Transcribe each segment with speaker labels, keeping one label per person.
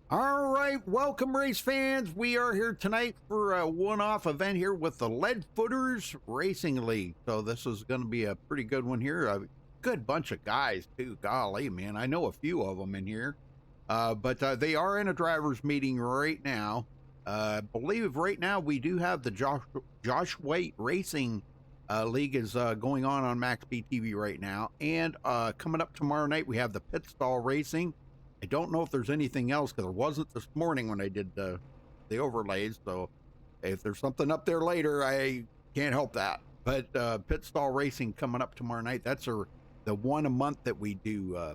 Speaker 1: All right, welcome race fans. We are here tonight for a one-off event here with the Lead Footers Racing League. So this is going to be a pretty good one here. A good bunch of guys too. Golly, man, I know a few of them in here. But they are in a drivers meeting right now. I believe right now we do have the Josh White Racing League is going on MaxSpeedTV right now, and coming up tomorrow night we have the Pit Stall Racing. I don't know if there's anything else because there wasn't this morning when I did the overlays. So if there's something up there later, I can't help that. But Pit Stall Racing coming up tomorrow night. That's the one a month that we do.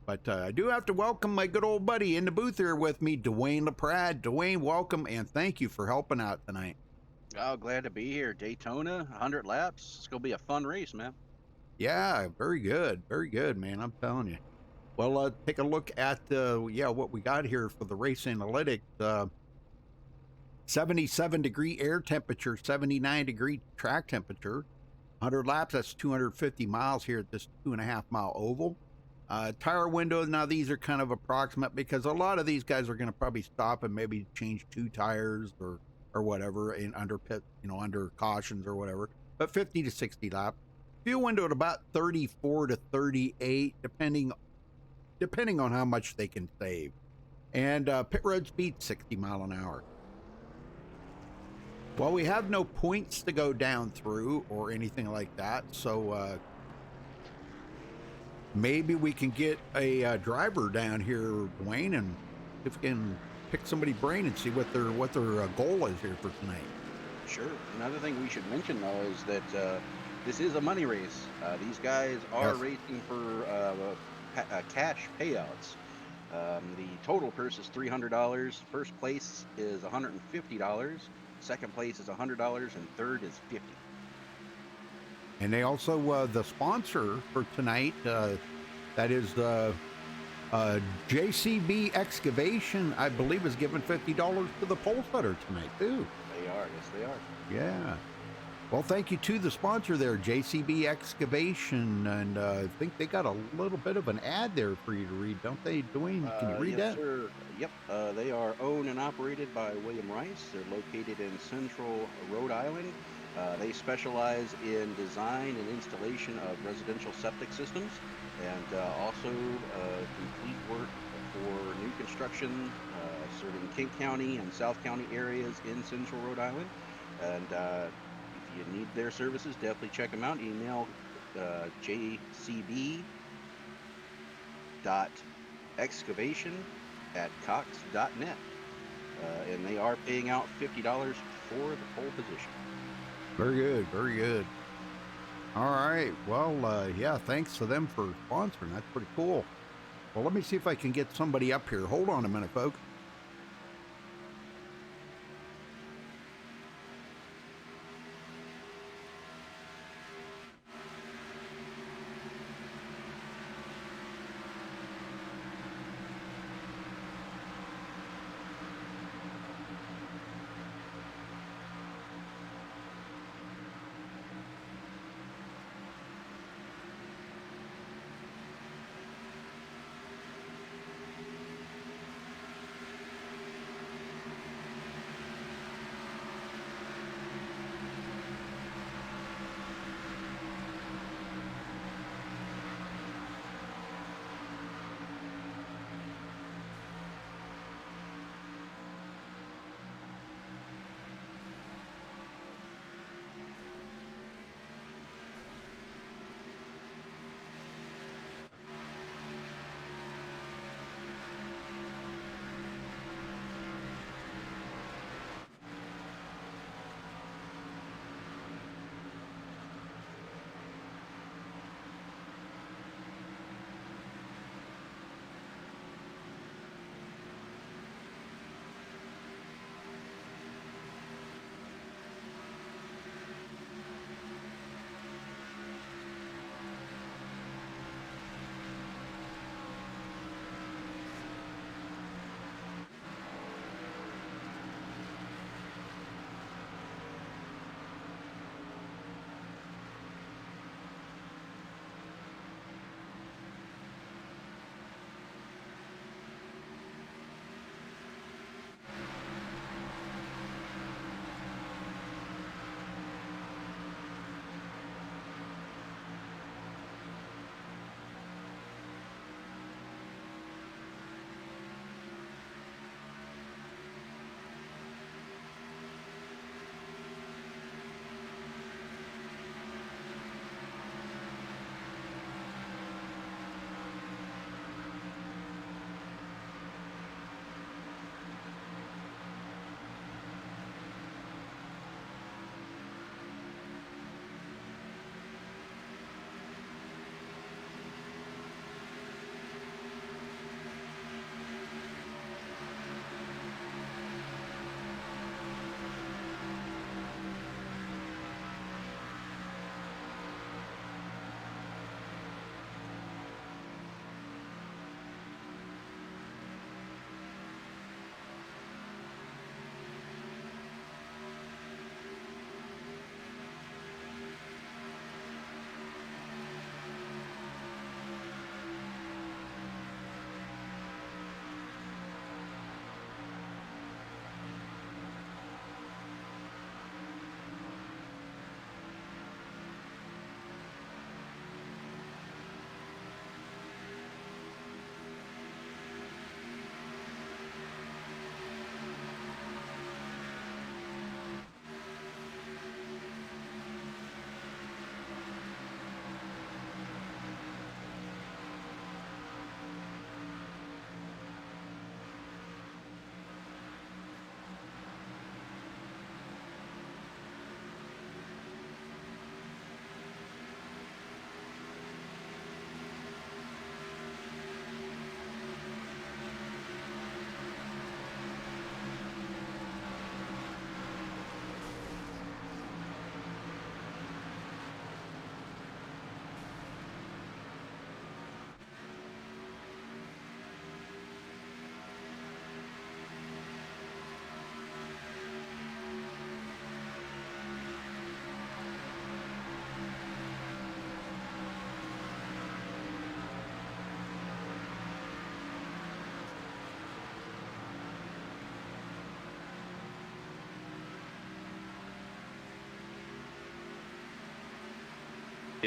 Speaker 1: But I do have to welcome my good old buddy in the booth here with me, Dwayne LaPrade. Dwayne, welcome, and thank you for helping out tonight.
Speaker 2: Oh, glad to be here. Daytona, 100 laps. It's going to be a fun race, man.
Speaker 1: Yeah, very good, man. I'm telling you. Well, take a look at what we got here for the race analytics. 77-degree air temperature, 79-degree track temperature, 100 laps. That's 250 miles here at this 2.5-mile oval. Tire window. Now these are kind of approximate because a lot of these guys are going to probably stop and maybe change 2 tires or whatever in under pit, under cautions or whatever. But 50 to 60 laps. Fuel window at about 34 to 38, depending on how much they can save. And pit road speed 60 mile an hour. Well, we have no points to go down through or anything like that, so maybe we can get a driver down here, Dwayne, and if we can pick somebody's brain and see what their goal is here for tonight.
Speaker 2: Sure. Another thing we should mention, though, is that this is a money race. These guys are racing for cash payouts. The total purse is $300. First place is $150. Second place is $100, and third is $50.
Speaker 1: And they also the sponsor for tonight. That is JCB Excavation. I believe is giving $50 to the pole setter tonight too.
Speaker 2: They are. Yes, they are.
Speaker 1: Yeah. Well, thank you to the sponsor there, JCB Excavation, and I think they got a little bit of an ad there for you to read, don't they, Dwayne? Can you read
Speaker 2: yes,
Speaker 1: that?
Speaker 2: sir. Yep. They are owned and operated by William Rice. They're located in Central Rhode Island. They specialize in design and installation of residential septic systems, and also complete work for new construction, serving King County and South County areas in Central Rhode Island. And if you need their services, definitely check them out. Email jcb.excavation@cox.net. And they are paying out $50 for the pole position.
Speaker 1: Very good, very good. All right, well, yeah, thanks to them for sponsoring. That's pretty cool. Well, let me see if I can get somebody up here. Hold on a minute, folks.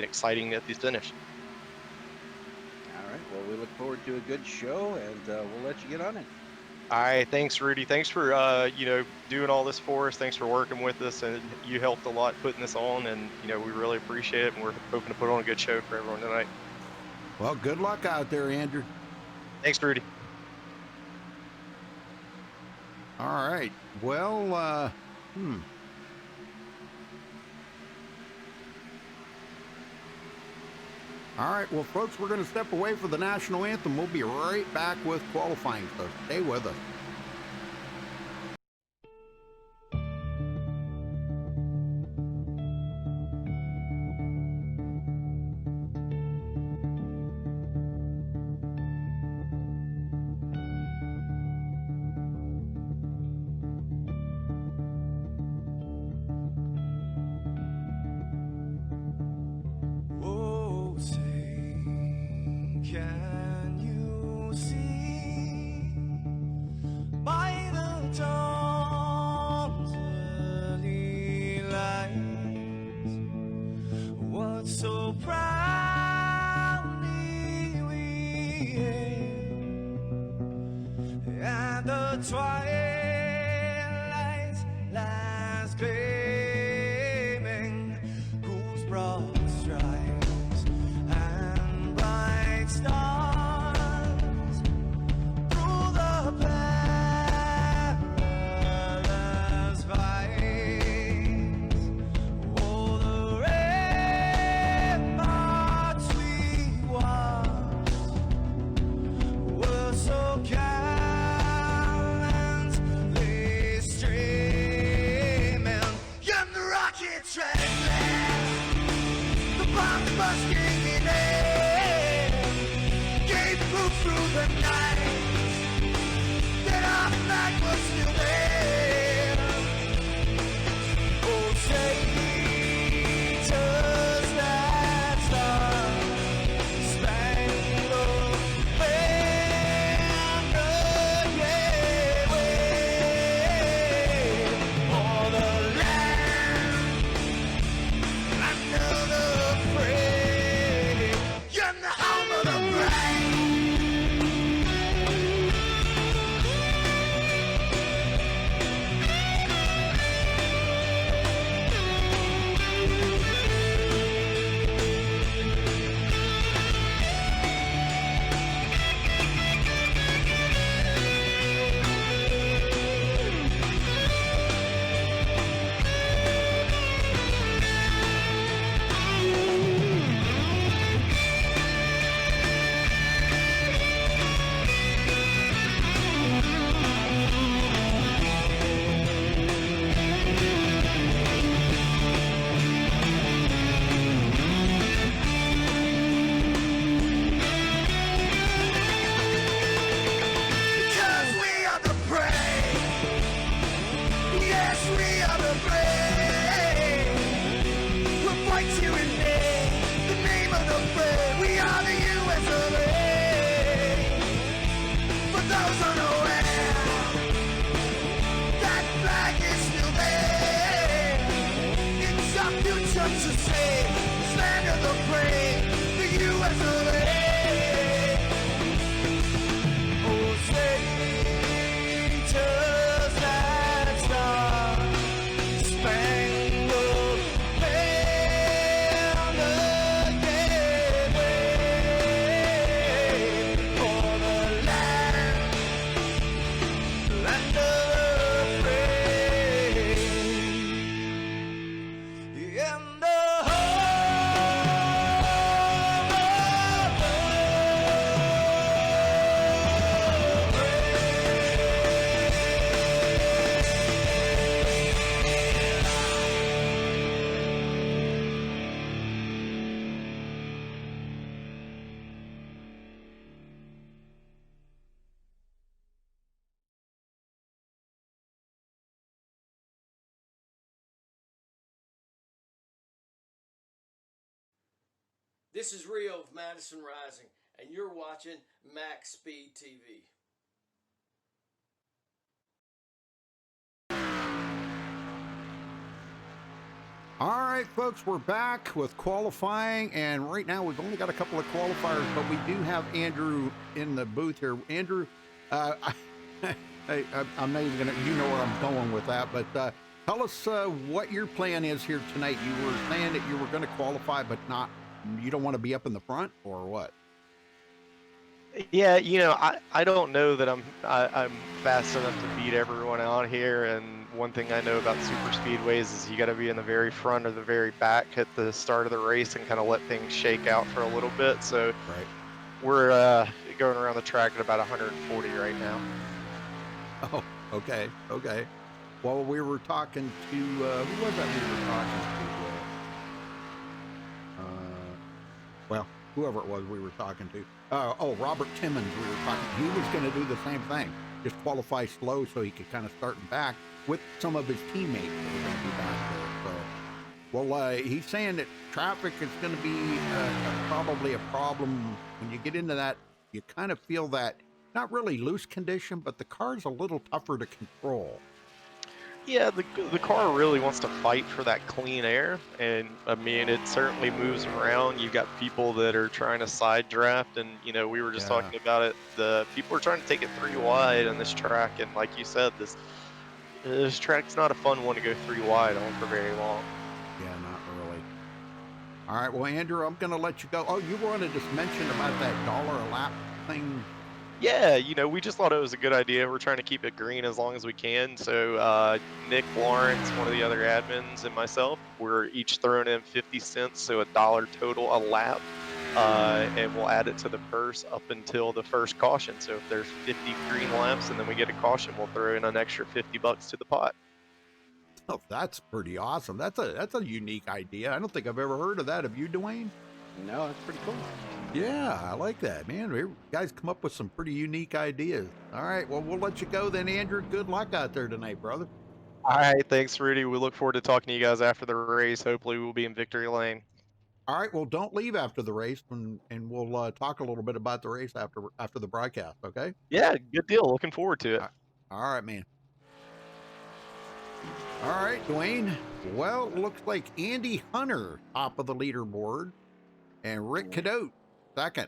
Speaker 3: and exciting at the finish.
Speaker 2: All right. Well, we look forward to a good show, and we'll let you get on it.
Speaker 3: All right, thanks, Rudy. Thanks for doing all this for us. Thanks for working with us, and you helped a lot putting this on, and we really appreciate it. And we're hoping to put on a good show for everyone tonight.
Speaker 1: Well, good luck out there, Andrew.
Speaker 3: Thanks, Rudy.
Speaker 1: All right. Well, All right. Well, folks, we're going to step away for the national anthem. We'll be right back with qualifying, so stay with us.
Speaker 4: This is Rio of Madison Rising, and you're watching MaxSpeedTV.
Speaker 1: All right, folks, we're back with qualifying, and right now we've only got a couple of qualifiers, but we do have Andrew in the booth here. Andrew, I'm not even gonna, you know where I'm going with that, but tell us what your plan is here tonight. You were saying that you were going to qualify, but you don't want to be up in the front, or what?
Speaker 3: Yeah, I don't know that I'm fast enough to beat everyone out here. And one thing I know about super speedways is you got to be in the very front or the very back at the start of the race and kind of let things shake out for a little bit. So
Speaker 1: Right.
Speaker 3: we're going around the track at about 140 right now.
Speaker 1: Oh, okay. Well, we were talking to who was that we were talking to? Well, whoever it was we were talking to. Robert Timmons, we were talking. He was going to do the same thing, just qualify slow so he could kind of start and back with some of his teammates that were going to be back there. So, well, he's saying that traffic is going to be probably a problem when you get into that. You kind of feel that not really loose condition, but the car's a little tougher to control.
Speaker 3: Yeah, the car really wants to fight for that clean air, and I mean it certainly moves around. You've got people that are trying to side draft, and we were just talking about it. The people are trying to take it 3 wide on this track, and like you said, this track's not a fun one to go 3 wide on for very long.
Speaker 1: Yeah, not really. All right, well, Andrew, I'm going to let you go. Oh, you wanted to mention about that dollar a lap thing.
Speaker 3: Yeah, we just thought it was a good idea. We're trying to keep it green as long as we can. So Nick Lawrence, one of the other admins, and myself, we're each throwing in 50 cents, so $1 total a lap. And we'll add it to the purse up until the first caution. So if there's 50 green laps and then we get a caution, we'll throw in an extra $50 to the pot.
Speaker 1: Oh, that's pretty awesome. That's a unique idea. I don't think I've ever heard of that. Have you, Dwayne?
Speaker 2: No, that's pretty cool.
Speaker 1: Yeah, I like that, man. You guys come up with some pretty unique ideas. All right, well, we'll let you go then, Andrew. Good luck out there tonight, brother.
Speaker 3: All right, thanks, Rudy. We look forward to talking to you guys after the race. Hopefully, we'll be in victory lane.
Speaker 1: All right, well, don't leave after the race, and we'll talk a little bit about the race after the broadcast, okay?
Speaker 3: Yeah, good deal. Looking forward to it.
Speaker 1: All right, man. All right, Dwayne. Well, looks like Andy Hunter, top of the leaderboard, and Rick Cadotte, second.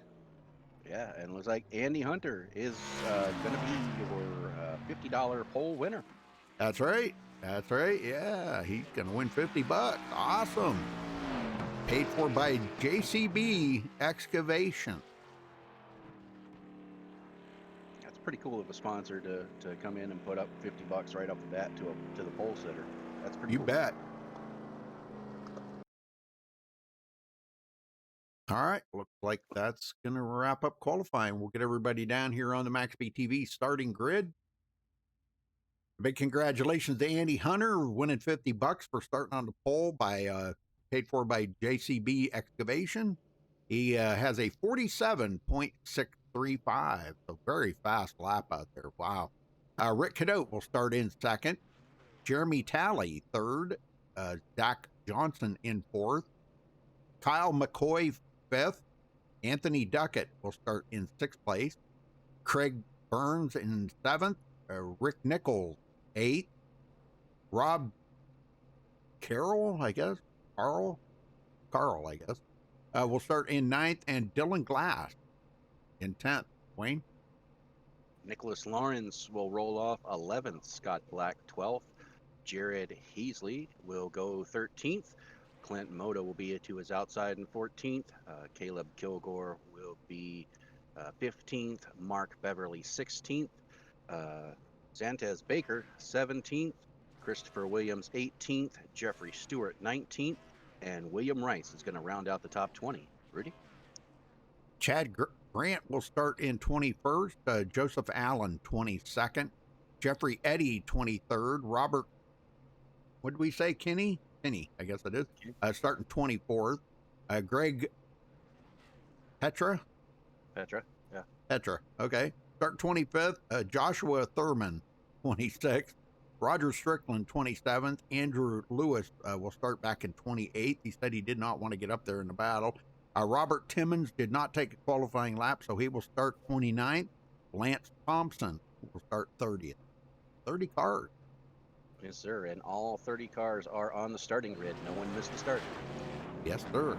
Speaker 2: Yeah, and it looks like Andy Hunter is going to be your $50 pole winner.
Speaker 1: That's right. Yeah, he's going to win $50. Awesome. Paid for by JCB Excavation.
Speaker 2: That's pretty cool of a sponsor to come in and put up $50 right off the bat to the pole sitter. That's pretty cool.
Speaker 1: You bet. All right, looks like that's going to wrap up qualifying. We'll get everybody down here on the MaxSpeedTV starting grid. Big congratulations to Andy Hunter winning $50 for starting on the pole paid for by JCB Excavation. He has a 47.635, so very fast lap out there. Wow. Rick Cadotte will start in second. Jeremy Talley third. Dak Johnson in fourth. Kyle McCoy fifth. Anthony Duckett will start in sixth place. Craig Burns in seventh. Rick Nichols eighth. Rob Carl, I guess. Carl, I guess. Will start in ninth, and Dylan Glass in 10th. Wayne?
Speaker 2: Nicholas Lawrence will roll off 11th. Scott Black 12th. Jared Heasley will go 13th. Clint Moda will be to his outside in 14th. Caleb Kilgore will be 15th. Mark Beverly 16th. Zantez Baker 17th. Christopher Williams 18th. Jeffrey Stewart 19th. And William Rice is going to round out the top 20. Rudy?
Speaker 1: Chad Grant will start in 21st. Joseph Allen 22nd. Jeffrey Eddy 23rd. Robert, what did we say? Kinney, I guess it is. Starting 24th. Greg Petra,
Speaker 2: yeah.
Speaker 1: Petra, okay. Start 25th. Joshua Thurman 26th. Roger Strickland 27th. Andrew Lewis will start back in 28th. He said he did not want to get up there in the battle. Robert Timmons did not take a qualifying lap, so he will start 29th. Lance Thompson will start 30th. 30 cars.
Speaker 2: Yes, sir. And all 30 cars are on the starting grid. No one missed the start.
Speaker 1: Yes, sir.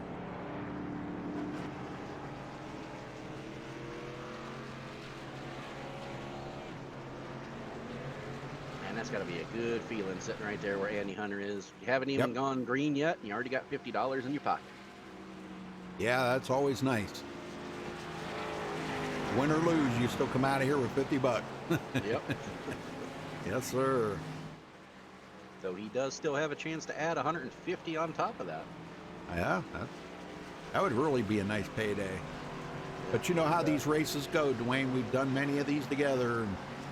Speaker 2: And that's got to be a good feeling sitting right there where Andy Hunter is. You haven't even
Speaker 1: Yep.
Speaker 2: gone green yet, and you already got $50 in your pocket.
Speaker 1: Yeah, that's always nice. Win or lose, you still come out of here with 50 bucks.
Speaker 2: Yep.
Speaker 1: Yes, sir.
Speaker 2: So he does still have a chance to add 150 on top of that.
Speaker 1: Yeah, that would really be a nice payday. But you know how these races go, Dwayne. We've done many of these together,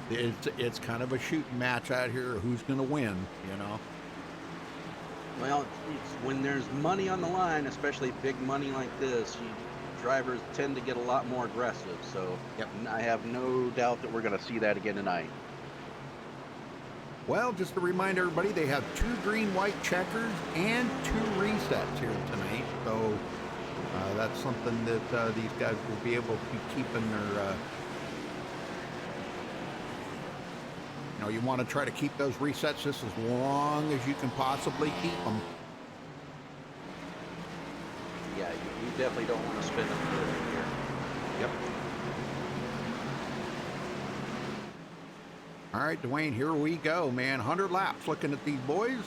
Speaker 1: and it's kind of a shooting match out here. Who's going to win? You know.
Speaker 2: Well, it's when there's money on the line, especially big money like this, drivers tend to get a lot more aggressive. So
Speaker 1: Yep.
Speaker 2: I have no doubt that we're going to see that again tonight.
Speaker 1: Well, just to remind everybody, they have 2 green-white checkers and 2 resets here tonight. So that's something that these guys will be able to be keeping their. You know, you want to try to keep those resets just as long as you can possibly keep them.
Speaker 2: Yeah, you definitely don't want to spin them early here.
Speaker 1: Yep. All right, Dwayne, here we go, man. 100 laps looking at these boys.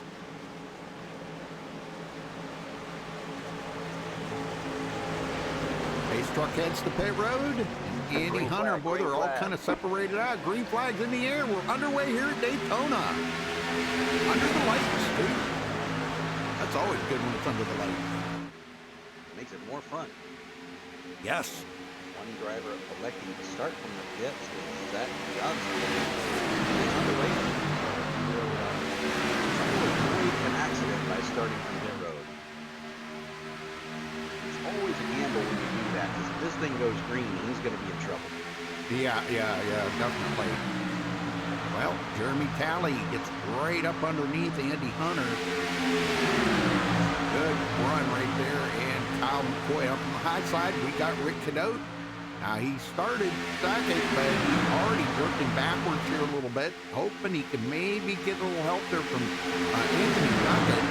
Speaker 1: Pace truck heads to pit road. And Andy
Speaker 2: Green
Speaker 1: Hunter,
Speaker 2: flag,
Speaker 1: boy,
Speaker 2: green
Speaker 1: they're all
Speaker 2: flag.
Speaker 1: kind of separated out. Green flags in the air. We're underway here at Daytona. Under the lights, too. That's always good when it's under the lights.
Speaker 2: Makes it more fun.
Speaker 1: Yes.
Speaker 2: One driver electing to start from the pits is Zach Johnson. He's underway. He'll try to avoid an accident by starting from pit road. It's always a gamble when you do that, because if this thing goes green, he's going to be in trouble.
Speaker 1: Yeah, definitely. Well, Jeremy Talley gets right up underneath Andy Hunter. Good run right there, and Kyle McCoy up on the high side. We got Rick Cadotte. Now he started second, but he's already drifting backwards here a little bit, hoping he can maybe get a little help there from Anthony Duckett.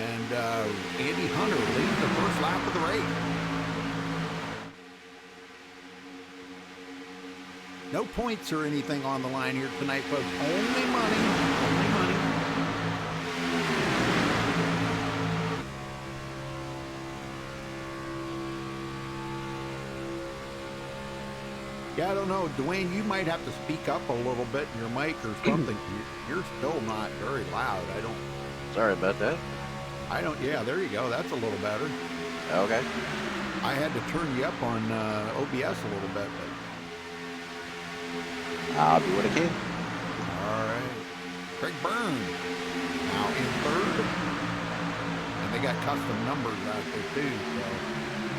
Speaker 1: And Andy Hunter leads the first lap of the race. No points or anything on the line here tonight, folks. Only money. Only money. Yeah, I don't know. Dwayne, you might have to speak up a little bit in your mic or something. You're still not very loud.
Speaker 2: Sorry about that.
Speaker 1: Yeah, there you go. That's a little better.
Speaker 2: Okay.
Speaker 1: I had to turn you up on OBS a little bit, but.
Speaker 2: I'll do what I can.
Speaker 1: All right. Craig Byrne now in third. And they got custom numbers out there too. So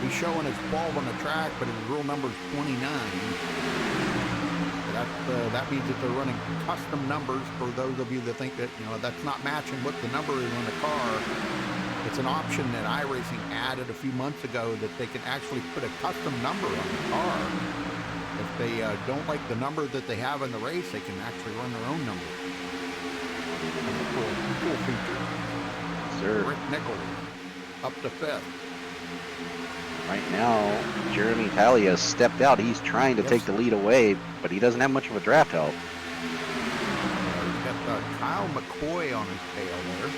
Speaker 1: he's showing his 12 on the track, but his real number's 29. So that means that they're running custom numbers for those of you that think that, you know, that's not matching what the number is on the car. It's an option that iRacing added a few months ago that they can actually put a custom number on the car. If they don't like the number that they have in the race, they can actually run their own number. Cool feature.
Speaker 2: Sir.
Speaker 1: Rick Nichols up to 5th.
Speaker 2: Right now, Jeremy Talley has stepped out. He's trying to take the lead away, but he doesn't have much of a draft help.
Speaker 1: He's got Kyle McCoy on his tail there.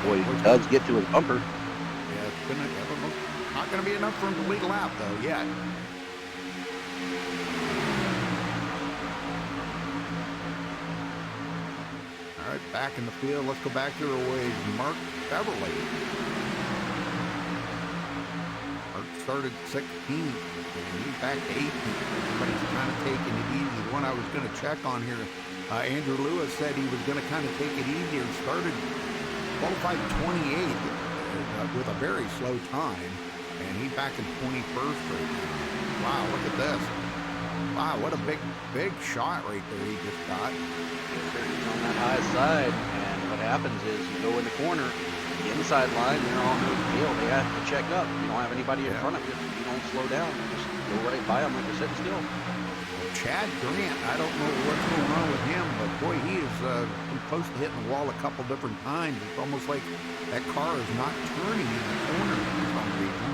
Speaker 2: Boy, he does get to his bumper.
Speaker 1: Yeah, it's not going to be enough for him to lead a lap, though, yet. All right, back in the field. Let's go back to our ways. Mark Beverly. Mark started 16th, and he's back to 18th. Everybody's kind of taking it easy. The one I was going to check on here, Andrew Lewis said he was going to kind of take it easier. Started qualified 28th with a very slow time, and he's back in 21st right now. Wow, look at this. Wow, what a big shot right there he just got.
Speaker 2: He's on that high side, and what happens is you go in the corner, the inside line, they're all moving field. They have to check up. You don't have anybody in front of you. You don't slow down. You just go right by them like you're sitting still.
Speaker 1: Chad Grant, I don't know what's going on with him, but boy, he is close to hitting the wall a couple different times. It's almost like that car is not turning in the corner for some reason.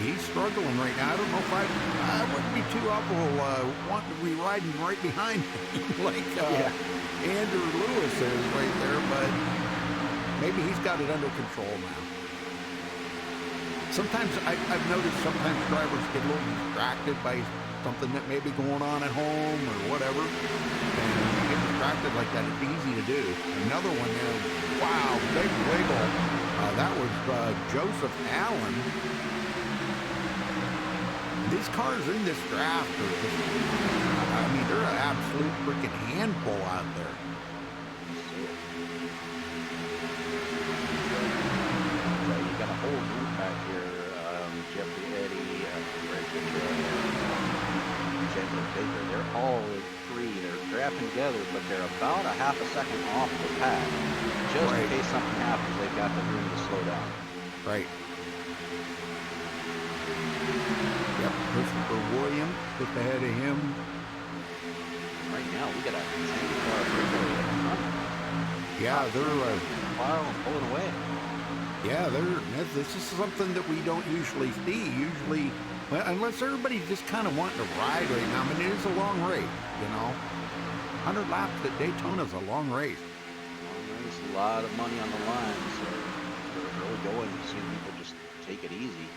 Speaker 1: He's struggling right now. I don't know if I wouldn't be too awful wanting to be riding right behind him like Andrew Lewis is right there, but maybe he's got it under control now. Sometimes I've noticed sometimes drivers get a little distracted by something that may be going on at home or whatever. And when you get distracted like that, it's easy to do. Another one there, wow, big wiggle. That was Joseph Allen. These cars in this draft are just, I mean, they're an absolute freaking handful out there.
Speaker 2: You got a whole group back here. Jeffrey Eddy, Chandler Baker. They're all three. They're drafting together, but they're about a half a second off the pack. Just in case something happens, they've got the room to slow down.
Speaker 1: Right. Yep, Christopher Williams just ahead of him.
Speaker 2: Right now, we got a 10-car breakaway at the front.
Speaker 1: Yeah, they're
Speaker 2: file and pulling away.
Speaker 1: Yeah, this is something that we don't usually see. Usually, well, unless everybody's just kind of wanting to ride right now. I mean, it is a long race, you know. 100 laps at Daytona is a long race.
Speaker 2: There's a lot of money on the line, so we're really going to see people just take it easy.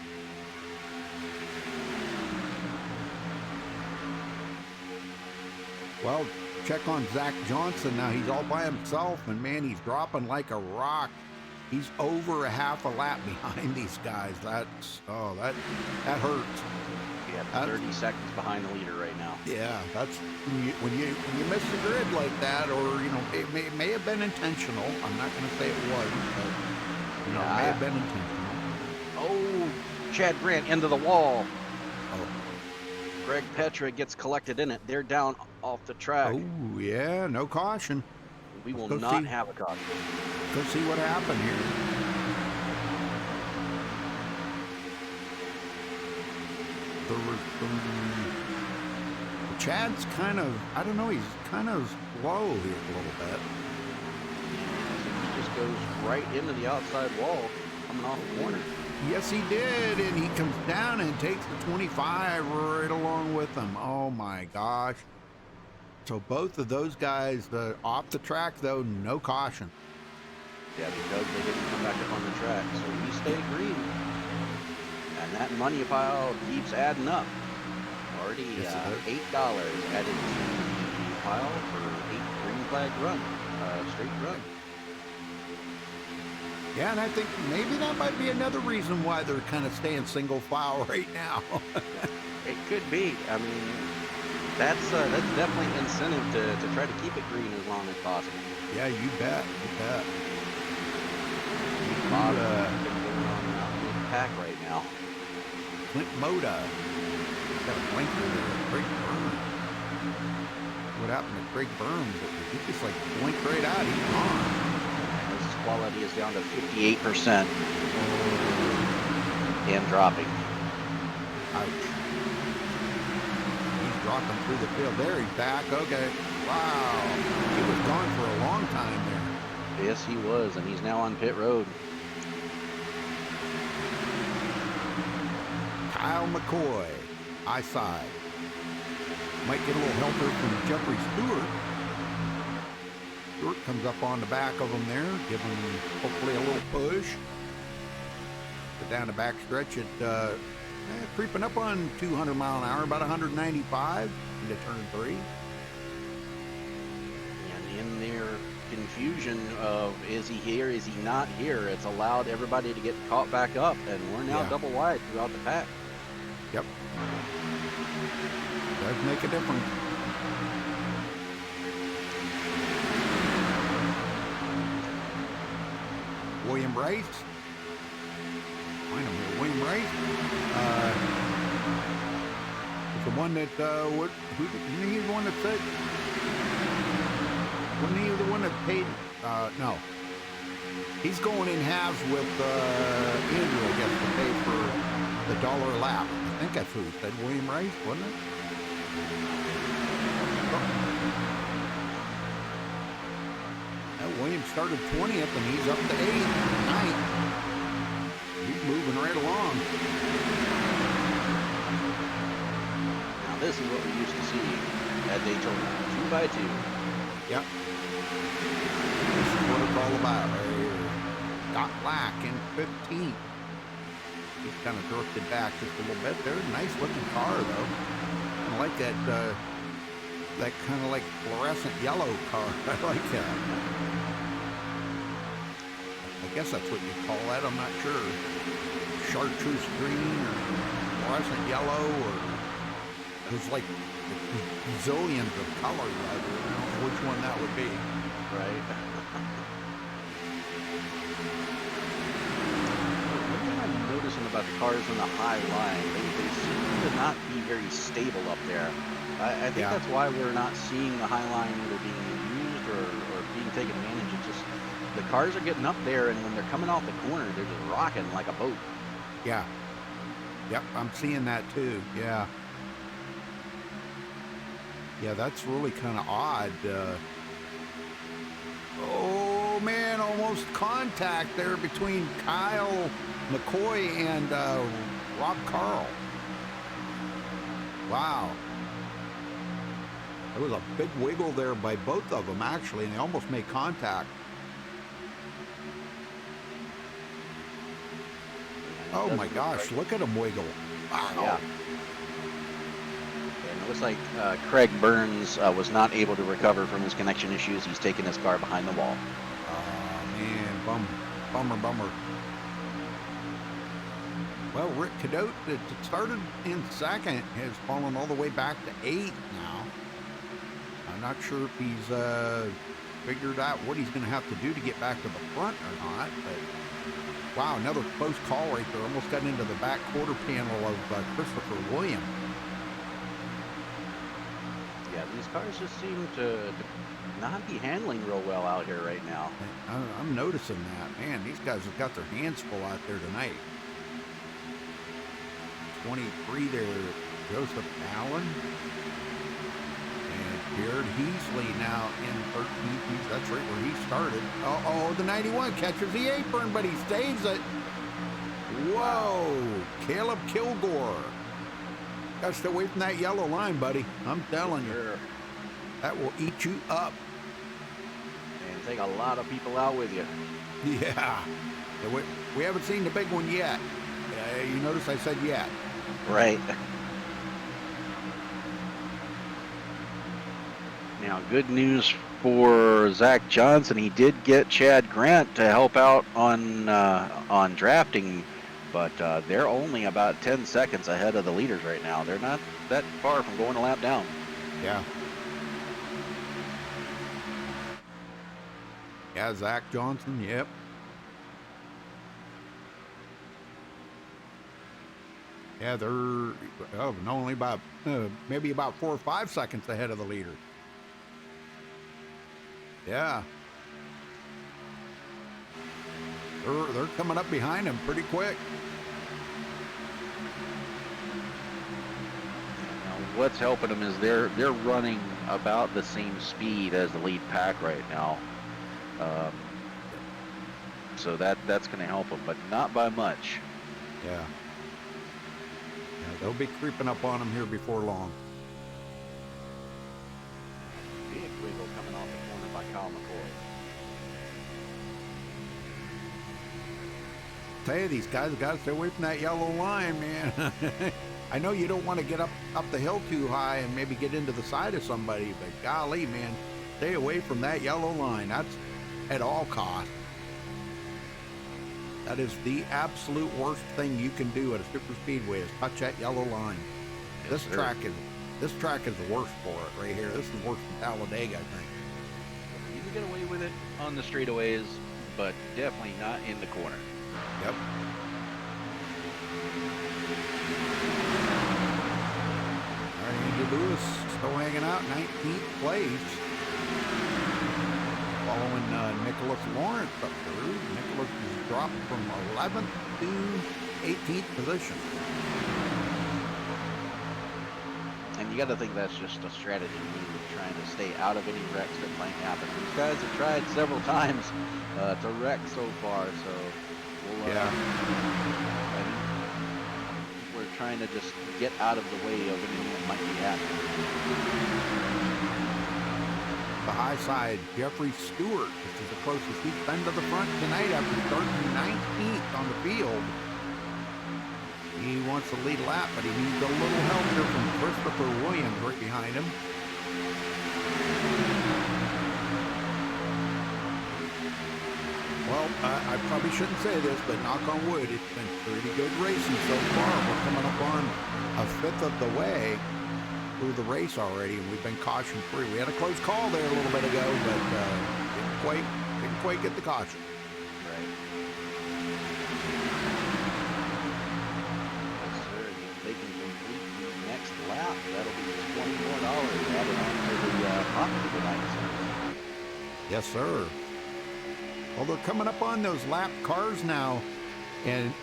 Speaker 1: Well, check on Zach Johnson now. He's all by himself, and man, he's dropping like a rock. He's over a half a lap behind these guys. That hurts.
Speaker 2: Yeah, 30 seconds behind the leader right now.
Speaker 1: Yeah, that's when you miss the grid like that, or you know, it may have been intentional. I'm not going to say it wasn't, but you know, it may have been intentional.
Speaker 2: Oh, Chad Grant into the wall.
Speaker 1: Oh.
Speaker 2: Greg Petra gets collected in it. They're down off the track.
Speaker 1: Oh, yeah, no caution.
Speaker 2: We will not have a caution.
Speaker 1: Go see what happened here. Chad's kind of, I don't know, he's kind of slow here a little bit.
Speaker 2: He just goes right into the outside wall coming off the corner.
Speaker 1: Yes, he did, and he comes down and takes the 25 right along with him. Oh, my gosh. So both of those guys off the track, though, no caution.
Speaker 2: Yeah, because they didn't come back up on the track. So we stay green. And that money pile keeps adding up. Already $8 added to the pile for 8 green flag run, straight run.
Speaker 1: Yeah, and I think maybe that might be another reason why they're kind of staying single file right now.
Speaker 2: It could be. I mean, that's definitely incentive to try to keep it green as long as possible.
Speaker 1: Yeah, you bet. You bet.
Speaker 2: A lot of going on out in the pack right now.
Speaker 1: Clint Moda. Got a blinker there. Craig Burns. What happened to Craig Burns? He just like blinked right out. He's gone.
Speaker 2: His quality is down to 58% and dropping.
Speaker 1: Ouch. He's dropping through the field. There, he's back. Okay. Wow. He was gone for a long time there.
Speaker 2: Yes, he was, and he's now on pit road.
Speaker 1: Kyle McCoy, high side. Might get a little helper from Jeffrey Stewart. Stewart comes up on the back of him there, giving him hopefully a little push. But down the back stretch, it creeping up on 200 mile an hour, about 195 into turn 3.
Speaker 2: And in their confusion of is he here, is he not here, it's allowed everybody to get caught back up, and we're now double wide throughout the pack.
Speaker 1: Yep. Does make a difference. William Rice. Find him here. William Rice. Is the one that isn't he the one that said? Wasn't he the one that paid? No. He's going in halves with Andrew, I guess, to pay for the $1 a lap. think that's who he said, William Rice, wasn't it? Williams started 20th, and he's up to 8th tonight. He's moving right along.
Speaker 2: Now this is what we used to see at Daytona, 2x2.
Speaker 1: Yep. This is what it's all about right here. Scott Black in 15th. He's kind of drifted back just a little bit there. Nice looking car though. I like that that kind of like fluorescent yellow car. I like that. I guess that's what you call that. I'm not sure. Chartreuse green or fluorescent yellow, or there's like zillions of colors. I don't know which one that would be.
Speaker 2: Right. One thing I'm noticing about the cars in the high line, they seem to not be very stable up there. I think that's why we're not seeing the high line either being used or being taken advantage of. Just the cars are getting up there, and when they're coming off the corner, they're just rocking like a boat.
Speaker 1: Yeah. Yep, I'm seeing that too. Yeah. Yeah, that's really kind of odd. Oh man, almost contact there between Kyle McCoy and Rob Carl. Wow. There was a big wiggle there by both of them, actually, and they almost made contact. Oh my gosh, look at him wiggle. Wow.
Speaker 2: Yeah. And it looks like Craig Burns was not able to recover from his connection issues. He's taking his car behind the wall.
Speaker 1: Oh man, bummer. Well, Rick Cadotte, that started in second, has fallen all the way back to 8th now. I'm not sure if he's figured out what he's going to have to do to get back to the front or not, but wow, another close call right there. Almost got into the back quarter panel of Christopher Williams.
Speaker 2: Yeah, these cars just seem to not be handling real well out here right now.
Speaker 1: I'm noticing that. Man, these guys have got their hands full out there tonight. 23 there, Joseph Allen. And Jared Heasley now in 13th. That's right where he started. Oh, the 91 catches the apron, but he saves it. Whoa, Caleb Kilgore. Got to stay away from that yellow line, buddy. I'm telling you. That will eat you up.
Speaker 2: And take a lot of people out with you.
Speaker 1: Yeah. We haven't seen the big one yet. You notice I said yet.
Speaker 2: Right. Now, good news for Zach Johnson. He did get Chad Grant to help out on drafting, but they're only about 10 seconds ahead of the leaders right now. They're not that far from going a lap down.
Speaker 1: Yeah. Yeah, Zach Johnson, yep. Yeah, they're only about maybe about 4 or 5 seconds ahead of the leader. Yeah, they're coming up behind him pretty quick.
Speaker 2: Now, what's helping them is they're running about the same speed as the lead pack right now. So that's going to help them, but not by much.
Speaker 1: Yeah. They'll be creeping up on him here before long.
Speaker 2: Big wiggle coming off the corner by Kyle McCoy.
Speaker 1: Tell you, these guys got to stay away from that yellow line, man. I know you don't want to get up the hill too high and maybe get into the side of somebody, but golly, man, stay away from that yellow line. That's at all costs. That is the absolute worst thing you can do at a super speedway is touch that yellow line. This track is the worst for it right here. This is worse than Talladega, I think.
Speaker 2: You can get away with it on the straightaways, but definitely not in the corner.
Speaker 1: Yep. All right, Andy Lewis still hanging out, 19th place. Following Nicholas Lawrence up through. Nicholas is dropped from 11th to 18th position.
Speaker 2: you got to think that's just a strategy move, trying to stay out of any wrecks that might happen. These guys have tried several times to wreck so far, so we'll, I think we're trying to just get out of the way of anything that might be happening.
Speaker 1: The high side, Jeffrey Stewart. This is the closest he's been to the front tonight after starting 19th on the field. He wants to lead lap, but he needs a little help here from Christopher Williams right behind him. Well, I probably shouldn't say this, but knock on wood, it's been pretty good racing so far. We're coming up on a fifth of the way through the race already, and we've been caution free. We had a close call there a little bit ago, but didn't quite get the caution.
Speaker 2: Right. Yes, sir. If they can complete the next lap, that'll be $20 more added on to the pocket tonight.
Speaker 1: Yes, sir. Well, they're coming up on those lap cars now, and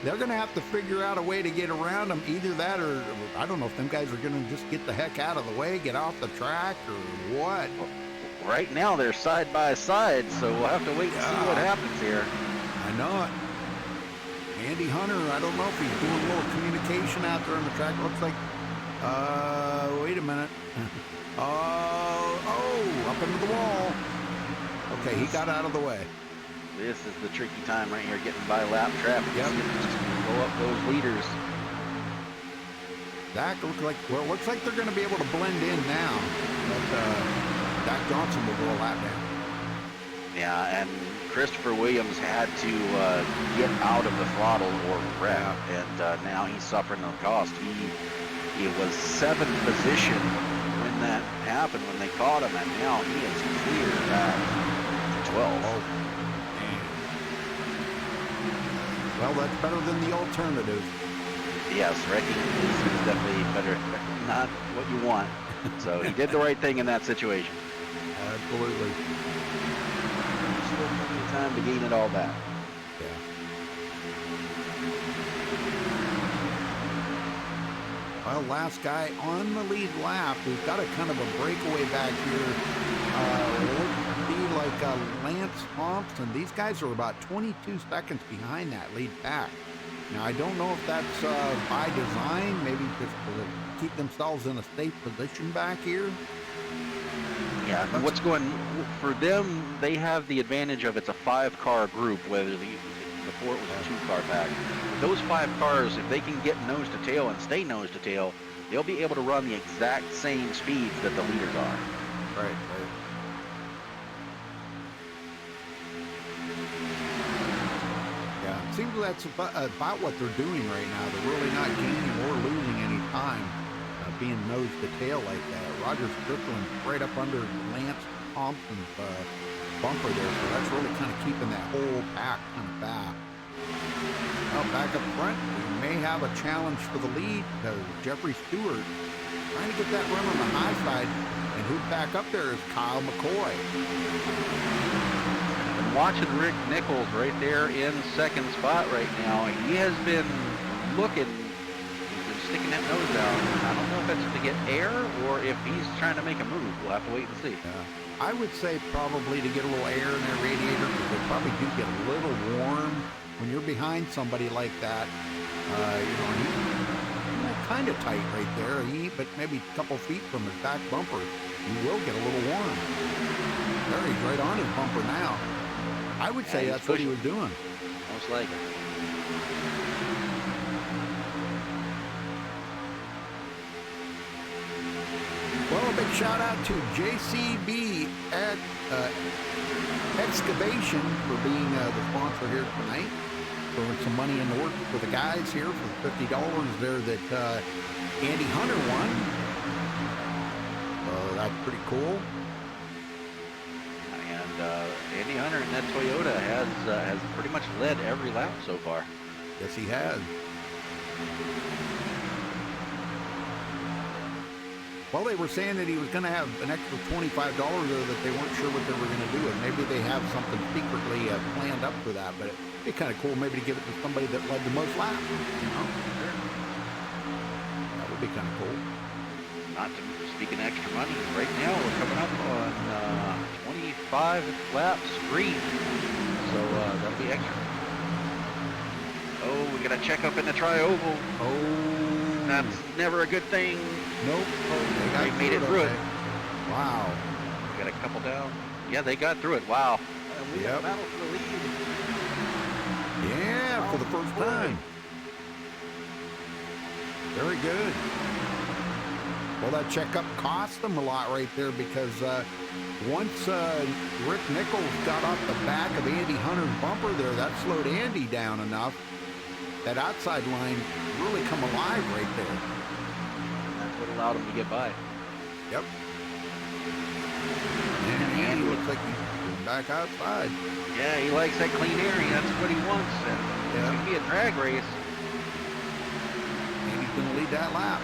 Speaker 1: they're going to have to figure out a way to get around them. Either that or I don't know if them guys are going to just get the heck out of the way, get off the track, or what.
Speaker 2: Well, right now, they're side by side, so we'll have to wait and see what happens here.
Speaker 1: I know it. Andy Hunter, I don't know if he's doing a little communication out there on the track. Looks like, wait a minute. Up into the wall. Okay, he got out of the way.
Speaker 2: This is the tricky time right here, getting by lap traffic.
Speaker 1: Yep.
Speaker 2: Go up those leaders.
Speaker 1: Dak looks like they're going to be able to blend in now. But Dak Johnson will go a lap down.
Speaker 2: Yeah, and Christopher Williams had to get out of the throttle or wreck, and now he's suffering the cost. He was 7th position when that happened, when they caught him, and now he is clear back to 12.
Speaker 1: Oh, well, that's better than the alternative.
Speaker 2: Yes, wrecking is definitely better. Not what you want. So he did the right thing in that situation.
Speaker 1: Absolutely.
Speaker 2: Still plenty of time to gain it all back.
Speaker 1: Yeah. Well, last guy on the lead lap. We've got a kind of a breakaway back here. Would be like Lance Thompson. These guys are about 22 seconds behind that lead pack. Now, I don't know if that's by design, maybe just to keep themselves in a safe position back here.
Speaker 2: Yeah, and what's going for them, they have the advantage of it's a 5-car group, whether before it was a 2-car pack. Those 5 cars, if they can get nose to tail and stay nose to tail, they'll be able to run the exact same speeds that the leaders are.
Speaker 1: Right. Yeah, it seems that's about what they're doing right now. They're really not gaining or losing any time being nose to tail like that. Roger Strickland right up under Lance Thompson's bumper there, so that's really kind of keeping that whole pack kind of back. Well, back up front, we may have a challenge for the lead because Jeffrey Stewart trying to get that run on the high side, and who's back up there is Kyle McCoy.
Speaker 2: And watching Rick Nichols right there in 2nd spot right now, he has been looking, he's been sticking that nose down. I don't know if that's to get air or if he's trying to make a move. We'll have to wait and see.
Speaker 1: Yeah. I would say probably to get a little air in their radiator, because they probably do get a little warm when you're behind somebody like that. He's kind of tight right there. But maybe a couple feet from his back bumper, you will get a little warm. There, he's right on his bumper now. I would say that's what he was doing.
Speaker 2: Most likely.
Speaker 1: Well, a big shout out to JCB at Excavation for being the sponsor here tonight. Throwing some money in the work for the guys here for $50 there that Andy Hunter won. That's pretty cool.
Speaker 2: And Andy Hunter in that Toyota has pretty much led every lap so far.
Speaker 1: Yes, he has. Well, they were saying that he was going to have an extra $25 there that they weren't sure what they were going to do, and maybe they have something secretly planned up for that, but it'd be kind of cool maybe to give it to somebody that led the most laps, you know? That would be kind of cool.
Speaker 2: Not to speaking of extra money, right now we're coming up on 25 laps green, so that'll be extra. Oh, we got to check up in the tri-oval.
Speaker 1: Oh,
Speaker 2: That's never a good thing.
Speaker 1: nope. Oh,
Speaker 2: They made it through it.
Speaker 1: Wow.
Speaker 2: We got a couple down. Yeah, they got through it. Wow.
Speaker 4: And we got a battle for the lead.
Speaker 1: Yeah, for the first time. Very good. Well, that checkup cost them a lot right there because once Rick Nichols got off the back of Andy Hunter's bumper there, that slowed Andy down enough. That outside line really come alive right there.
Speaker 2: And that's what allowed him to get by.
Speaker 1: Yep. And Andy looks like he's going back outside.
Speaker 2: Yeah, he likes that clean air. That's what he wants. And it's going to be a drag race.
Speaker 1: Andy's going to lead that lap.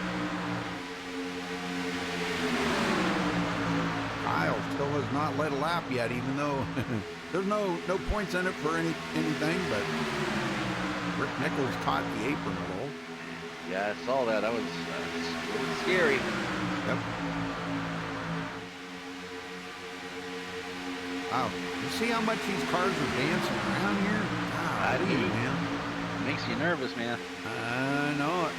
Speaker 1: Kyle still has not led a lap yet, even though there's no points in it for anything, but Rick Nichols caught the apron a little.
Speaker 2: Yeah, I saw that. That was a little scary.
Speaker 1: Yep. Wow. You see how much these cars are dancing around here?
Speaker 2: I do,
Speaker 1: man.
Speaker 2: It makes you nervous, man.
Speaker 1: I know it.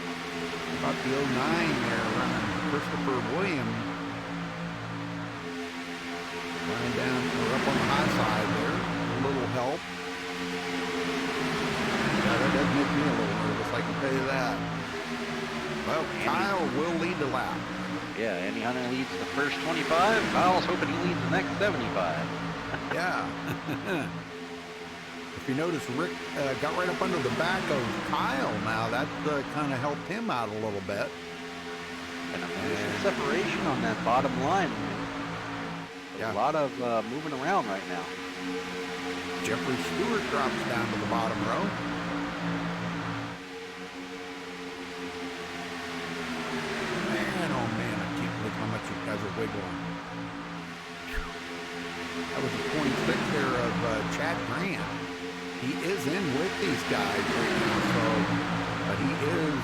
Speaker 1: About the 09 there running Christopher Williams. Running down, we're up on the high side there. A little help. Yeah, that does make me a little nervous, I can tell you that. Well, Kyle will lead the lap.
Speaker 2: Yeah, Andy Hunter leads the first 25. Kyle's hoping he leads the next 75.
Speaker 1: Yeah. If you notice, Rick got right up under the back of Kyle now. That kind of helped him out a little bit.
Speaker 2: And a separation on that bottom line.
Speaker 1: Yeah.
Speaker 2: A lot of moving around right now.
Speaker 1: Jeffrey Stewart drops down to the bottom row. Man, oh man, I can't believe how much you guys are wiggling. That was a 26 there of Chad Grant. He is in with these guys right now, so, but he is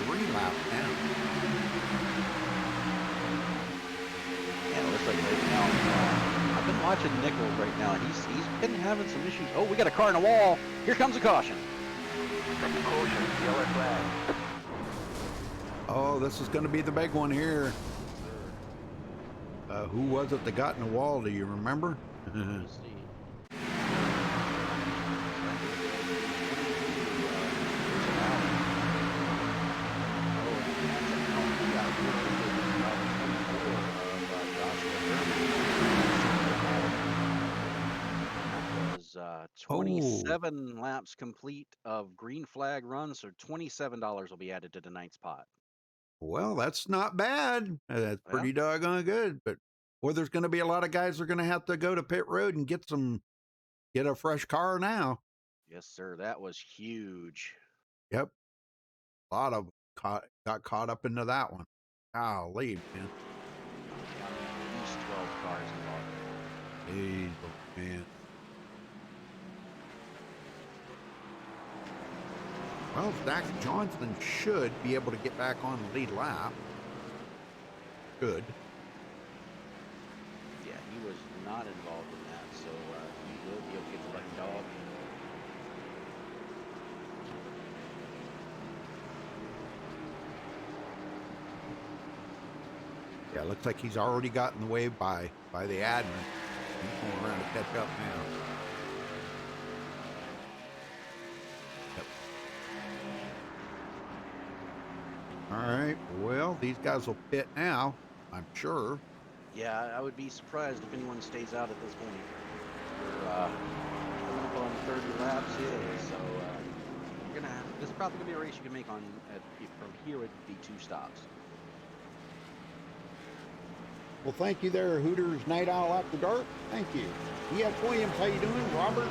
Speaker 1: 3 laps down.
Speaker 2: Yeah, it looks like right now, I've been watching Nichols right now, and he's been having some issues. Oh, we got a car in a wall. Here comes a caution.
Speaker 5: Caution, yellow flag.
Speaker 1: Oh, this is going to be the big one here. Who was it that got in the wall? Do you remember?
Speaker 2: Let's see. That was 27 laps complete of green flag runs, so $27 will be added to tonight's pot.
Speaker 1: Well, that's not bad. That's pretty doggone good. But well, there's going to be a lot of guys that are going to have to go to pit road and get a fresh car now.
Speaker 2: Yes, sir. That was huge.
Speaker 1: Yep. A lot of got caught up into that one. Golly, man.
Speaker 2: At least 12 cars involved.
Speaker 1: Hey, man. Well, Zach Johnson should be able to get back on the lead lap. Good.
Speaker 2: Yeah, he was not involved in that, so he will be able to get the lucky dog.
Speaker 1: Yeah, looks like he's already gotten the way by the admin. He's going around to catch up now. All right, well, these guys will pit now, I'm sure.
Speaker 2: Yeah, I would be surprised if anyone stays out at this point. We're coming up on 30 laps here, so you're gonna have, this is probably gonna be a race you can make on from here would be 2 stops.
Speaker 1: Well, thank you there, Hooters Night Owl After Dark. Thank you. E.F. Williams, how you doing? Robert,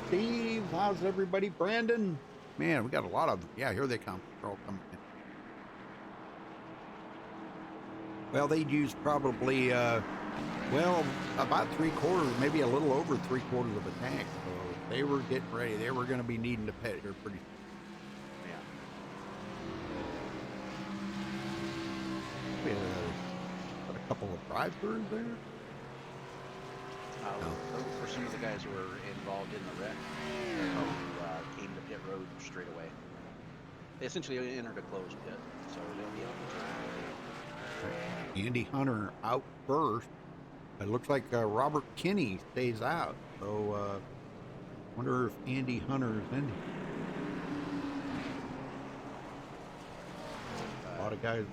Speaker 1: Steve, how's everybody? Brandon, man, we got a lot of them. Yeah, here they come. They're all coming in. Well, they'd use probably, well, about 3/4, maybe a little over 3/4 of a tank. So they were getting ready. They were going to be needing to pit here pretty soon.
Speaker 2: Yeah.
Speaker 1: Oh, a drive-through there?
Speaker 2: Those were some of the guys who were involved in the wreck who came to pit road straight away. They essentially entered a closed pit, so they'll be able to turn.
Speaker 1: Andy Hunter out first. It looks like Robert Kinney stays out. So, wonder if Andy Hunter is in here. A lot of guys.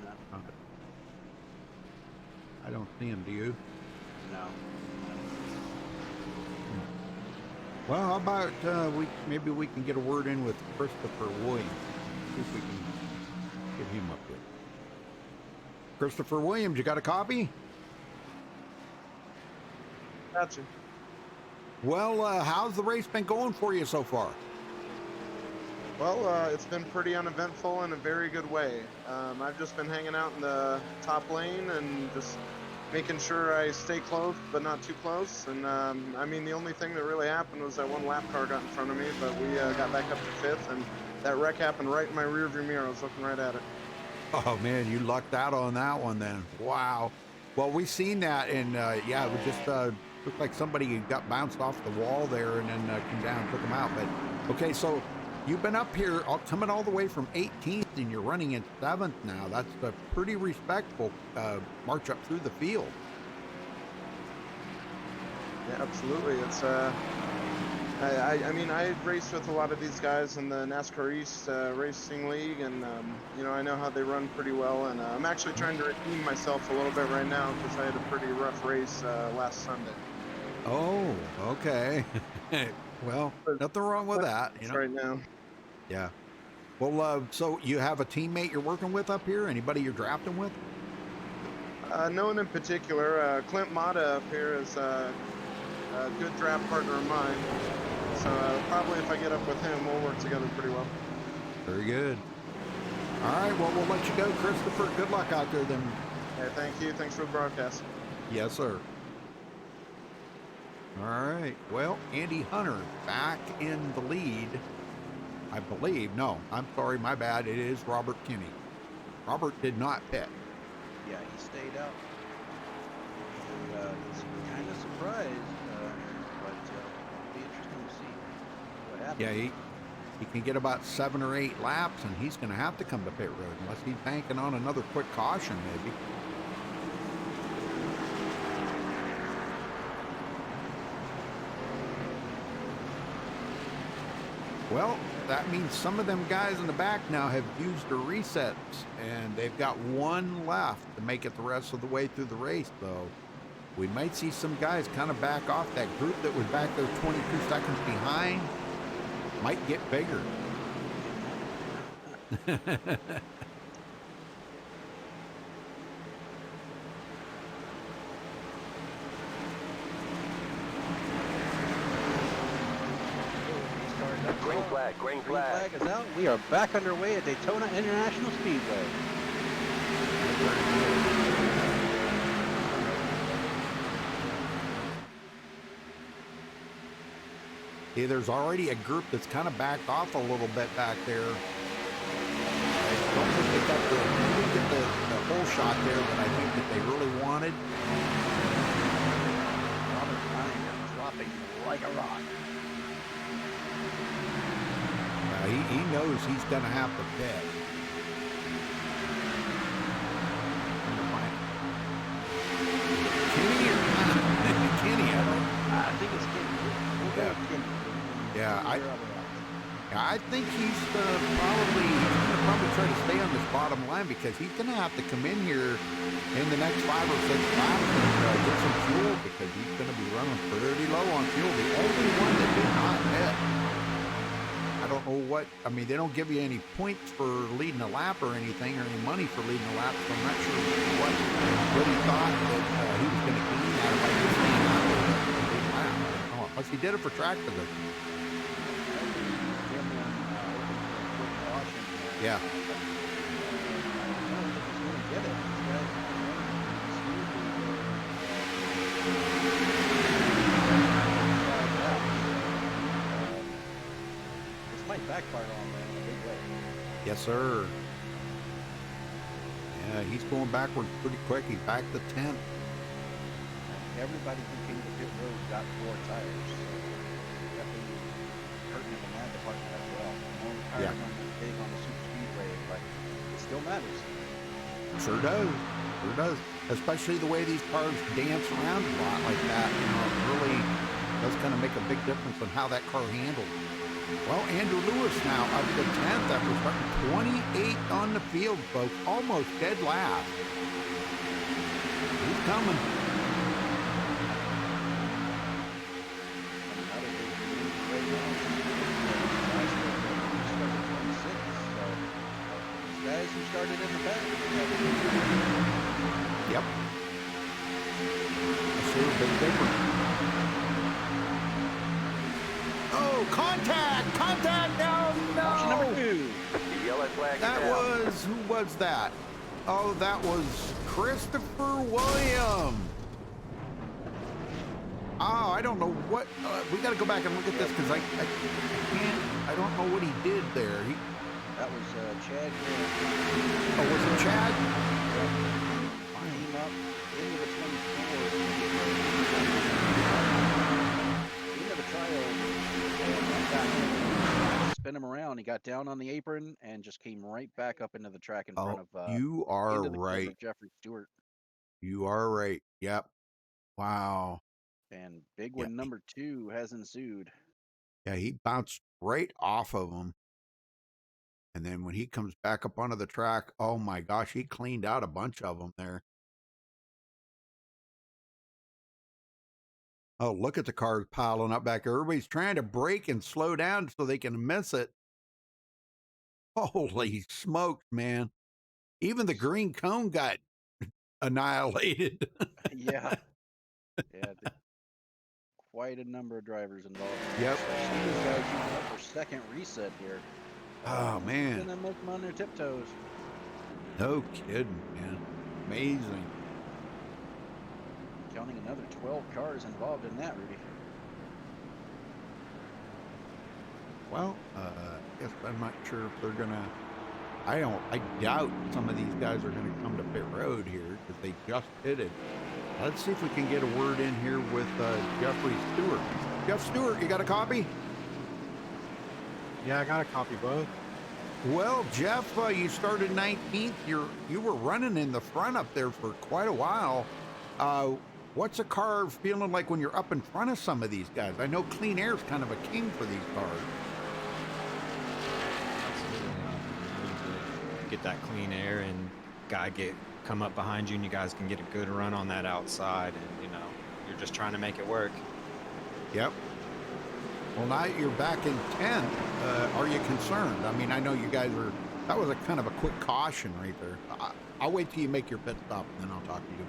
Speaker 1: I don't see him. Do you?
Speaker 2: No.
Speaker 1: Well, how about maybe we can get a word in with Christopher Williams. See if we can get him up here. Christopher Williams, you got a copy?
Speaker 6: Gotcha.
Speaker 1: Well, how's the race been going for you so far?
Speaker 6: Well, it's been pretty uneventful in a very good way. I've just been hanging out in the top lane and just making sure I stay close, but not too close. And I mean, the only thing that really happened was that one lap car got in front of me, but we got back up to fifth, and that wreck happened right in my rearview mirror. I was looking right at it.
Speaker 1: Oh man, you lucked out on that one then. Wow. Well, we seen that, and yeah, it was just looked like somebody got bounced off the wall there, and then came down and took them out. But okay, so you've been up here, coming all the way from 18th, and you're running in 7th now. That's a pretty respectful march up through the field.
Speaker 6: Yeah, absolutely. It's I mean, I raced with a lot of these guys in the NASCAR East Racing League, and you know, I know how they run pretty well. And I'm actually trying to redeem myself a little bit right now because I had a pretty rough race last Sunday.
Speaker 1: Oh, okay. Well, nothing wrong with that, you know.
Speaker 6: Right now.
Speaker 1: Yeah. Well, so you have a teammate you're working with up here? Anybody you're drafting with?
Speaker 6: No one in particular. Clint Mata up here is a good draft partner of mine. So probably if I get up with him, we'll work together pretty well.
Speaker 1: Very good. All right, well, we'll let you go, Christopher. Good luck out there then.
Speaker 6: Hey, thank you. Thanks for the broadcast.
Speaker 1: Yes, sir. All right. Well, Andy Hunter back in the lead, I believe. No, I'm sorry, my bad. It is Robert Kinney. Robert did not pit.
Speaker 2: Yeah, he stayed out. And he's kind of surprised, but it'll be interesting to see what happens.
Speaker 1: Yeah, he can get about 7 or 8 laps, and he's going to have to come to pit road unless he's banking on another quick caution, maybe. Well, that means some of them guys in the back now have used their resets, and they've got one left to make it the rest of the way through the race, though. We might see some guys kind of back off. That group that was back there 22 seconds behind might get bigger.
Speaker 5: Green flag, green
Speaker 2: Green
Speaker 5: flag.
Speaker 2: flag is out. We are back underway at Daytona International Speedway.
Speaker 1: Yeah, there's already a group that's kind of backed off a little bit back there. I don't think they got the whole shot there that I think that they really wanted.
Speaker 2: Robert Ryan dropping like a rock.
Speaker 1: He knows he's going to have to pit. Kenny or Kenny?
Speaker 2: I think it's Kenny. We'll go with Kenny.
Speaker 1: Yeah, I think he's probably try to stay on this bottom line because he's going to have to come in here in the next 5 or 6 laps and get some fuel because he's going to be running pretty low on fuel. The only one that did not hit. I don't know what, I mean, they don't give you any points for leading a lap or anything or any money for leading a lap, so I'm not sure what he thought that he was going to gain out of by just staying out there a big lap. Oh, unless he did it for track position. Yeah.
Speaker 2: This might backfire on them in a big way.
Speaker 1: Yes, sir. Yeah, he's going backward pretty quick. He's back to 10th.
Speaker 2: everybody who came to pit road got 4 tires. So definitely hurting them in that department as well. I know tires aren't big on the super speedway, but it still matters.
Speaker 1: Sure does. Sure does. Especially the way these cars dance around a lot like that. You know, it really does kind of make a big difference on how that car handles. Well, Andrew Lewis now up to 10th after starting 28 on the field, folks. Almost dead last. He's coming.
Speaker 2: Guys who started in the back.
Speaker 1: Yep. That's a big difference. Oh, contact! Contact! No,
Speaker 2: Option number
Speaker 1: no!
Speaker 2: 2.
Speaker 5: The yellow flag
Speaker 1: That
Speaker 5: is down.
Speaker 1: was, who was that? Oh, that was Christopher Williams. Oh, I don't know what, we got to go back and look at this because I can't, I don't know what he did there.
Speaker 2: That was Chad.
Speaker 1: Oh, was it Chad?
Speaker 2: Came up into the 24. Into the trial. And spin him around. He got down on the apron and just came right back up into the track in front of
Speaker 1: you are
Speaker 2: into the corner
Speaker 1: right.
Speaker 2: of Jeffrey Stewart.
Speaker 1: You are right. Yep. Wow.
Speaker 2: And big one number 2 has ensued.
Speaker 1: Yeah, he bounced right off of him. And then when he comes back up onto the track, oh my gosh, he cleaned out a bunch of them there. Oh, look at the cars piling up back there. Everybody's trying to brake and slow down so they can miss it. Holy smokes, man. Even the green cone got annihilated.
Speaker 2: Yeah. Yeah. Quite a number of drivers involved.
Speaker 1: Yep.
Speaker 2: Especially these guys using up their second reset here.
Speaker 1: Oh, man.
Speaker 2: Gonna make them on their tiptoes.
Speaker 1: No kidding, man. Amazing.
Speaker 2: Counting another 12 cars involved in that, Rudy.
Speaker 1: Well, I guess I'm not sure if they're gonna. I doubt some of these guys are gonna come to pit road here because they just pitted. Let's see if we can get a word in here with Jeffrey Stewart. Jeff Stewart, you got a copy?
Speaker 7: Yeah, I got a copy, bud.
Speaker 1: Well, Jeff, you started 19th. You were running in the front up there for quite a while. What's a car feeling like when you're up in front of some of these guys? I know clean air is kind of a king for these cars.
Speaker 7: Get that clean air and come up behind you and you guys can get a good run on that outside, and you know, you're just trying to make it work.
Speaker 1: Yep. Well, now you're back in 10th. Are you concerned? I mean, I know you guys are, that was a kind of a quick caution right there. I'll wait till you make your pit stop and then I'll talk to you.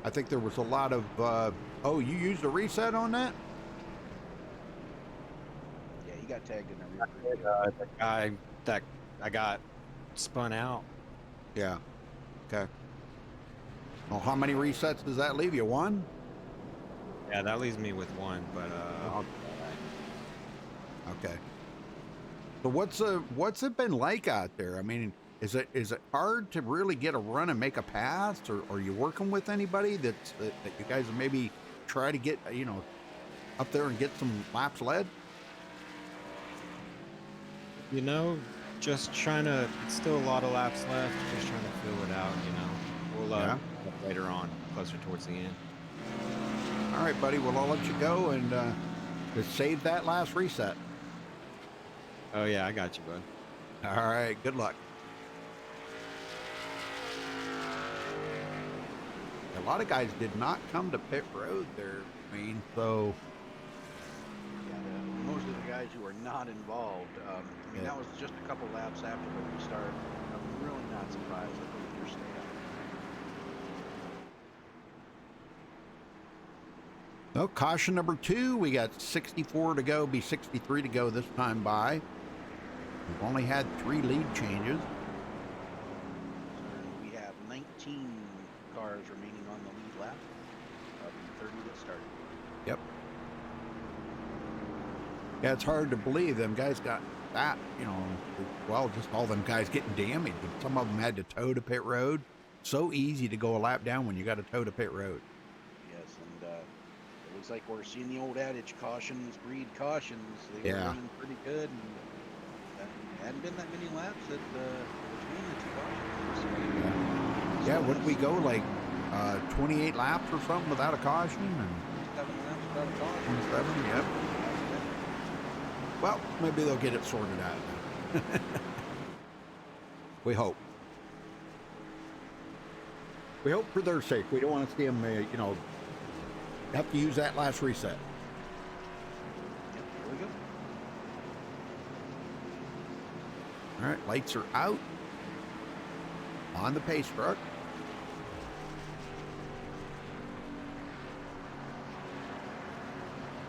Speaker 1: I think there was a lot of, oh, you used a reset on that?
Speaker 2: Yeah, he got tagged in the rear.
Speaker 7: The guy that I got spun out.
Speaker 1: Yeah. Okay. Well, how many resets does that leave you? One?
Speaker 7: Yeah, that leaves me with one, but I'll.
Speaker 1: Okay. So what's it been like out there? I mean, is it hard to really get a run and make a pass, or are you working with anybody that you guys maybe try to get, you know, up there and get some laps led?
Speaker 7: You know, just trying to. It's still a lot of laps left. Just trying to fill it out. You know, we'll later on, closer towards the end.
Speaker 1: All right, buddy. Well, I'll let you go and just save that last reset.
Speaker 7: Oh yeah, I got you, bud.
Speaker 1: All right. Good luck. A lot of guys did not come to pit road there, I mean, so.
Speaker 2: Yeah, most of the guys who are not involved. I mean, that was just a couple laps after the restart. I'm really not surprised that they're staying up.
Speaker 1: No, caution number 2. We got 64 to go, be 63 to go this time by. We've only had 3 lead changes.
Speaker 2: So we have 19 cars remaining on the lead lap of the 30 that started.
Speaker 1: Yep. Yeah, it's hard to believe them guys got that, you know, well, just all them guys getting damaged. And some of them had to tow to pit road. So easy to go a lap down when you got to tow to pit road.
Speaker 2: Yes, and it looks like we're seeing the old adage, cautions breed cautions. They were
Speaker 1: Yeah.
Speaker 2: running pretty good, and hadn't been that many laps between the two cautions.
Speaker 1: Yeah, would we go like 28 laps or something without a caution? And
Speaker 2: 7 laps without a caution.
Speaker 1: 27, yep. Well, maybe they'll get it sorted out. We hope. We hope for their sake. We don't want to see them, you know, have to use that last reset.
Speaker 2: Yep, here we go.
Speaker 1: All right, lights are out on the pace truck.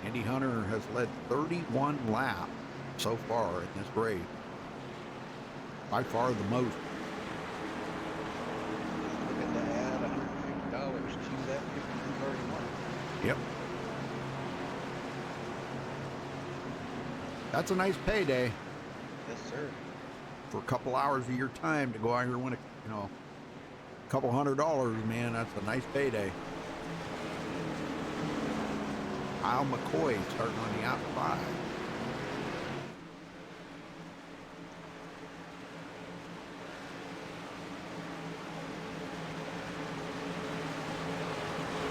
Speaker 1: Andy Hunter has led 31 laps so far in this race. By far the most.
Speaker 2: Looking to add $150 to that 50 he's already won.
Speaker 1: Yep. That's a nice payday
Speaker 2: Yes, sir.
Speaker 1: for a couple hours of your time to go out here and win a, you know, a couple $100, man. That's a nice payday. Kyle McCoy starting on the outside.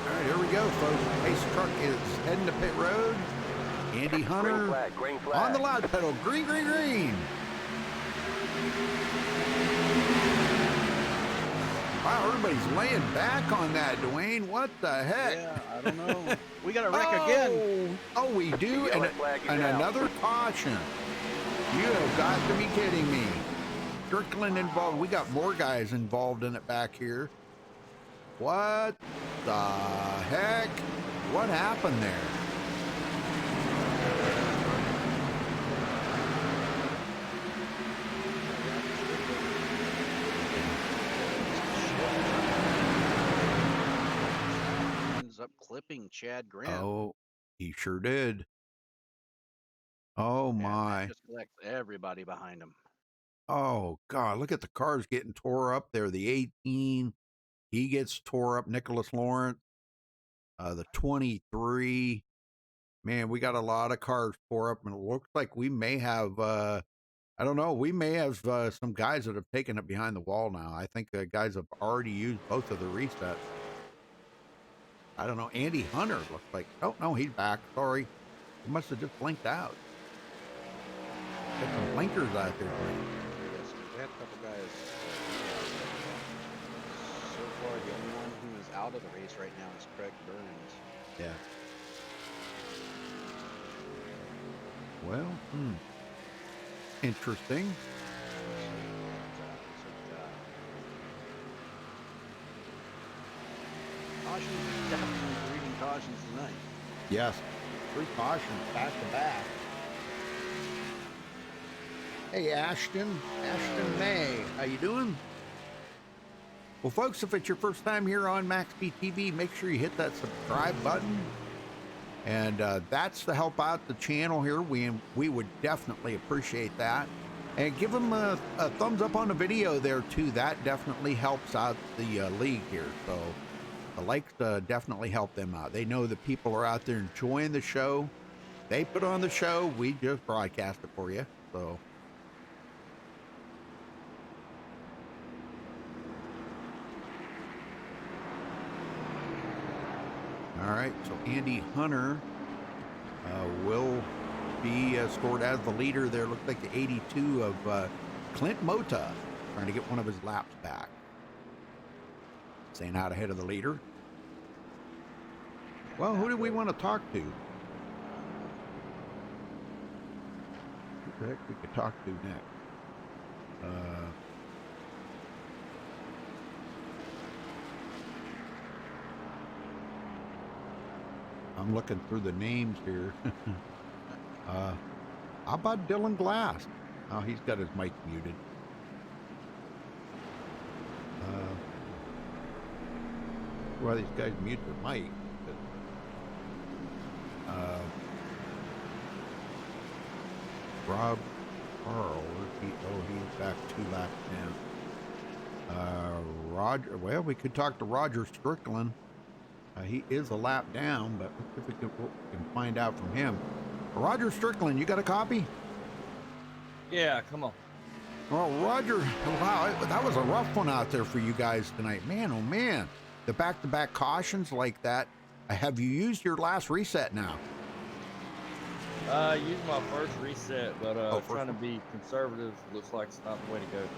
Speaker 1: All right, here we go, folks. Pace truck is heading to pit road. Andy Hunter
Speaker 5: Green flag.
Speaker 1: on the loud pedal. Green, green, green. Wow, everybody's laying back on that, Dwayne. What the heck?
Speaker 2: Yeah, I don't know. We got a wreck again.
Speaker 1: Oh, we do,
Speaker 5: Yellow
Speaker 1: and
Speaker 5: flag is out.
Speaker 1: another caution. You have got to be kidding me. Strickland involved. We got more guys involved in it back here. What the heck? What happened there?
Speaker 2: Ends up clipping Chad Grant.
Speaker 1: Oh, he sure did. Oh
Speaker 2: And that
Speaker 1: my.
Speaker 2: just collects everybody behind him.
Speaker 1: Oh God, look at the cars getting tore up there. The 18, he gets tore up. Nicholas Lawrence, the 23. Man, we got a lot of cars tore up, and it looks like we may have, I don't know, we may have some guys that have taken it behind the wall now. I think the guys have already used both of the resets. I don't know. Andy Hunter looks like, oh no, he's back. Sorry. He must have just blinked out. Got some blinkers out there.
Speaker 2: Yes, we had a couple guys. So far, the only one who is out of the race right now is Craig Burns.
Speaker 1: Yeah. Well, interesting.
Speaker 2: Cautions, definitely breeding cautions tonight.
Speaker 1: Yes. 3 cautions back to back. Hey, Ashton May, how you doing? Well, folks, if it's your first time here on MaxSpeedTV, make sure you hit that subscribe button. And that's to help out the channel here. We would definitely appreciate that. And give them a thumbs up on the video there, too. That definitely helps out the league here. So the likes definitely help them out. They know that people are out there enjoying the show. They put on the show. We just broadcast it for you. So. All right, so Andy Hunter will be scored as the leader there. Looks like the 82 of Clint Mota, trying to get one of his laps back. Staying out ahead of the leader. Well, who do we want to talk to? Who the heck we could talk to next? I'm looking through the names here. How about Dylan Glass? Oh, he's got his mic muted. Well, these guys mute their mic. But, Rob Carl, where's he? Oh, he's back 2 laps down. Roger, well, we could talk to Roger Strickland. He is a lap down, but let's see if we can find out from him. Roger Strickland, you got a copy?
Speaker 8: Yeah, come on.
Speaker 1: Well, Roger, wow, that was a rough one out there for you guys tonight. Man, oh man, the back-to-back cautions like that. Have you used your last reset now?
Speaker 8: Using my first reset, but trying to
Speaker 1: one.
Speaker 8: be conservative looks like it's not the way to go.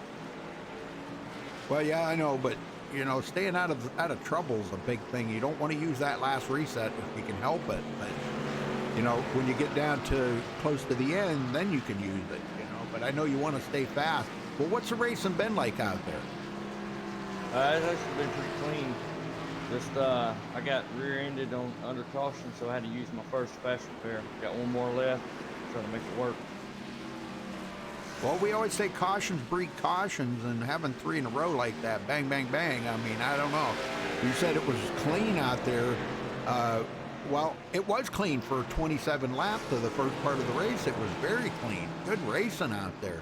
Speaker 1: Well, yeah, I know, but you know, staying out of trouble is a big thing. You don't want to use that last reset if you can help it. But you know, when you get down to close to the end, then you can use it. You know, but I know you want to stay fast. Well, what's the racing been like out there?
Speaker 8: It's actually been pretty clean. Just I got rear-ended on under caution, so I had to use my first fast repair. Got one more left, trying to make it work.
Speaker 1: Well, we always say cautions breed cautions, and having 3 in a row like that, bang, bang, bang. I mean, I don't know. You said it was clean out there. Well, it was clean for 27 laps of the first part of the race. It was very clean. Good racing out there.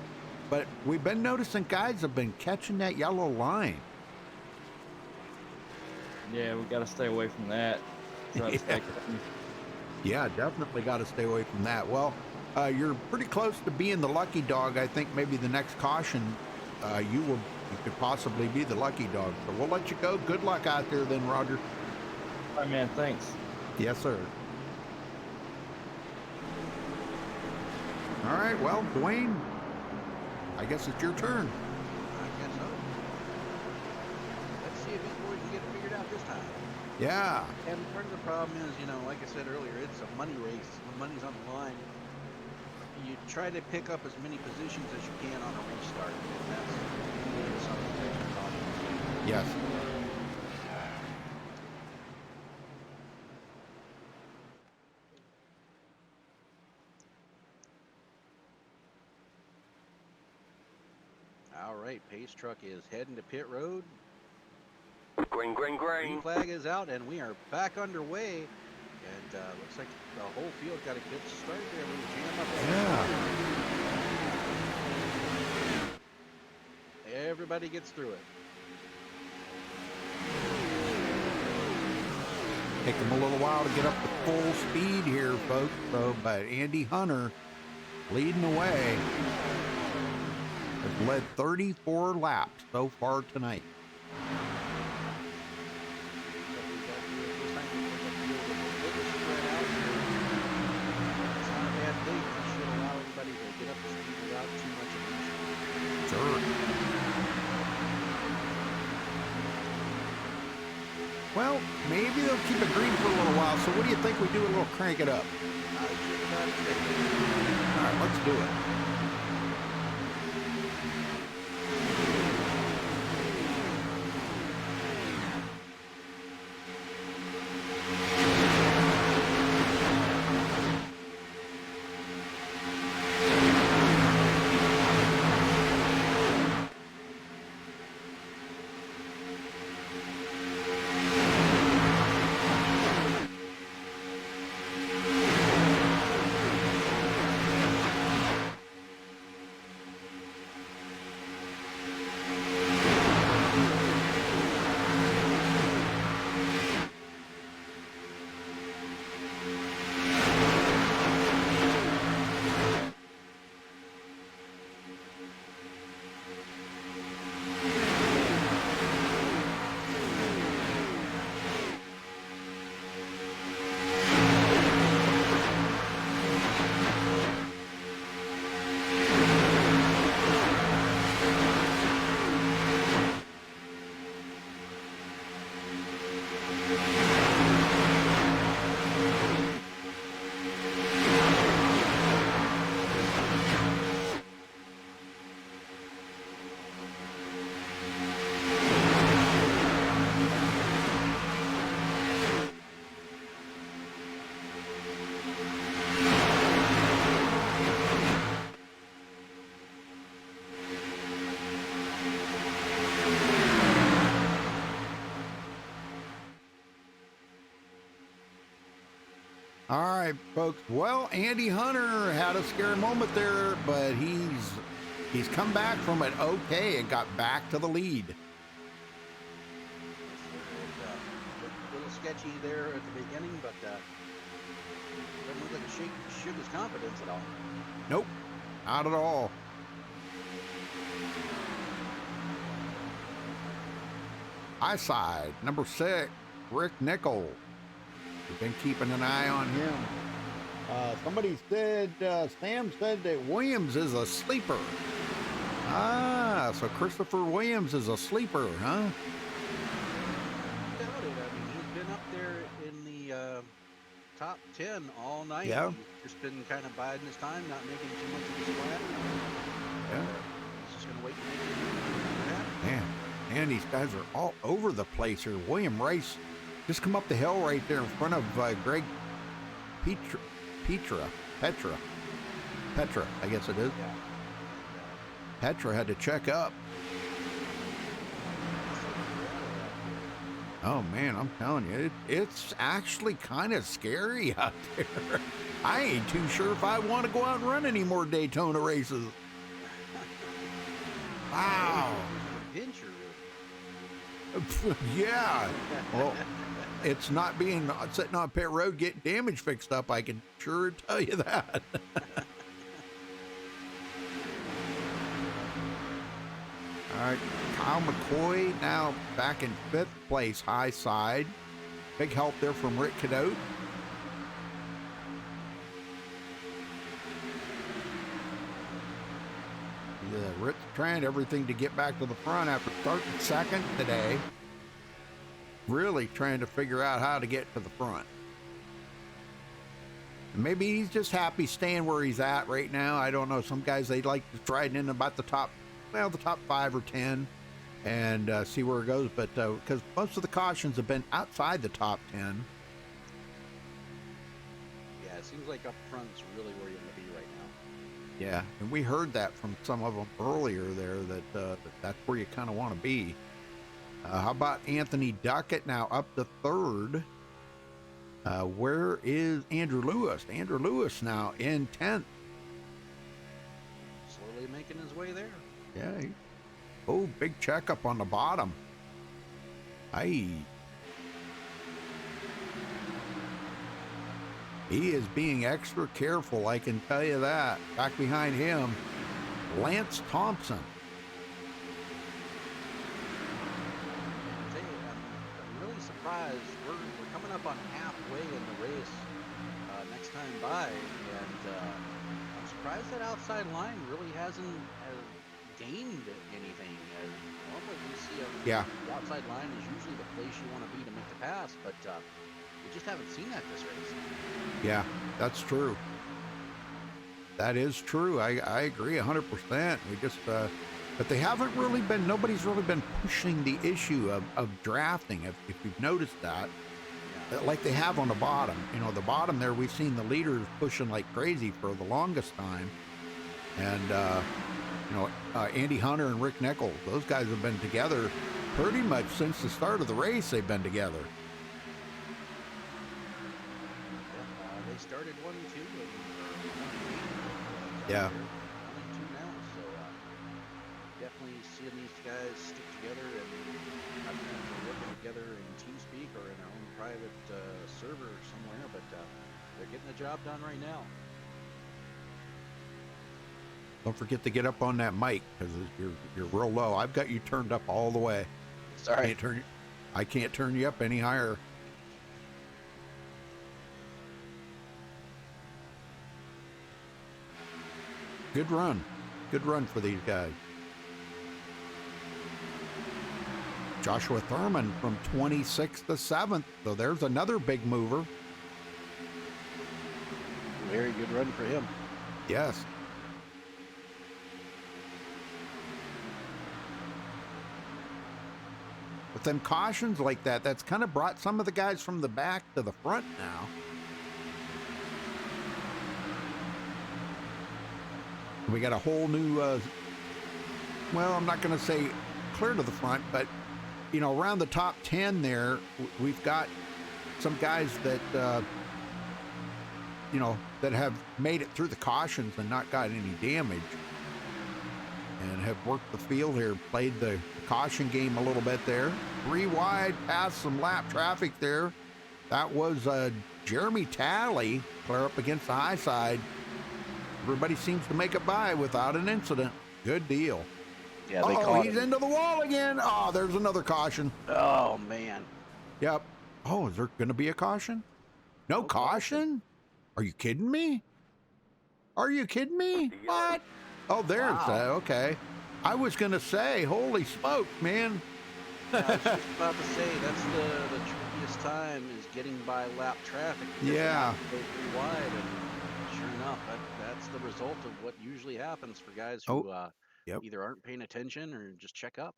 Speaker 1: But we've been noticing guys have been catching that yellow line.
Speaker 8: Yeah, we got to stay away from that. Try to stay clean.
Speaker 1: Yeah, definitely got to stay away from that. Well, you're pretty close to being the lucky dog. I think maybe the next caution, you could possibly be the lucky dog. So we'll let you go. Good luck out there then, Roger.
Speaker 8: All right, man, thanks.
Speaker 1: Yes, sir. All right, well, Dwayne, I guess it's your turn.
Speaker 2: I guess so. Let's see if boys can get it figured out this time.
Speaker 1: Yeah.
Speaker 2: And part of the problem is, you know, like I said earlier, it's a money race. When money's on the line, you try to pick up as many positions as you can on a restart. And that's something that you're talking
Speaker 1: Yes.
Speaker 2: All right, pace truck is heading to pit road.
Speaker 5: Green, green,
Speaker 2: Green
Speaker 5: green.
Speaker 2: flag is out, and we are back underway. And looks like the whole field got a good start there. We jam up.
Speaker 1: Yeah.
Speaker 2: Everybody gets through it.
Speaker 1: Take them a little while to get up to full speed here, folks. So, but Andy Hunter leading the way. Has led 34 laps so far tonight. Sure. Well, maybe they'll keep it green for a little while. So what do you think we do a little crank it up? All right, let's do it. All right, folks. Well, Andy Hunter had a scary moment there, but he's come back from it okay and got back to the lead.
Speaker 2: It looked a little sketchy there at the beginning, but doesn't look like it shook his confidence at all.
Speaker 1: Nope, not at all. High side, number 6, Rick Nickel. We've been keeping an eye on him. Somebody said, Sam said that Williams is a sleeper. Ah, so Christopher Williams is a sleeper, huh?
Speaker 2: Doubt it. I mean, he's been up there in the top 10 all night.
Speaker 1: Yeah.
Speaker 2: He's just been kind of biding his time, not making too much of a splash.
Speaker 1: Yeah.
Speaker 2: He's just going to wait to make it happen.
Speaker 1: Man, these guys are all over the place here. William Rice just come up the hill right there in front of Greg Petra, I guess it is.
Speaker 2: Yeah.
Speaker 1: Petra had to check up. Oh man, I'm telling you, it's actually kind of scary out there. I ain't too sure if I want to go out and run any more Daytona races. Wow.
Speaker 2: Adventure.
Speaker 1: Yeah. Well, it's not being sitting on pit road getting damage fixed up. I can sure tell you that. All right, Kyle McCoy now back in 5th place, high side. Big help there from Rick Cadotte. Yeah, Rick's trying everything to get back to the front after starting 2nd today. Really trying to figure out how to get to the front. And maybe he's just happy staying where he's at right now. I don't know. Some guys, they'd like to try it in about the top 5 or 10 and see where it goes. But because most of the cautions have been outside the top 10.
Speaker 2: Yeah, it seems like up front's really where you want to be right now.
Speaker 1: Yeah, and we heard that from some of them earlier there, that that's where you kind of want to be. How about Anthony Duckett now up to 3rd? Where is Andrew Lewis? Andrew Lewis now in 10th.
Speaker 2: Slowly making his way there.
Speaker 1: Yeah. Oh, big checkup on the bottom. Aye. He is being extra careful, I can tell you that. Back behind him, Lance Thompson.
Speaker 2: I'm really surprised. We're coming up on halfway in the race next time by, and I'm surprised that outside line really hasn't gained anything. Normally we see the outside line is usually the place you want to be to make the pass, but we just haven't seen that this race.
Speaker 1: Yeah, that's true. That is true. I agree 100%. We just, but they haven't really been, nobody's really been pushing the issue of drafting, if you've noticed that. Like they have on the bottom. You know, the bottom there, we've seen the leaders pushing like crazy for the longest time. And, you know, Andy Hunter and Rick Nichols, those guys have been together pretty much since the start of the race. They've been together.
Speaker 2: They started 1-2.
Speaker 1: Yeah.
Speaker 2: 1-2 now, so definitely seeing these guys stick together, and I don't know if they're working together in TeamSpeak or in their own private server somewhere, but they're getting the job done right now.
Speaker 1: Don't forget to get up on that mic because you're real low. I've got you turned up all the way.
Speaker 2: Sorry.
Speaker 1: I can't turn you up any higher. Good run. Good run for these guys. Joshua Thurman from 26th to 7th. So there's another big mover.
Speaker 2: Very good run for him.
Speaker 1: Yes. With them cautions like that, that's kind of brought some of the guys from the back to the front now. We got a whole new, well, I'm not going to say clear to the front, but, you know, around the top 10 there, we've got some guys that you know, that have made it through the cautions and not got any damage and have worked the field here, played the caution game a little bit there. 3 wide, past some lap traffic there. That was Jeremy Talley, clear up against the high side. Everybody seems to make it by without an incident. Good deal.
Speaker 2: Yeah, they caught
Speaker 1: he's
Speaker 2: him.
Speaker 1: into the wall again. Oh, there's another caution.
Speaker 2: Oh, man.
Speaker 1: Yep. Oh, is there going to be a caution? No,
Speaker 2: No
Speaker 1: caution?
Speaker 2: caution.
Speaker 1: Are you kidding me? Are you kidding me? What? Oh, there's
Speaker 2: Wow.
Speaker 1: okay. I was going to say, holy smoke, man.
Speaker 2: I was just about to say, that's the trickiest time is getting by lap traffic. because they're
Speaker 1: Yeah.
Speaker 2: not so 3 wide, and sure enough, that's the result of what usually happens for guys who
Speaker 1: Yep.
Speaker 2: either aren't paying attention or just check up.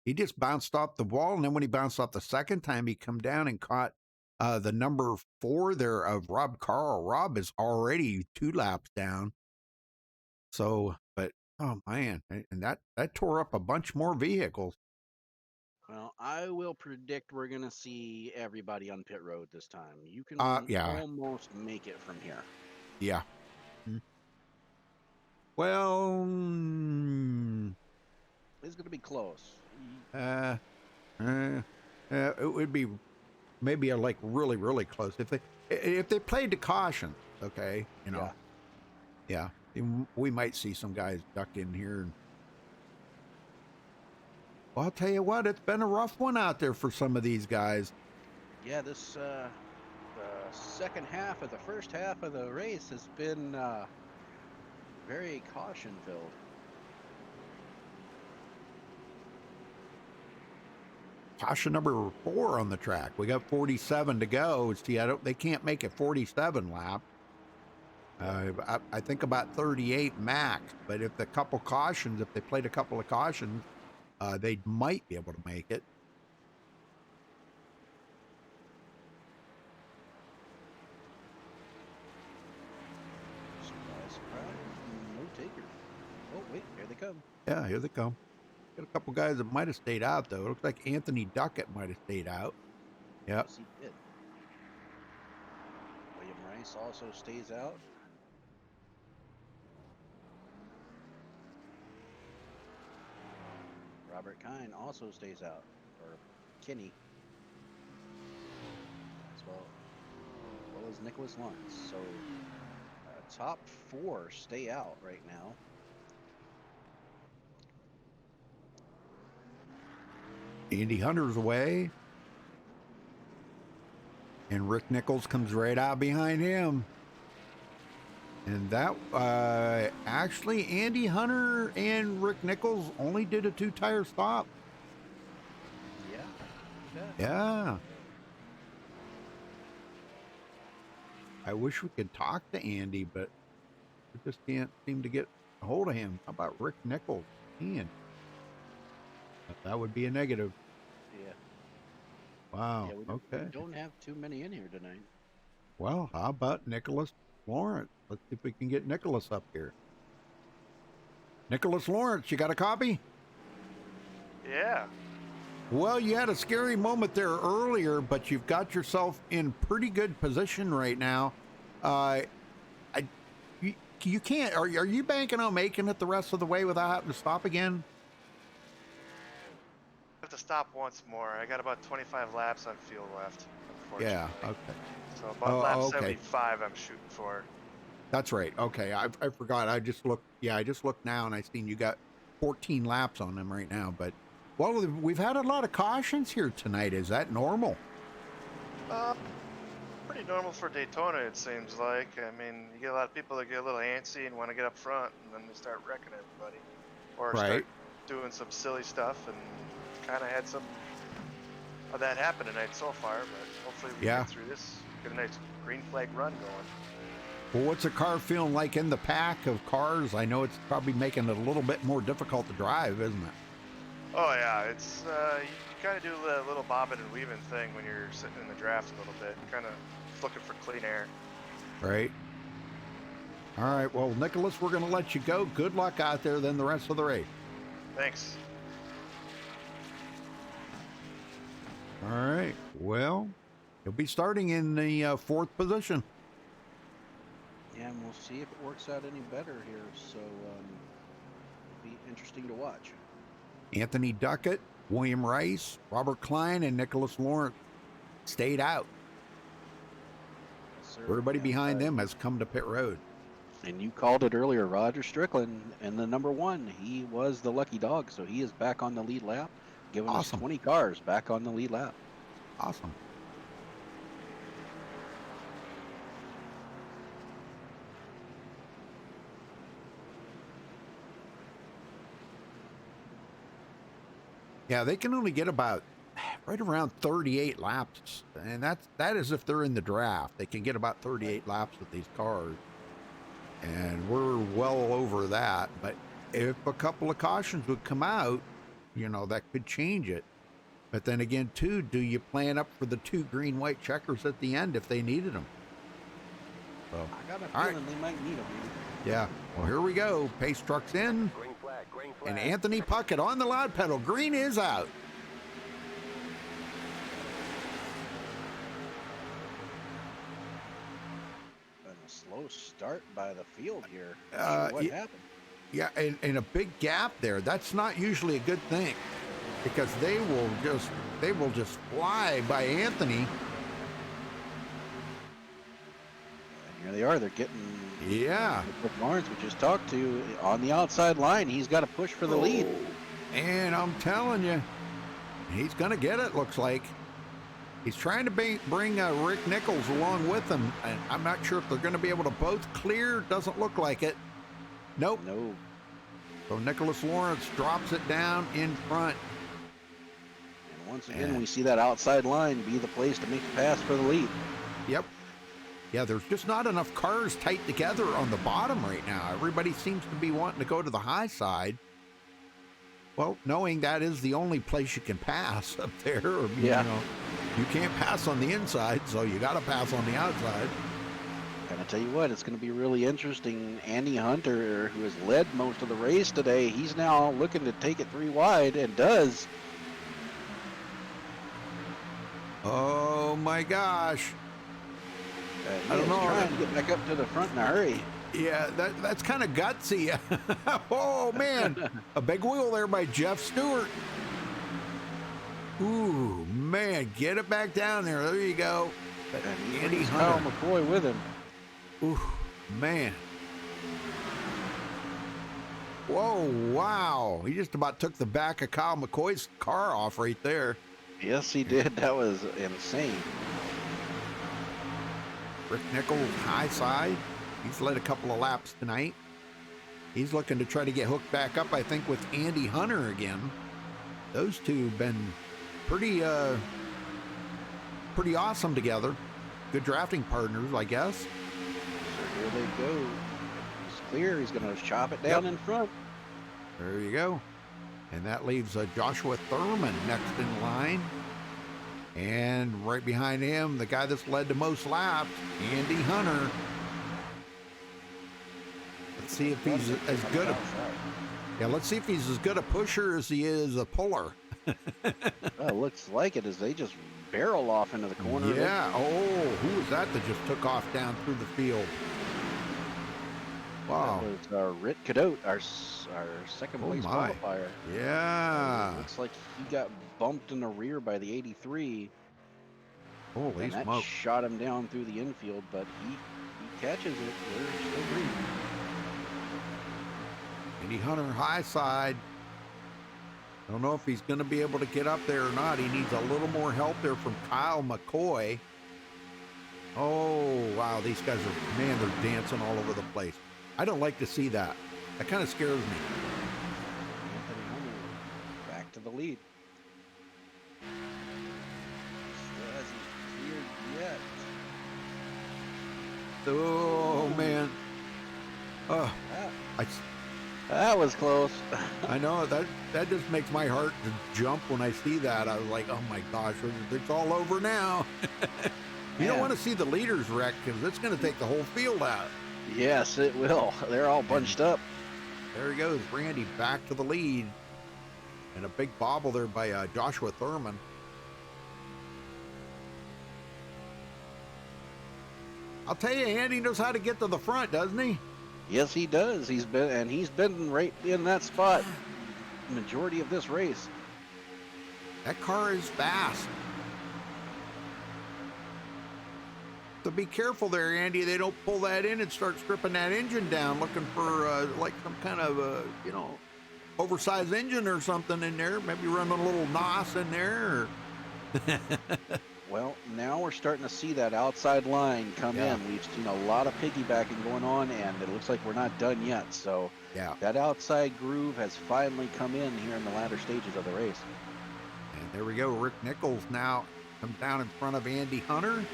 Speaker 1: He just bounced off the wall, and then when he bounced off the second time, he come down and caught the number 4 there of Rob Carl. Rob is already 2 laps down. So, but oh man, and that tore up a bunch more vehicles.
Speaker 2: Well, I will predict we're going to see everybody on pit road this time. You can
Speaker 1: Yeah.
Speaker 2: almost make it from here.
Speaker 1: Yeah. Well,
Speaker 2: It's going to be close.
Speaker 1: it would be maybe like really, really close if they played the caution. Okay, you know, yeah, we might see some guys duck in here. Well, I'll tell you what, it's been a rough one out there for some of these guys.
Speaker 2: Yeah, this the second half of the first half of the race has been very caution filled.
Speaker 1: Caution number 4 on the track. We got 47 to go. See, they can't make it 47 lap. I think about 38 max. But if they played a couple of cautions, they might be able to make it.
Speaker 2: Surprise, surprise, no taker. Oh wait, here they come.
Speaker 1: Yeah, here they come. Got a couple guys that might have stayed out, though. It looks like Anthony Duckett might have stayed out. Yep.
Speaker 2: Yes, he did. William Rice also stays out. Robert Kine also stays out, or Kinney, as well as Nicholas Lawrence. So top 4 stay out right now.
Speaker 1: Andy Hunter's away. And Rick Nichols comes right out behind him. And that, actually, Andy Hunter and Rick Nichols only did a 2-tire stop. Yeah. I wish we could talk to Andy, but we just can't seem to get a hold of him. How about Rick Nichols? Man, that would be a negative.
Speaker 2: Yeah.
Speaker 1: Wow.
Speaker 2: Yeah,
Speaker 1: Okay.
Speaker 2: We don't have too many in here tonight.
Speaker 1: Well, how about Nicholas Lawrence? Let's see if we can get Nicholas up here. Nicholas Lawrence, you got a copy?
Speaker 3: Yeah.
Speaker 1: Well, you had a scary moment there earlier, but you've got yourself in pretty good position right now. You can't. Are you banking on making it the rest of the way without having to stop again?
Speaker 9: I have to stop once more. I got about 25 laps on fuel left, unfortunately.
Speaker 1: Yeah. Okay.
Speaker 9: So about lap
Speaker 1: okay.
Speaker 9: 75 I'm shooting for.
Speaker 1: That's right. Okay. I forgot. I just looked. Yeah, I just looked now and I seen you got 14 laps on them right now. But, well, we've had a lot of cautions here tonight. Is that normal?
Speaker 9: Pretty normal for Daytona, it seems like. I mean, you get a lot of people that get a little antsy and want to get up front, and then they start wrecking everybody. Or start doing some silly stuff, and kind of had some of that happen tonight so far, but hopefully we get through this, get a nice green flag run going.
Speaker 1: Well, what's the car feeling like in the pack of cars? I know it's probably making it a little bit more difficult to drive, isn't it?
Speaker 9: Oh yeah, it's you kind of do the little bobbing and weaving thing when you're sitting in the draft a little bit, kind of looking for clean air.
Speaker 1: Right. All right. Well, Nicholas, we're going to let you go. Good luck out there then the rest of the race.
Speaker 9: Thanks.
Speaker 1: All right. Well, you'll be starting in the 4th position.
Speaker 2: and we'll see if it works out any better here. So it'll be interesting to watch.
Speaker 1: Anthony Duckett, William Rice, Robert Klein, and Nicholas Lawrence stayed out.
Speaker 2: Yes, sir.
Speaker 1: Everybody
Speaker 2: And,
Speaker 1: behind them has come to pit road.
Speaker 2: And you called it earlier, Roger Strickland, and the number 1. He was the lucky dog, so he is back on the lead lap, giving us 20 cars back on the lead lap.
Speaker 1: Awesome. Yeah, they can only get about right around 38 laps, and that is if they're in the draft. They can get about 38 laps with these cars, and we're well over that. But if a couple of cautions would come out, you know, that could change it. But then again, too, do you plan up for the 2 green-white checkers at the end if they needed them? So,
Speaker 2: I got a feeling they might need them.
Speaker 1: Yeah. Well, here we go. Pace truck's in.
Speaker 5: Green flag, green flag.
Speaker 1: And Anthony Puckett on the loud pedal. Green is out.
Speaker 2: And a slow start by the field here. What happened?
Speaker 1: Yeah, and a big gap there. That's not usually a good thing, because they will just fly by Anthony.
Speaker 2: And here they are. They're getting.
Speaker 1: Yeah.
Speaker 2: Lawrence, we just talked to, on the outside line. He's got to push for the lead.
Speaker 1: And I'm telling you, he's going to get it, looks like. He's trying to bring Rick Nichols along with him. And I'm not sure if they're going to be able to both clear. Doesn't look like it. Nope.
Speaker 2: No.
Speaker 1: So Nicholas Lawrence drops it down in front.
Speaker 2: And once again, we see that outside line be the place to make the pass for the lead.
Speaker 1: Yep. Yeah, there's just not enough cars tight together on the bottom right now. Everybody seems to be wanting to go to the high side. Well, knowing that is the only place you can pass up there.
Speaker 2: Yeah.
Speaker 1: You know, you can't pass on the inside, so you got to pass on the outside.
Speaker 2: And I tell you what, it's going to be really interesting. Andy Hunter, who has led most of the race today, he's now looking to take it 3 wide, and does.
Speaker 1: Oh my gosh.
Speaker 2: I don't know. Trying to get back up to the front in a hurry.
Speaker 1: Yeah, that's kind of gutsy. Oh man, a big wheel there by Jeff Stewart. Ooh man, get it back down there. There you go.
Speaker 2: And
Speaker 1: Andy
Speaker 2: Kyle
Speaker 1: Hunter.
Speaker 2: McCoy with him.
Speaker 1: Ooh man. Whoa, wow. He just about took the back of Kyle McCoy's car off right there.
Speaker 2: Yes, he did. That was insane.
Speaker 1: Rick Nichols, high side. He's led a couple of laps tonight. He's looking to try to get hooked back up, I think, with Andy Hunter again. Those two have been pretty awesome together. Good drafting partners, I guess.
Speaker 2: So here they go. It's clear. He's going to chop it down in front.
Speaker 1: There you go. And that leaves Joshua Thurman next in line. And right behind him, the guy that's led the most laps, Andy Hunter. Let's see if he's as good let's see if he's as good a pusher as he is a puller.
Speaker 2: Well, looks like it as they just barrel off into the corner.
Speaker 1: Yeah. Oh, who was that just took off down through the field? Wow.
Speaker 2: That was Rit Cadotte, our second place qualifier.
Speaker 1: Yeah.
Speaker 2: Looks like he got bumped in the rear by the 83.
Speaker 1: Holy
Speaker 2: and that
Speaker 1: smoke.
Speaker 2: shot him down through the infield, but he catches it. We're still green.
Speaker 1: Andy Hunter, high side. I don't know if he's going to be able to get up there or not. He needs a little more help there from Kyle McCoy. Oh, wow. These guys are, man, they're dancing all over the place. I don't like to see that. That kind of scares me.
Speaker 2: Anthony Hunter back to the lead. Still hasn't cleared yet.
Speaker 1: Oh, man. Oh,
Speaker 2: that was close.
Speaker 1: I know. That just makes my heart jump when I see that. I was like, oh, my gosh, it's all over now. You don't want to see the leaders wreck because it's going to take the whole field out.
Speaker 2: Yes, it will. They're all bunched up.
Speaker 1: There he goes. Randy back to the lead. And a big bobble there by Joshua Thurman. I'll tell you, Andy knows how to get to the front, doesn't he?
Speaker 2: Yes, he does. He's been right in that spot majority of this race.
Speaker 1: That car is fast. So be careful there, Andy. They don't pull that in and start stripping that engine down, looking for like some kind of you know, oversized engine or something in there. Maybe running a little NOS in there.
Speaker 2: Well, now we're starting to see that outside line come in. We've seen a lot of piggybacking going on, and it looks like we're not done yet. So that outside groove has finally come in here in the latter stages of the race.
Speaker 1: And there we go. Rick Nichols now comes down in front of Andy Hunter.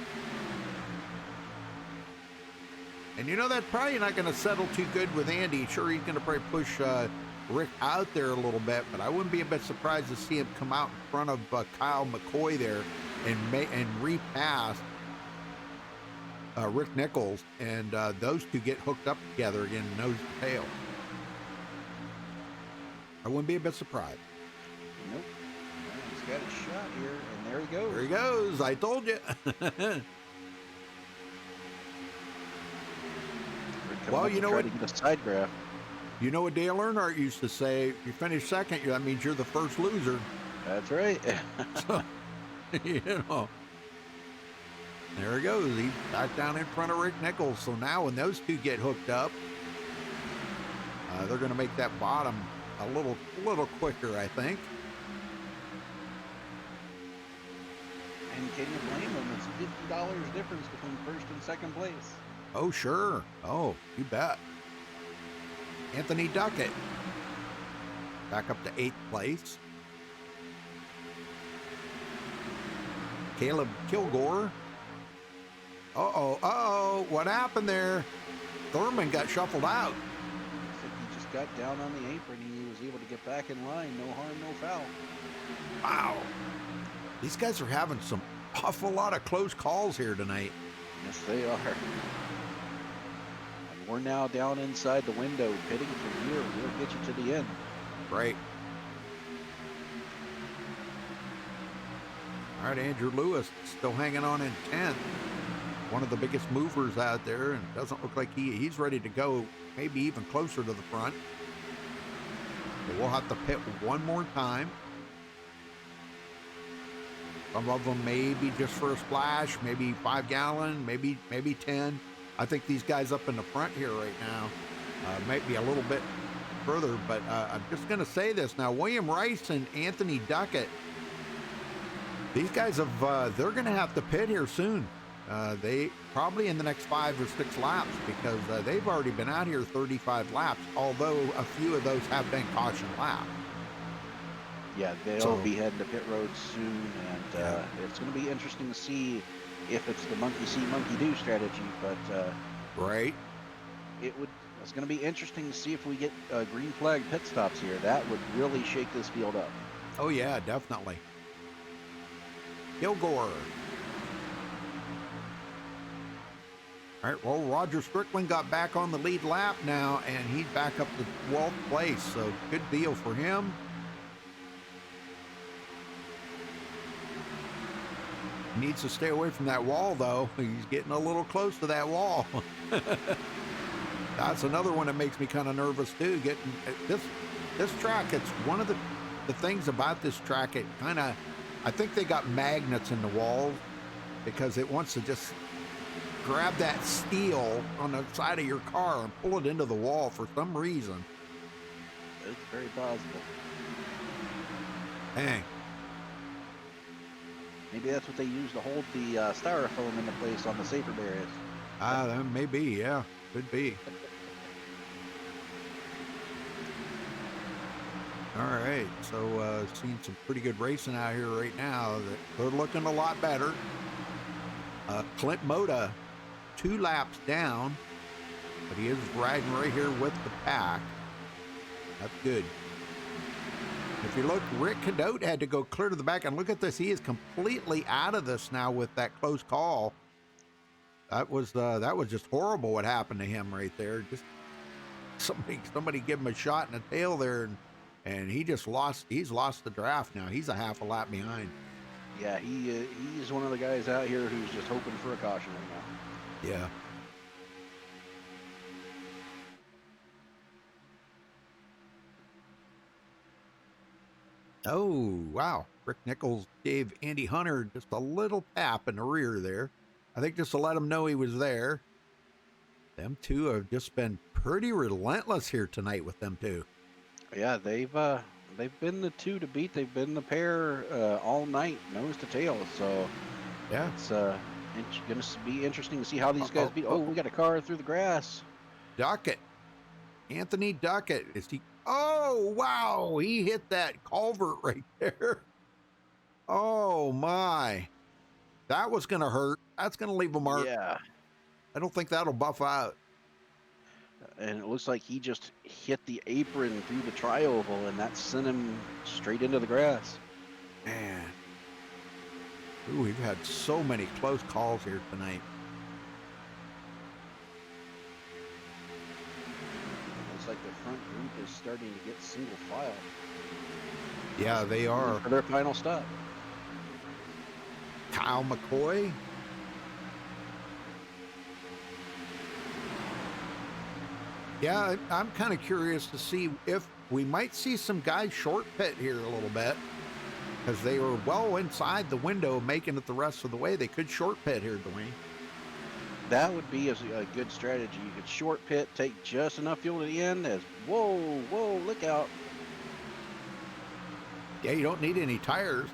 Speaker 1: And you know, that's probably not going to settle too good with Andy. Sure, he's going to probably push Rick out there a little bit, but I wouldn't be a bit surprised to see him come out in front of Kyle McCoy there and repass Rick Nichols, and those two get hooked up together again, nose to tail. I wouldn't be a bit surprised.
Speaker 2: Nope. He's got a shot here, and there he goes.
Speaker 1: There he goes. I told you. Well, you know what?
Speaker 2: Get a side graph.
Speaker 1: You know what Dale Earnhardt used to say? If you finish second, that means you're the first loser.
Speaker 2: That's right.
Speaker 1: So, you know, there he goes. He's back down in front of Rick Nichols. So now when those two get hooked up, they're going to make that bottom a little quicker, I think.
Speaker 2: And can you blame them? It's $50 difference between first and second place.
Speaker 1: Oh, sure. Oh, you bet. Anthony Duckett back up to 8th place. Caleb Kilgore. Uh-oh. What happened there? Thurman got shuffled out.
Speaker 2: Looks like he just got down on the apron. He was able to get back in line. No harm, no foul.
Speaker 1: Wow. These guys are having some awful lot of close calls here tonight.
Speaker 2: Yes, they are. And we're now down inside the window. Pitting from here, we'll get you to the end.
Speaker 1: Right. All right, Andrew Lewis still hanging on in 10th. One of the biggest movers out there, and doesn't look like he's ready to go, maybe even closer to the front. So we'll have to pit one more time. Some of them maybe just for a splash, maybe 5 gallon, maybe 10. I think these guys up in the front here right now might be a little bit further, but I'm just going to say this now. William Rice and Anthony Duckett, these guys have, they're going to have to pit here soon. They probably in the next 5 or 6 laps, because they've already been out here 35 laps, although a few of those have been caution laps.
Speaker 2: Yeah, they'll be heading to pit road soon, and it's going to be interesting to see if it's the monkey see, monkey do strategy. But
Speaker 1: right,
Speaker 2: it's going to be interesting to see if we get green flag pit stops here. That would really shake this field up.
Speaker 1: Oh yeah, definitely. Kilgore. All right, well, Roger Strickland got back on the lead lap now, and he's back up to 12th place, so good deal for him. Needs to stay away from that wall, though. He's getting a little close to that wall. That's another one that makes me kind of nervous, too. Getting this track, it's one of the things about this track, it kind of, I think they got magnets in the walls because it wants to just grab that steel on the side of your car and pull it into the wall for some reason.
Speaker 2: It's very possible.
Speaker 1: Dang.
Speaker 2: Maybe that's what they use to hold the styrofoam into place on the safer barriers.
Speaker 1: That may be, yeah. Could be. All right, so seeing some pretty good racing out here right now. They're looking a lot better. Clint Moda, 2 laps down, but he is riding right here with the pack. That's good. If you look, Rick Cadotte had to go clear to the back, and look at this. He is completely out of this now with that close call. That was just horrible what happened to him right there. Just somebody give him a shot in the tail there, and he's lost the draft now. He's a half a lap behind.
Speaker 2: Yeah, he is one of the guys out here who's just hoping for a caution right now.
Speaker 1: Yeah. Oh, wow. Rick Nichols gave Andy Hunter just a little tap in the rear there. I think just to let him know he was there. Them two have just been pretty relentless here tonight with them two.
Speaker 2: Yeah, they've been the two to beat. They've been the pair all night, nose to tail. So
Speaker 1: Yeah.
Speaker 2: it's going to be interesting to see how these guys beat. Oh, we got a car through the grass.
Speaker 1: Duckett. Anthony Duckett. Is he? Oh, wow. He hit that culvert right there. Oh, my. That was going to hurt. That's going to leave a mark.
Speaker 2: Yeah.
Speaker 1: I don't think that'll buff out.
Speaker 2: And it looks like he just hit the apron through the tri-oval, and that sent him straight into the grass.
Speaker 1: Man. Ooh, we've had so many close calls here tonight.
Speaker 2: Looks like the front group is starting to get single file.
Speaker 1: Yeah, they are.
Speaker 2: For their final stop.
Speaker 1: Kyle McCoy. Yeah, I'm kind of curious to see if we might see some guys short pit here a little bit, because they were well inside the window making it the rest of the way. They could short pit here, Dwayne.
Speaker 2: That would be a good strategy. You could short pit, take just enough fuel to the end as, whoa, look out.
Speaker 1: Yeah, you don't need any tires.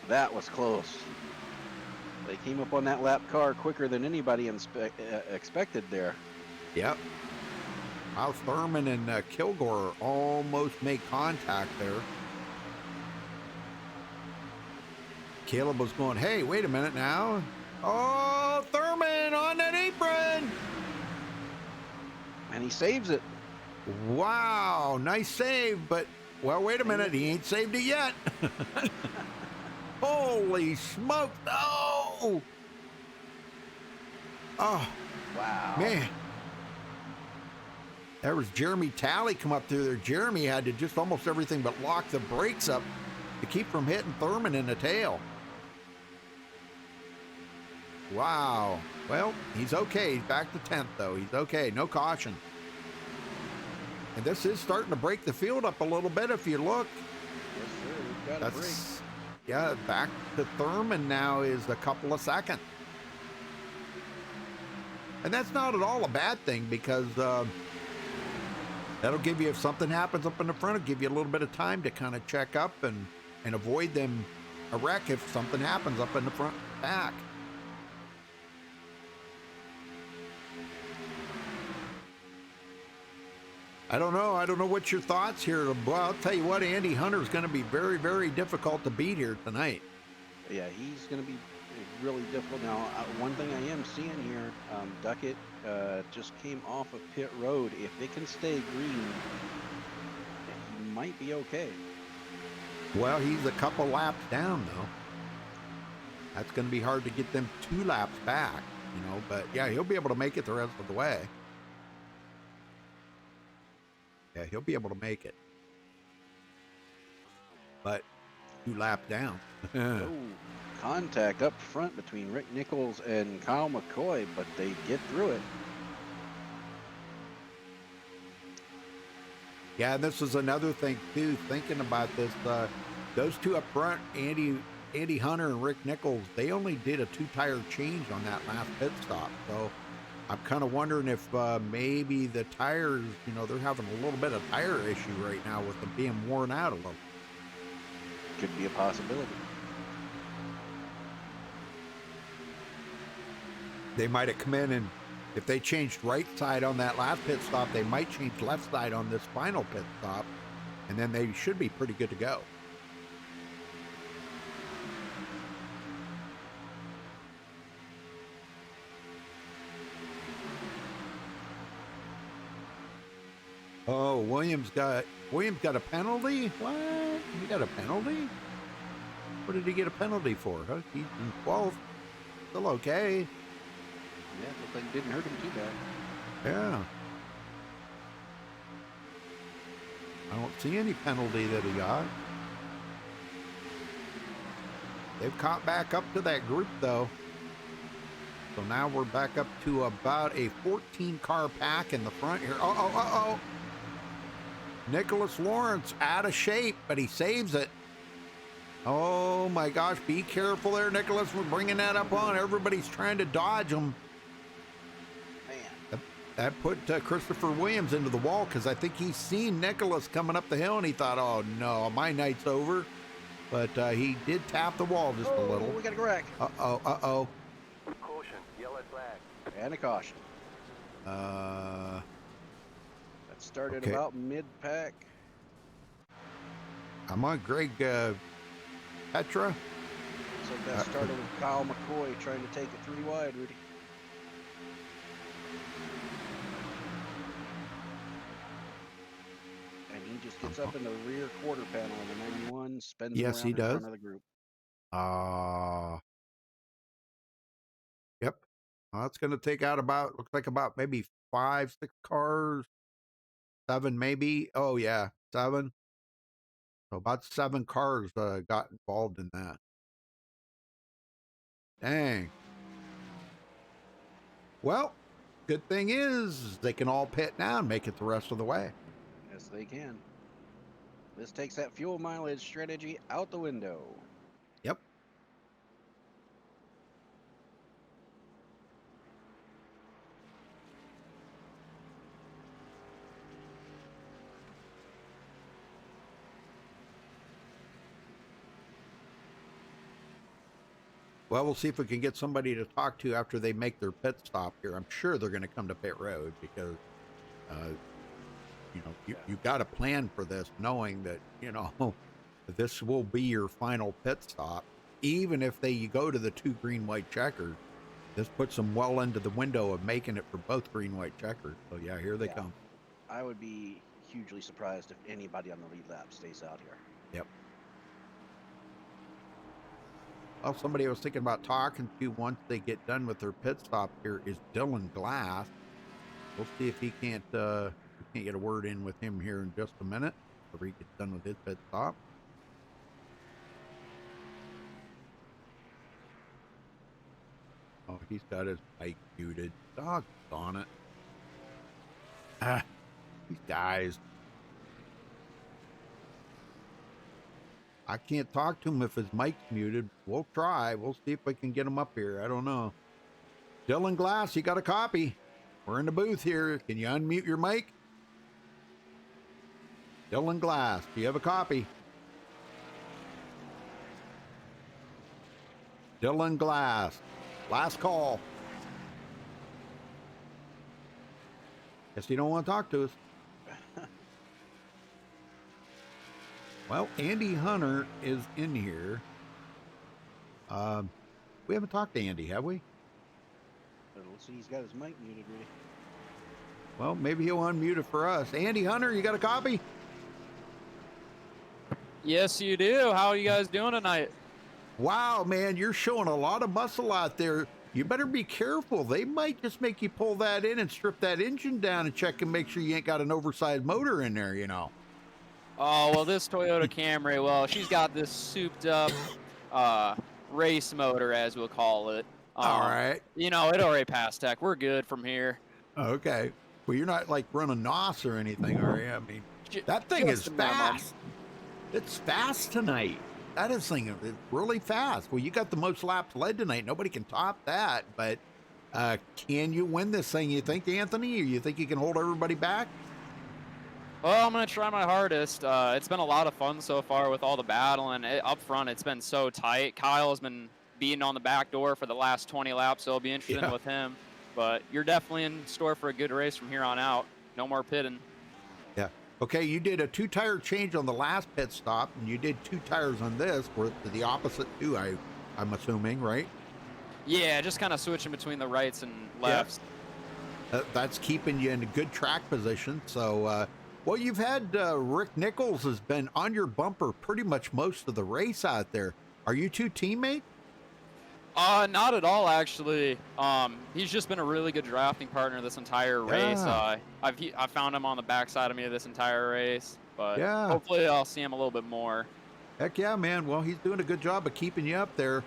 Speaker 2: That was close. They came up on that lap car quicker than anybody expected there.
Speaker 1: Yep. Wow, Thurman and Kilgore almost made contact there. Caleb was going, hey, wait a minute now. Oh, Thurman on that apron.
Speaker 2: And he saves it.
Speaker 1: Wow, nice save, but, well, wait a minute. He ain't saved it yet. Holy smoke. Oh. Oh.
Speaker 2: Wow.
Speaker 1: Man. There was Jeremy Talley come up through there. Jeremy had to just almost everything but lock the brakes up to keep from hitting Thurman in the tail. Wow. Well, he's okay. He's back to 10th, though. He's okay. No caution. And this is starting to break the field up a little bit if you look.
Speaker 2: Yes, sir. We've got a break.
Speaker 1: Yeah, back to Thurman now is a couple of seconds. And that's not at all a bad thing, because that'll give you, if something happens up in the front, it'll give you a little bit of time to kind of check up and avoid them a wreck if something happens up in the front back. I don't know. I don't know what's your thoughts here. Well, I'll tell you what, Andy Hunter's going to be very, very difficult to beat here tonight.
Speaker 2: Yeah, he's going to be really difficult. Now, one thing I am seeing here, Duckett just came off of pit road. If it can stay green, he might be okay.
Speaker 1: Well, he's a couple laps down, though. That's going to be hard to get them 2 laps back, you know. But, yeah, he'll be able to make it the rest of the way. Yeah, he'll be able to make it. But 2 laps down.
Speaker 2: Oh, contact up front between Rick Nichols and Kyle McCoy, but they get through it.
Speaker 1: Yeah, and this is another thing, too, thinking about this. Those 2 up front, Andy Hunter and Rick Nichols, they only did a 2-tire change on that last pit stop. So I'm kind of wondering if maybe the tires, you know, they're having a little bit of tire issue right now with them being worn out a little.
Speaker 2: Could be a possibility.
Speaker 1: They might have come in, and if they changed right side on that last pit stop, they might change left side on this final pit stop, and then they should be pretty good to go. Oh, Williams got a penalty? What? He got a penalty? What did he get a penalty for? Huh? He's in 12th. Still okay.
Speaker 2: Yeah, looks like it didn't hurt him too bad.
Speaker 1: Yeah. I don't see any penalty that he got. They've caught back up to that group, though. So now we're back up to about a 14-car pack in the front here. Nicholas Lawrence out of shape, but he saves it. Oh my gosh, be careful there, Nicholas. We're bringing that up on. Everybody's trying to dodge him.
Speaker 2: Man.
Speaker 1: That put Christopher Williams into the wall because I think he's seen Nicholas coming up the hill and he thought, oh no, my night's over. But he did tap the wall just a little.
Speaker 2: We got a wreck.
Speaker 1: Uh-oh, uh-oh.
Speaker 5: Caution, yellow flag.
Speaker 2: And a caution.
Speaker 1: Uh,
Speaker 2: That started
Speaker 1: okay.
Speaker 2: about mid-pack.
Speaker 1: I'm on Greg Petra.
Speaker 2: So that started with Kyle McCoy trying to take it 3 wide, Rudy. And he just gets up in the rear quarter panel in the 91, spins
Speaker 1: Yes,
Speaker 2: around
Speaker 1: he
Speaker 2: in
Speaker 1: does.
Speaker 2: front of the group.
Speaker 1: Yep. That's going to take out about, looks like about maybe 5, 6 cars. 7 maybe. Oh yeah, 7. So about 7 cars got involved in that. Dang. Well, good thing is they can all pit now and make it the rest of the way.
Speaker 2: Yes, they can. This takes that fuel mileage strategy out the window.
Speaker 1: Yep. Well, we'll see if we can get somebody to talk to after they make their pit stop here. I'm sure they're going to come to pit road because, you know, you got to plan for this, knowing that, you know, this will be your final pit stop. Even if you go to the 2 green, white checkers, this puts them well into the window of making it for both green, white checkers. So yeah, here they come.
Speaker 2: I would be hugely surprised if anybody on the lead lap stays out here.
Speaker 1: Yep. Well, somebody I was thinking about talking to once they get done with their pit stop here is Dylan Glass. We'll see if he can't get a word in with him here in just a minute before he gets done with his pit stop. Oh, he's got his mic muted. Doggone it. Ah, these guys. I can't talk to him if his mic's muted. We'll try. We'll see if we can get him up here. I don't know. Dylan Glass, you got a copy. We're in the booth here. Can you unmute your mic? Dylan Glass, do you have a copy? Dylan Glass, last call. Guess you don't want to talk to us. Well, Andy Hunter is in here. We haven't talked to Andy, have we?
Speaker 2: Let's see, he's got his mic muted, Rudy.
Speaker 1: Well, maybe he'll unmute it for us. Andy Hunter, you got a copy?
Speaker 10: Yes, you do. How are you guys doing tonight?
Speaker 1: Wow, man, you're showing a lot of muscle out there. You better be careful. They might just make you pull that in and strip that engine down and check and make sure you ain't got an oversized motor in there, you know.
Speaker 10: Oh, well, this Toyota Camry, well, she's got this souped up race motor, as we'll call it.
Speaker 1: All right.
Speaker 10: You know, it already passed tech. We're good from here.
Speaker 1: Okay. Well, you're not like running NOS or anything, are you? I mean, that thing is fast. It's fast tonight. That is thing is really fast. Well, you got the most laps led tonight. Nobody can top that. But can you win this thing, you think, Anthony? Or you think you can hold everybody back?
Speaker 10: Well, I'm going to try my hardest. It's been a lot of fun so far with all the battling. Up front, it's been so tight. Kyle has been beating on the back door for the last 20 laps, so it'll be interesting with him. But you're definitely in store for a good race from here on out. No more pitting.
Speaker 1: Yeah. Okay, you did a 2-tire change on the last pit stop, and you did 2 tires on this. Were the opposite too, I'm assuming, right?
Speaker 10: Yeah, just kind of switching between the rights and lefts.
Speaker 1: Yeah. That's keeping you in a good track position. So, well, you've had Rick Nichols has been on your bumper pretty much most of the race out there. Are you 2 teammates?
Speaker 10: Not at all, actually. He's just been a really good drafting partner this entire race. I found him on the backside of me this entire race, but hopefully I'll see him a little bit more.
Speaker 1: Heck yeah, man. Well, he's doing a good job of keeping you up there.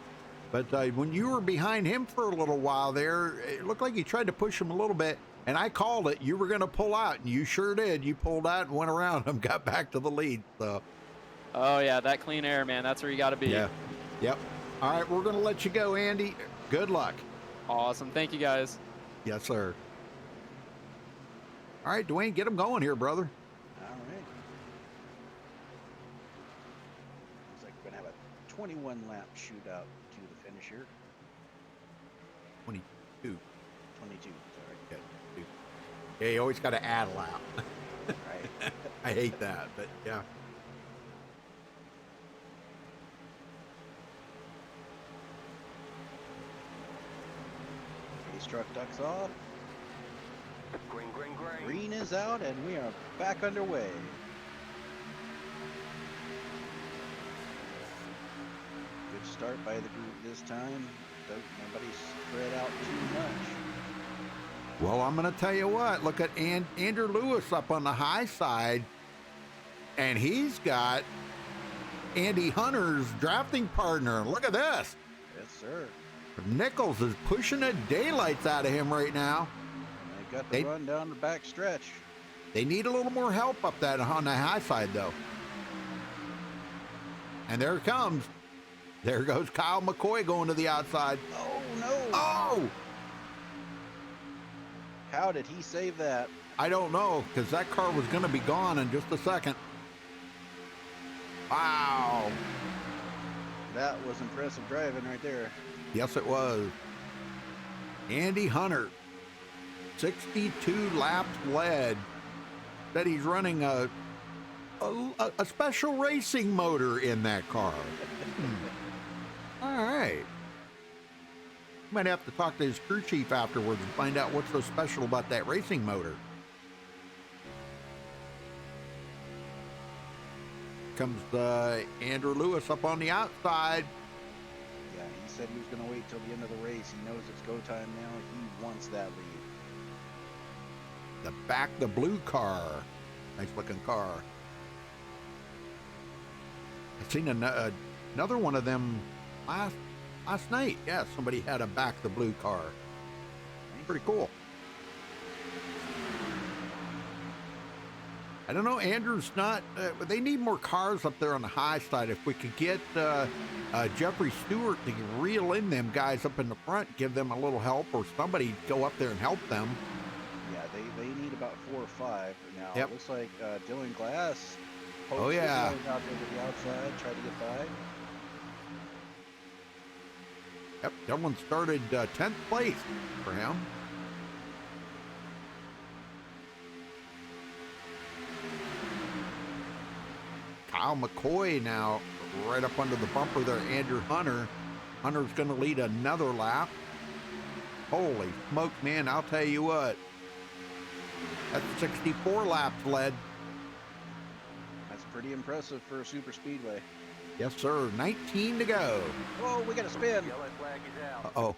Speaker 1: But when you were behind him for a little while there, it looked like you tried to push him a little bit, and I called it. You were going to pull out, and you sure did. You pulled out and went around him, got back to the lead. So.
Speaker 10: Oh, yeah, that clean air, man. That's where you got to be.
Speaker 1: Yeah. Yep. All right, we're going to let you go, Andy. Good luck.
Speaker 10: Awesome. Thank you, guys.
Speaker 1: Yes, sir. All right, Dwayne, get him going here, brother.
Speaker 2: All right. Looks like we're going to have a 21 lap shootout to the finish here.
Speaker 1: 22.
Speaker 2: 22, sorry.
Speaker 1: Yeah, yeah, you always got to add a lap.
Speaker 2: Right.
Speaker 1: I hate that, but yeah.
Speaker 2: Ace truck ducks off.
Speaker 5: Green, green, green.
Speaker 2: Green is out, and we are back underway. Good start by the group this time. Nobody spread out too much.
Speaker 1: Well, I'm going to tell you what. Look at Andrew Lewis up on the high side, and he's got Andy Hunter's drafting partner. Look at this.
Speaker 2: Yes, sir.
Speaker 1: Nichols is pushing the daylights out of him right now.
Speaker 2: And they got the run down the back stretch.
Speaker 1: They need a little more help up that on the high side, though. And there it comes. There goes Kyle McCoy going to the outside.
Speaker 2: Oh, no.
Speaker 1: Oh!
Speaker 2: How did he save that?
Speaker 1: I don't know, because that car was going to be gone in just a second. Wow.
Speaker 2: That was impressive driving right there.
Speaker 1: Yes, it was. Andy Hunter, 62 laps led. Said he's running a special racing motor in that car. All right. Might have to talk to his crew chief afterwards and find out what's so special about that racing motor. Comes Andrew Lewis up on the outside.
Speaker 2: Yeah, he said he was going to wait till the end of the race. He knows it's go time now. He wants that lead.
Speaker 1: The blue car. Nice looking car. I've seen another one of them last night. Yeah, somebody had a back the blue car. Pretty cool. I don't know, Andrew's not, they need more cars up there on the high side. If we could get Jeffrey Stewart to reel in them guys up in the front, give them a little help, or somebody go up there and help them.
Speaker 2: Yeah, they need about 4 or 5 now.
Speaker 1: Yep.
Speaker 2: It looks like Dylan Glass.
Speaker 1: Oh, yeah.
Speaker 2: Out there to the outside, try to get by.
Speaker 1: Yep, Dylan started 10th place for him. Kyle McCoy now right up under the bumper there, Andrew Hunter. Hunter's going to lead another lap. Holy smoke, man, I'll tell you what. That's 64 laps led.
Speaker 2: That's pretty impressive for a super speedway.
Speaker 1: Yes, sir. 19 to go.
Speaker 2: Oh, we got a spin.
Speaker 5: Yellow flag is out.
Speaker 1: Uh-oh.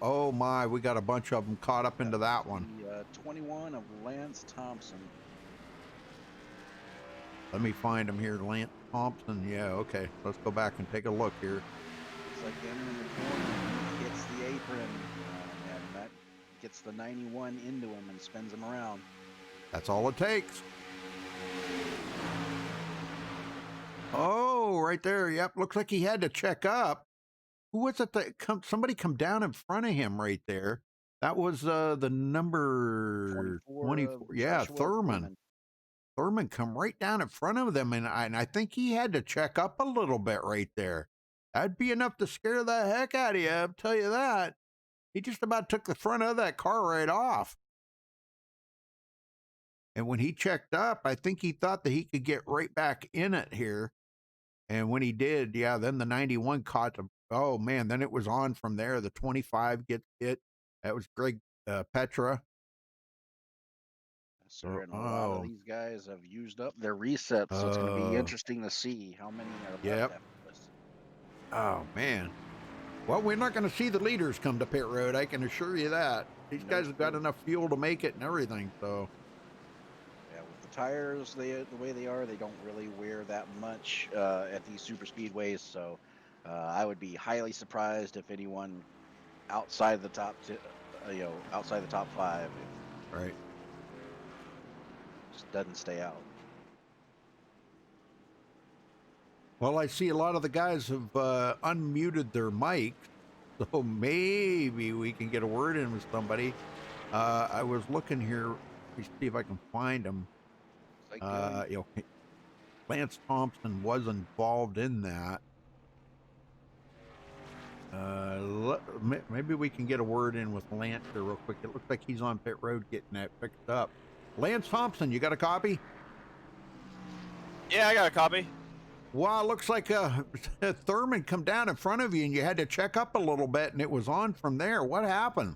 Speaker 1: Oh my, we got a bunch of them caught up into that one.
Speaker 2: The 21 of Lance Thompson.
Speaker 1: Let me find him here, Lance Thompson. Yeah, okay. Let's go back and take a look here.
Speaker 2: Looks like entering the corner, he hits the apron, and that gets the 91 into him and spins him around.
Speaker 1: That's all it takes. Oh, right there. Yep. Looks like he had to check up. Who was it that somebody come down in front of him right there? That was the number 24. Yeah, Thurman. Thurman come right down in front of them, and I think he had to check up a little bit right there. That'd be enough to scare the heck out of you, I'll tell you that. He just about took the front of that car right off. And when he checked up, I think he thought that he could get right back in it here. And when he did, yeah, then the 91 caught him. Oh, man, then it was on from there. The 25 gets hit. That was Greg Petra.
Speaker 2: Sir, and a lot of these guys have used up their resets, so it's going to be interesting to see how many are left after this.
Speaker 1: Oh, man. Well, we're not going to see the leaders come to pit road, I can assure you that. These guys have got enough fuel to make it and everything, so.
Speaker 2: Yeah, with the tires the way they are, they don't really wear that much at these super speedways. So I would be highly surprised if anyone outside the top, outside the top 5,
Speaker 1: Right.
Speaker 2: just doesn't stay out.
Speaker 1: Well, I see a lot of the guys have unmuted their mics, so maybe we can get a word in with somebody. I was looking here. Let me see if I can find them. Lance Thompson was involved in that. Maybe we can get a word in with Lance here real quick. It looks like he's on pit road getting that picked up. Lance Thompson, you got a copy?
Speaker 11: Yeah, I got a copy.
Speaker 1: Wow, looks like Thurman come down in front of you and you had to check up a little bit and it was on from there. What happened?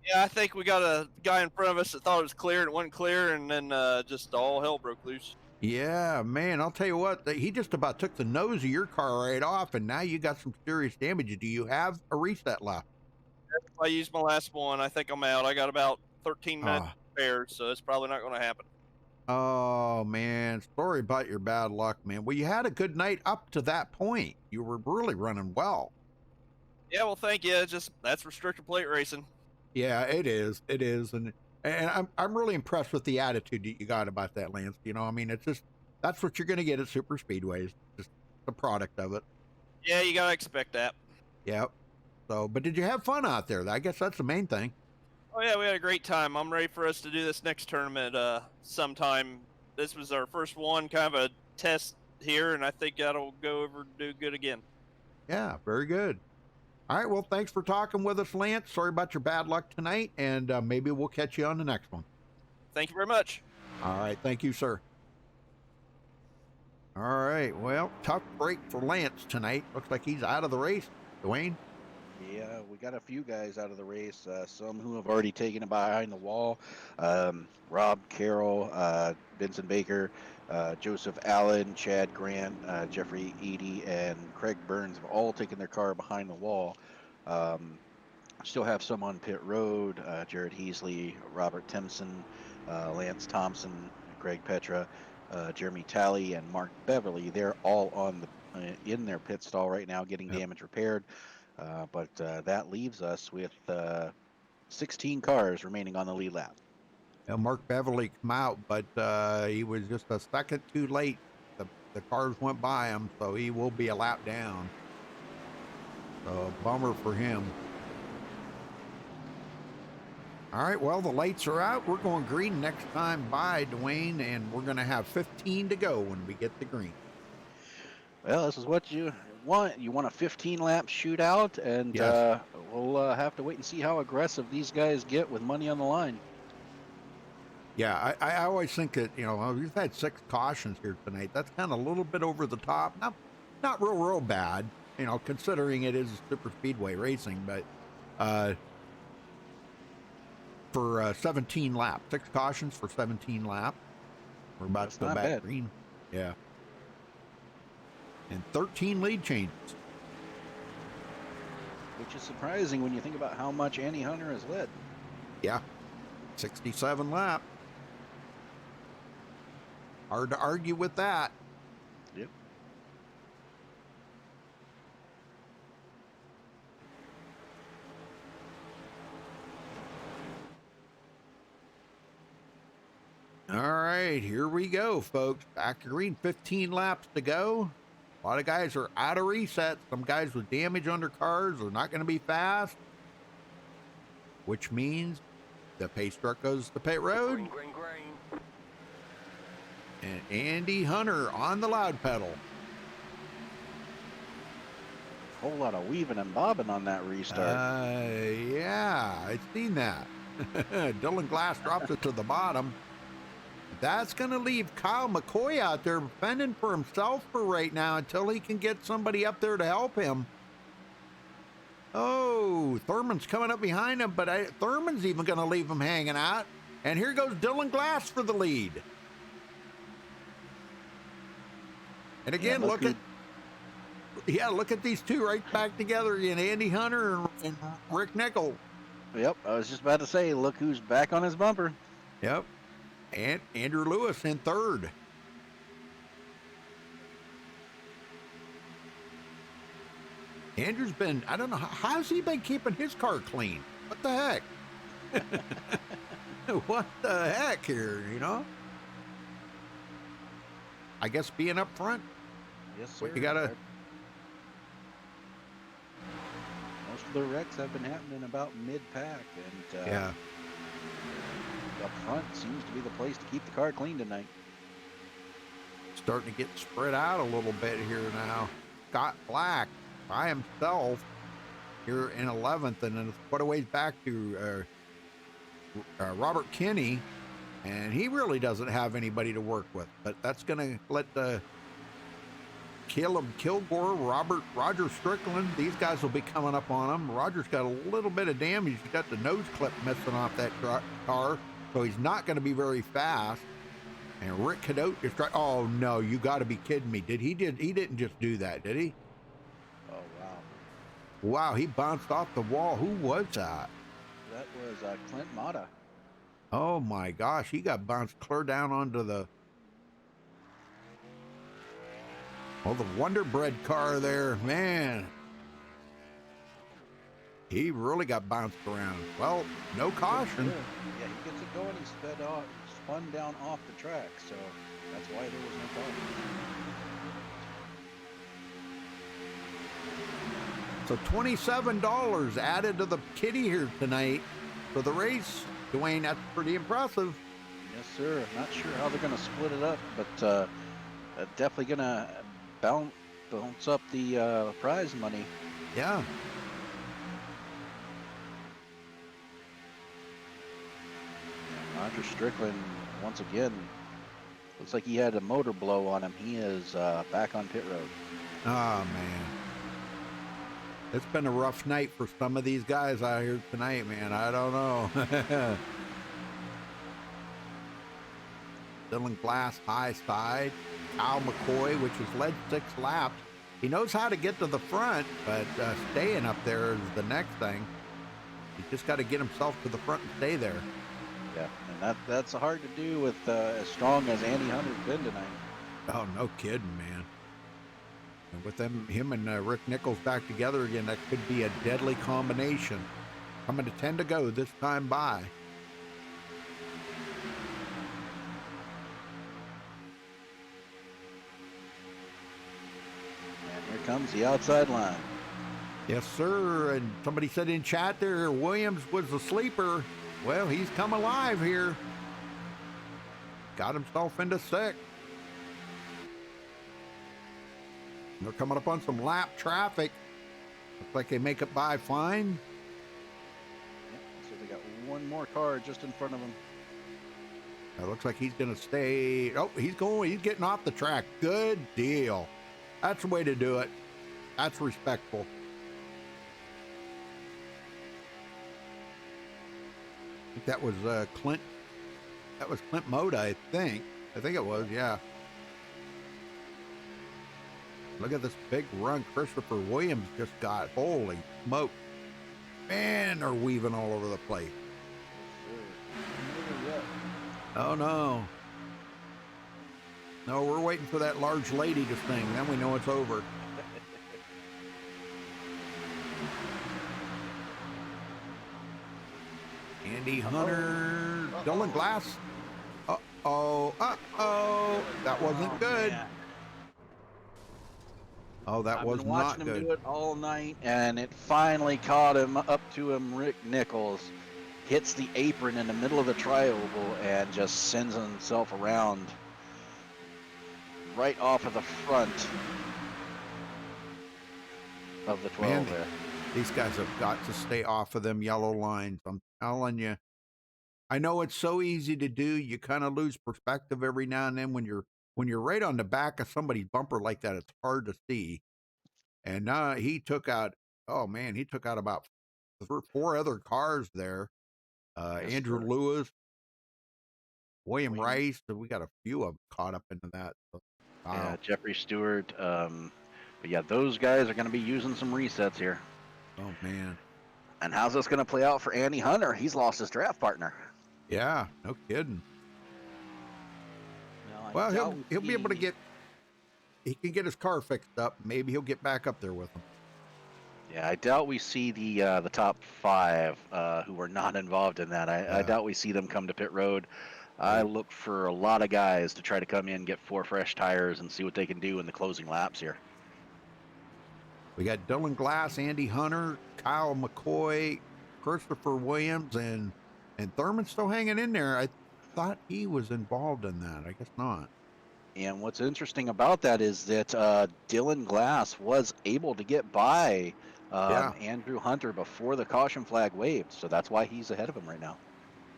Speaker 11: Yeah, I think we got a guy in front of us that thought it was clear and it wasn't clear, and then just all hell broke loose.
Speaker 1: Yeah, man, I'll tell you what, he just about took the nose of your car right off, and now you got some serious damage. Do you have a reset left?
Speaker 11: I used my last one. I think I'm out. I got about 13 minutes spared, so it's probably not going to happen.
Speaker 1: Oh, man, sorry about your bad luck, man. Well, you had a good night up to that point. You were really running well.
Speaker 11: Yeah, well, thank you. That's restrictor plate racing.
Speaker 1: Yeah, it is. It is. And I'm really impressed with the attitude that you got about that, Lance. You know, I mean, it's just, that's what you're going to get at super speedways. Just the product of it.
Speaker 11: Yeah, you got to expect that.
Speaker 1: Yep. So, but did you have fun out there? I guess that's the main thing.
Speaker 11: Oh, yeah, we had a great time. I'm ready for us to do this next tournament sometime. This was our first one, kind of a test here, and I think that'll go over and do good again.
Speaker 1: Yeah, very good. All right, well, thanks for talking with us, Lance. Sorry about your bad luck tonight, and maybe we'll catch you on the next one.
Speaker 11: Thank you very much.
Speaker 1: All right, thank you, sir. All right, well, tough break for Lance tonight. Looks like he's out of the race. Dwayne?
Speaker 2: Yeah, we got a few guys out of the race, some who have already taken it behind the wall. Rob Carroll, Vincent Baker, Joseph Allen, Chad Grant, Jeffrey Eady, and Craig Burns have all taken their car behind the wall. Still have some on pit road, Jared Heasley, Robert Timpson, Lance Thompson, Greg Petra, Jeremy Talley, and Mark Beverly. They're all on in their pit stall right now getting damage repaired. But that leaves us with 16 cars remaining on the lead lap.
Speaker 1: Mark Beverly come out, but he was just a second too late. The cars went by him, so he will be a lap down. So bummer for him. All right, well, the lights are out. We're going green next time by, Dwayne, and we're going to have 15 to go when we get the green.
Speaker 2: Well, this is what you want. You want a 15-lap shootout, and
Speaker 1: yes.
Speaker 2: We'll have to wait and see how aggressive these guys get with money on the line.
Speaker 1: Yeah, I always think that, you know, we've had 6 cautions here tonight. That's kind of a little bit over the top. Not real bad, you know, considering it is super speedway racing, but for 17 laps, 6 cautions for 17 laps. We're about to go back green. Yeah. And 13 lead changes.
Speaker 2: Which is surprising when you think about how much Andy Hunter has led.
Speaker 1: Yeah. 67 laps. Hard to argue with that.
Speaker 2: Yep.
Speaker 1: All right, here we go, folks. Back to green, 15 laps to go. A lot of guys are out of reset. Some guys with damage on their cars are not going to be fast, which means the pace truck goes to pit road.
Speaker 5: Green, green, green.
Speaker 1: And Andy Hunter on the loud pedal.
Speaker 2: Whole lot of weaving and bobbing on that restart.
Speaker 1: Yeah, I've seen that. Dylan Glass drops it to the bottom. That's going to leave Kyle McCoy out there fending for himself for right now until he can get somebody up there to help him. Oh, Thurman's coming up behind him, but Thurman's even going to leave him hanging out. And here goes Dylan Glass for the lead. And again, look at these two right back together again, Andy Hunter and Rick Nickel.
Speaker 2: Yep, I was just about to say, look who's back on his bumper.
Speaker 1: Yep. And Andrew Lewis in third. Andrew's been, I don't know, how's he been keeping his car clean? What the heck? What the heck here, you know? I guess being up front.
Speaker 2: Yes, sir.
Speaker 1: You gotta.
Speaker 2: Most of the wrecks have been happening about mid-pack, and
Speaker 1: Yeah.
Speaker 2: up front seems to be the place to keep the car clean tonight.
Speaker 1: Starting to get spread out a little bit here now. Scott Black by himself here in 11th, and then it's quite a ways back to Robert Kinney, and he really doesn't have anybody to work with. But that's going to let Caleb Kilgore, Roger Strickland, these guys will be coming up on him. Roger's got a little bit of damage. He's got the nose clip missing off that car, so he's not going to be very fast. And Rick Cadotte is trying. Oh no, you got to be kidding me! He didn't just do that, did he?
Speaker 2: Oh wow!
Speaker 1: Wow, he bounced off the wall. Who was that?
Speaker 2: That was Clint Mata.
Speaker 1: Oh my gosh, he got bounced clear down onto the Wonder Bread car there, man. He really got bounced around. Well, no caution.
Speaker 2: Yeah, he gets it going. He spun down off the track, so that's why there was no caution.
Speaker 1: So $27 added to the kitty here tonight for the race. Dwayne, that's pretty impressive.
Speaker 2: Yes, sir. I'm not sure how they're going to split it up, but definitely going to bounce up the prize money.
Speaker 1: Yeah.
Speaker 2: Roger Strickland, once again, looks like he had a motor blow on him. He is back on pit road.
Speaker 1: Oh, man. It's been a rough night for some of these guys out here tonight, man. I don't know. Dylan Glass, high side. Kyle McCoy, which has led 6 laps. He knows how to get to the front, but staying up there is the next thing. He just got to get himself to the front and stay there.
Speaker 2: Yeah, and that's hard to do with as strong as Andy Hunter's been tonight.
Speaker 1: Oh, no kidding, man. And with him and Rick Nichols back together again, that could be a deadly combination. Coming to 10 to go this time by.
Speaker 2: And here comes the outside line.
Speaker 1: Yes, sir. And somebody said in chat there, Williams was the sleeper. Well, he's come alive here. Got himself into 6th. They're coming up on some lap traffic. Looks like they make it by fine.
Speaker 2: Yep, so they got one more car just in front of them.
Speaker 1: It looks like he's going to stay. Oh, he's getting off the track. Good deal. That's the way to do it. That's respectful. I think that was Clint. That was Clint Moda, I think. I think it was, yeah. Look at this big run Christopher Williams just got. Holy smoke. Man, they're weaving all over the place. Oh, no. No, we're waiting for that large lady to sing. Then we know it's over. Andy Hunter, Dylan Glass. Uh-oh. That wasn't good. Oh, that was not good.
Speaker 2: I've been watching him do it all night, and it finally caught him up to him. Rick Nichols hits the apron in the middle of the tri-oval and just sends himself around right off of the front of the 12 there.
Speaker 1: These guys have got to stay off of them yellow lines. I'm telling you. I know it's so easy to do. You kind of lose perspective every now and then when you're right on the back of somebody's bumper like that. It's hard to see. And he took out. Oh man, he took out about 4 other cars there. Andrew Lewis, William Rice. We got a few of them caught up into that. So, wow.
Speaker 2: Yeah, Jeffrey Stewart. But yeah, those guys are going to be using some resets here.
Speaker 1: Oh man.
Speaker 2: And how's this going to play out for Andy Hunter? He's lost his draft partner.
Speaker 1: Yeah, no kidding. Well,
Speaker 2: doubt
Speaker 1: he'll be able to
Speaker 2: he-
Speaker 1: get. He can get his car fixed up. Maybe he'll get back up there with him.
Speaker 2: Yeah, I doubt we see the top 5 who were not involved in that. I doubt we see them come to pit road. I look for a lot of guys to try to come in, get 4 fresh tires, and see what they can do in the closing laps here.
Speaker 1: We got Dylan Glass, Andy Hunter, Kyle McCoy, Christopher Williams, and Thurman's still hanging in there. I thought he was involved in that. I guess not.
Speaker 2: And what's interesting about that is that Dylan Glass was able to get by Andrew Hunter before the caution flag waved, so that's why he's ahead of him right now.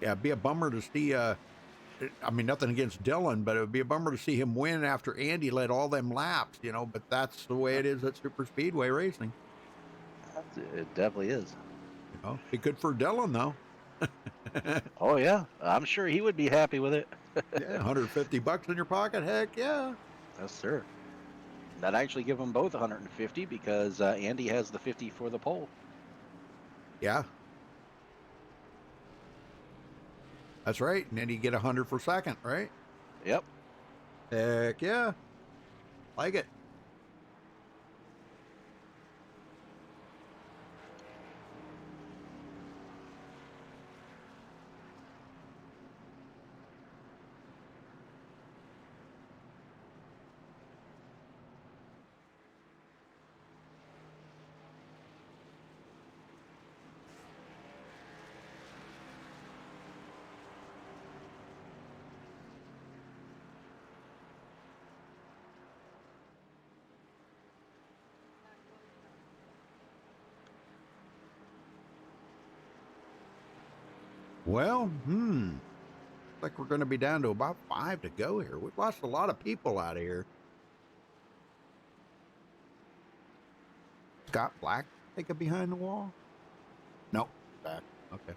Speaker 1: Yeah, it'd be a bummer to see. I mean, nothing against Dylan, but it would be a bummer to see him win after Andy led all them laps, you know. But that's the way it is at super speedway racing.
Speaker 2: It definitely is.
Speaker 1: You know, be good for Dylan though.
Speaker 2: Oh yeah, I'm sure he would be happy with it.
Speaker 1: Yeah, $150 in your pocket. Heck yeah.
Speaker 2: Yes, sir. That actually give them both 150 because Andy has the 50 for the pole.
Speaker 1: Yeah. That's right. And then you get 100 for second, right?
Speaker 2: Yep.
Speaker 1: Heck yeah. Like it. Well, looks like we're going to be down to about 5 to go here. We've lost a lot of people out of here. Scott Black take it behind the wall? Nope, back. Okay.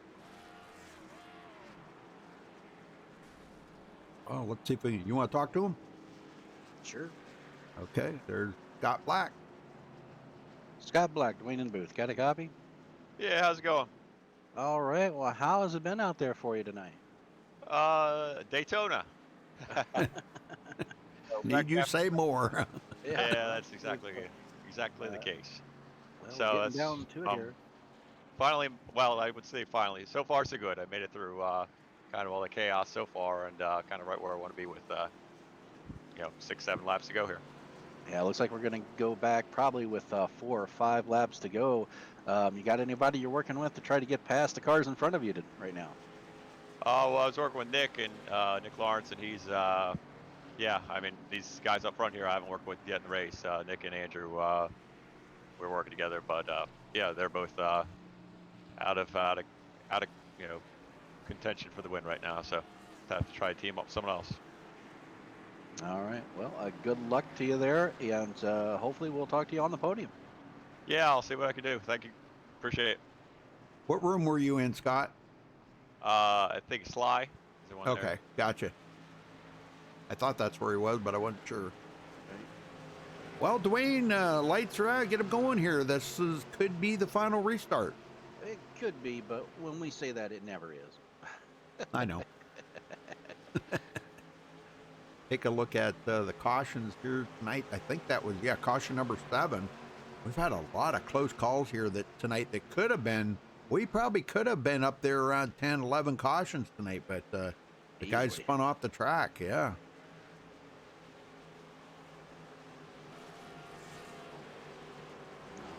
Speaker 1: Oh, let's see if you want to talk to him?
Speaker 2: Sure.
Speaker 1: Okay, there's Scott Black.
Speaker 2: Scott Black, Dwayne and Booth. Got a copy?
Speaker 12: Yeah, how's it going?
Speaker 2: All right. Well, how has it been out there for you tonight?
Speaker 12: Daytona.
Speaker 1: Need you say more?
Speaker 12: Yeah, that's exactly the case.
Speaker 2: Well,
Speaker 12: So
Speaker 2: getting down to it here.
Speaker 12: Finally, well, I would say finally. So far, so good. I made it through kind of all the chaos so far, and kind of right where I want to be with 6, 7 laps to go here.
Speaker 2: Yeah, it looks like we're going to go back probably with 4 or 5 laps to go. You got anybody you're working with to try to get past the cars in front of you right now?
Speaker 12: Well, I was working with Nick and Nick Lawrence, and he's yeah. I mean, these guys up front here I haven't worked with yet in the race. Nick and Andrew, we're working together, but yeah, they're both out of contention for the win right now. So I have to try to team up with someone else.
Speaker 2: All right. Well, good luck to you there, and hopefully we'll talk to you on the podium.
Speaker 12: Yeah, I'll see what I can do. Thank you. Appreciate it.
Speaker 1: What room were you in, Scott?
Speaker 12: I think Sly is the one
Speaker 1: Okay,
Speaker 12: there.
Speaker 1: gotcha. I thought that's where he was, but I wasn't sure. Well, Dwayne, lights are out. Get him going here. Could be the final restart.
Speaker 2: It could be, but when we say that, it never is.
Speaker 1: I know. Take a look at the cautions here tonight. I think that was, caution number 7. We've had a lot of close calls here tonight that could have been, we probably could have been up there around 10, 11 cautions tonight, but the guys spun off the track, yeah.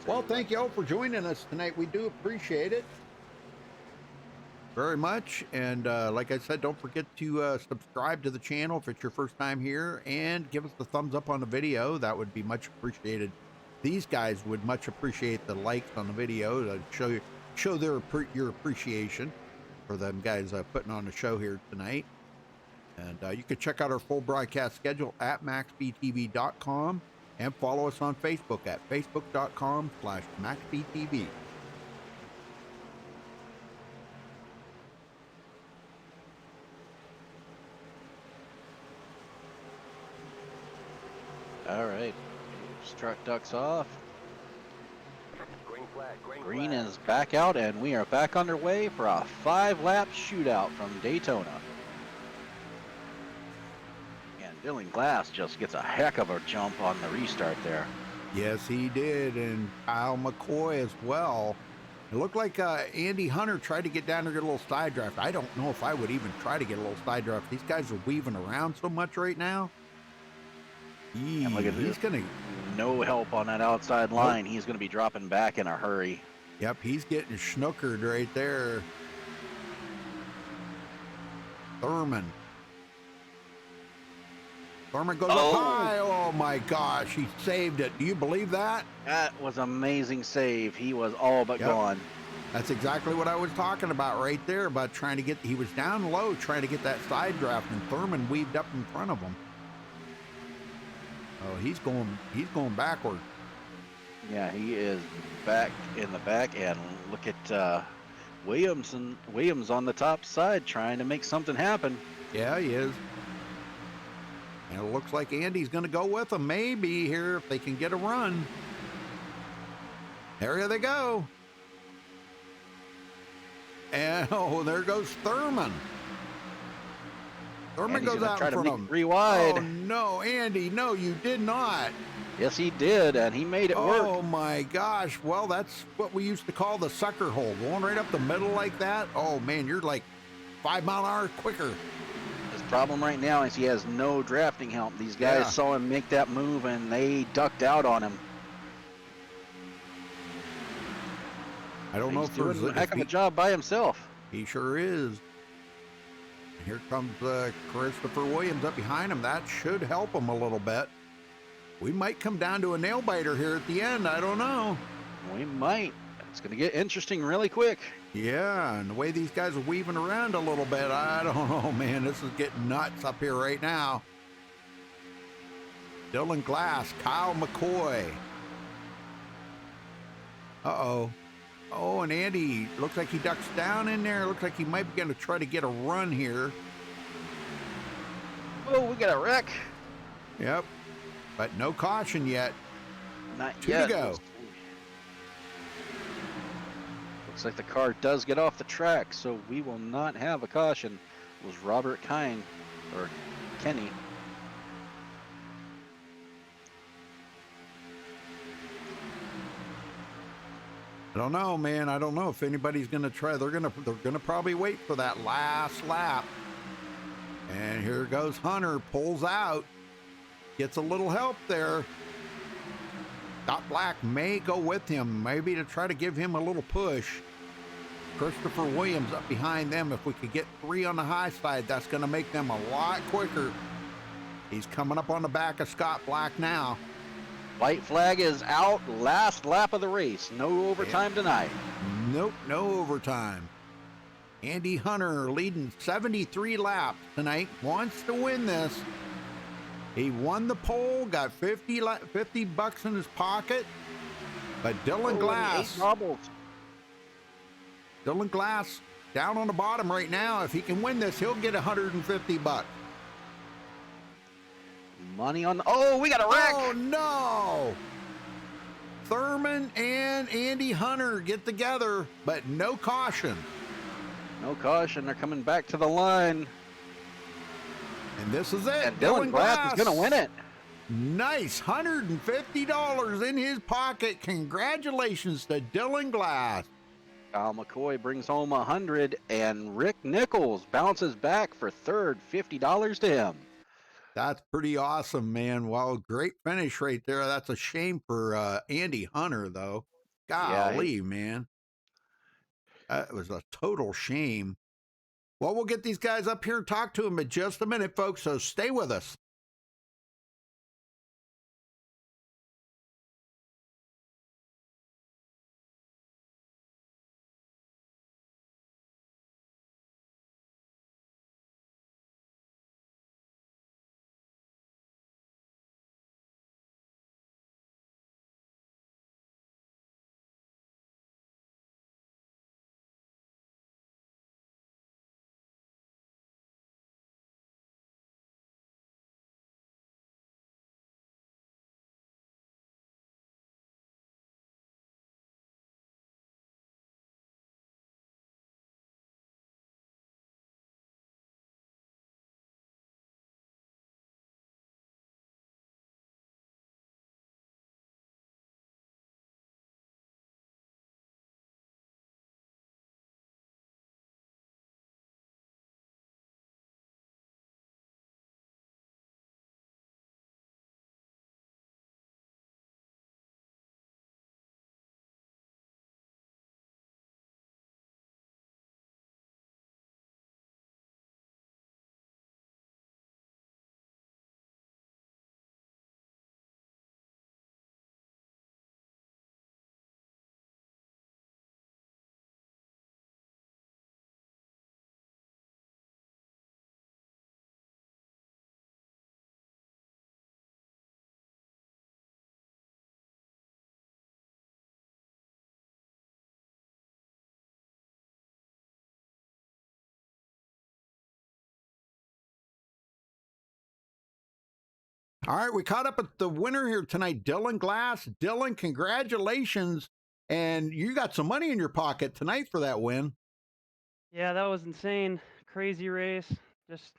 Speaker 1: Well, thank you all for joining us tonight. We do appreciate it very much. And like I said, don't forget to subscribe to the channel if it's your first time here, and give us the thumbs up on the video. That would be much appreciated. These guys would much appreciate the likes on the video to show your appreciation for them guys putting on the show here tonight. And you can check out our full broadcast schedule at MaxSpeedTV.com, and follow us on Facebook at Facebook.com/MaxSpeedTV.
Speaker 2: All right. Truck ducks off.
Speaker 5: Green flag,
Speaker 2: Green is back out, and we are back underway for a 5-lap shootout from Daytona. And Dylan Glass just gets a heck of a jump on the restart there.
Speaker 1: Yes, he did, and Kyle McCoy as well. It looked like Andy Hunter tried to get down there, get a little side draft. I don't know if I would even try to get a little side draft. These guys are weaving around so much right now.
Speaker 2: And look at
Speaker 1: He's
Speaker 2: this.
Speaker 1: going to...
Speaker 2: No help on that outside line. He's going to be dropping back in a hurry.
Speaker 1: Yep, he's getting snookered right there. Thurman goes up high. Oh my gosh, he saved it. Do you believe that?
Speaker 2: That was an amazing save. He was all but gone.
Speaker 1: That's exactly what I was talking about right there, about trying to get, he was down low trying to get that side draft, and Thurman weaved up in front of him. Oh, he's going backward.
Speaker 2: Yeah, he is back in the back, and look at Williams on the top side trying to make something happen.
Speaker 1: Yeah, he is. And it looks like Andy's going to go with him maybe here if they can get a run. There they go. And oh, there goes Thurman. Thurman goes out in front of him.
Speaker 2: 3 wide.
Speaker 1: Oh no, Andy, no, you did not.
Speaker 2: Yes, he did, and he made it work.
Speaker 1: Oh my gosh. Well, that's what we used to call the sucker hole. Going right up the middle like that. Oh man, you're like 5 mile an hour quicker.
Speaker 2: His problem right now is he has no drafting help. These guys saw him make that move, and they ducked out on him.
Speaker 1: I don't know if
Speaker 2: he's doing a heck of a job by himself.
Speaker 1: He sure is. Here comes Christopher Williams up behind him. That should help him a little bit. We might come down to a nail biter here at the end. I don't know.
Speaker 2: We might. It's going to get interesting really quick.
Speaker 1: Yeah, and the way these guys are weaving around a little bit, I don't know, man. This is getting nuts up here right now. Dylan Glass, Kyle McCoy. Uh-oh. Oh, and Andy looks like he ducks down in there. Looks like he might be going to try to get a run here.
Speaker 2: Oh, we got a wreck.
Speaker 1: Yep. But no caution yet.
Speaker 2: Not
Speaker 1: Two
Speaker 2: yet.
Speaker 1: to go.
Speaker 2: Looks like the car does get off the track, so we will not have a caution. It was Robert Kine, or Kenny.
Speaker 1: I don't know, man. I don't know if anybody's going to try. They're going to probably wait for that last lap. And here goes Hunter, pulls out, gets a little help there. Scott Black may go with him, maybe to try to give him a little push. Christopher Williams up behind them. If we could get 3 on the high side, that's going to make them a lot quicker. He's coming up on the back of Scott Black now.
Speaker 2: White flag is out. Last lap of the race. No overtime tonight.
Speaker 1: Nope, no overtime. Andy Hunter leading 73 laps tonight. Wants to win this. He won the pole, got 50 bucks in his pocket. But Dylan Glass. Dylan Glass down on the bottom right now. If he can win this, he'll get 150 bucks.
Speaker 2: Money on the, oh, we got a wreck.
Speaker 1: Oh no. Thurman and Andy Hunter get together, but no caution.
Speaker 2: No caution. They're coming back to the line.
Speaker 1: And this is it.
Speaker 2: And Dylan Glass is going to win it.
Speaker 1: Nice. $150 in his pocket. Congratulations to Dylan Glass.
Speaker 2: Kyle McCoy brings home 100, and Rick Nichols bounces back for third, $50 to him.
Speaker 1: That's pretty awesome, man. Well, great finish right there. That's a shame for Andy Hunter, though. Golly, man. That was a total shame. Well, we'll get these guys up here and talk to them in just a minute, folks, so stay with us. All right, we caught up with the winner here tonight, Dylan Glass. Dylan, congratulations. And you got some money in your pocket tonight for that win.
Speaker 13: Yeah, that was insane. Crazy race. Just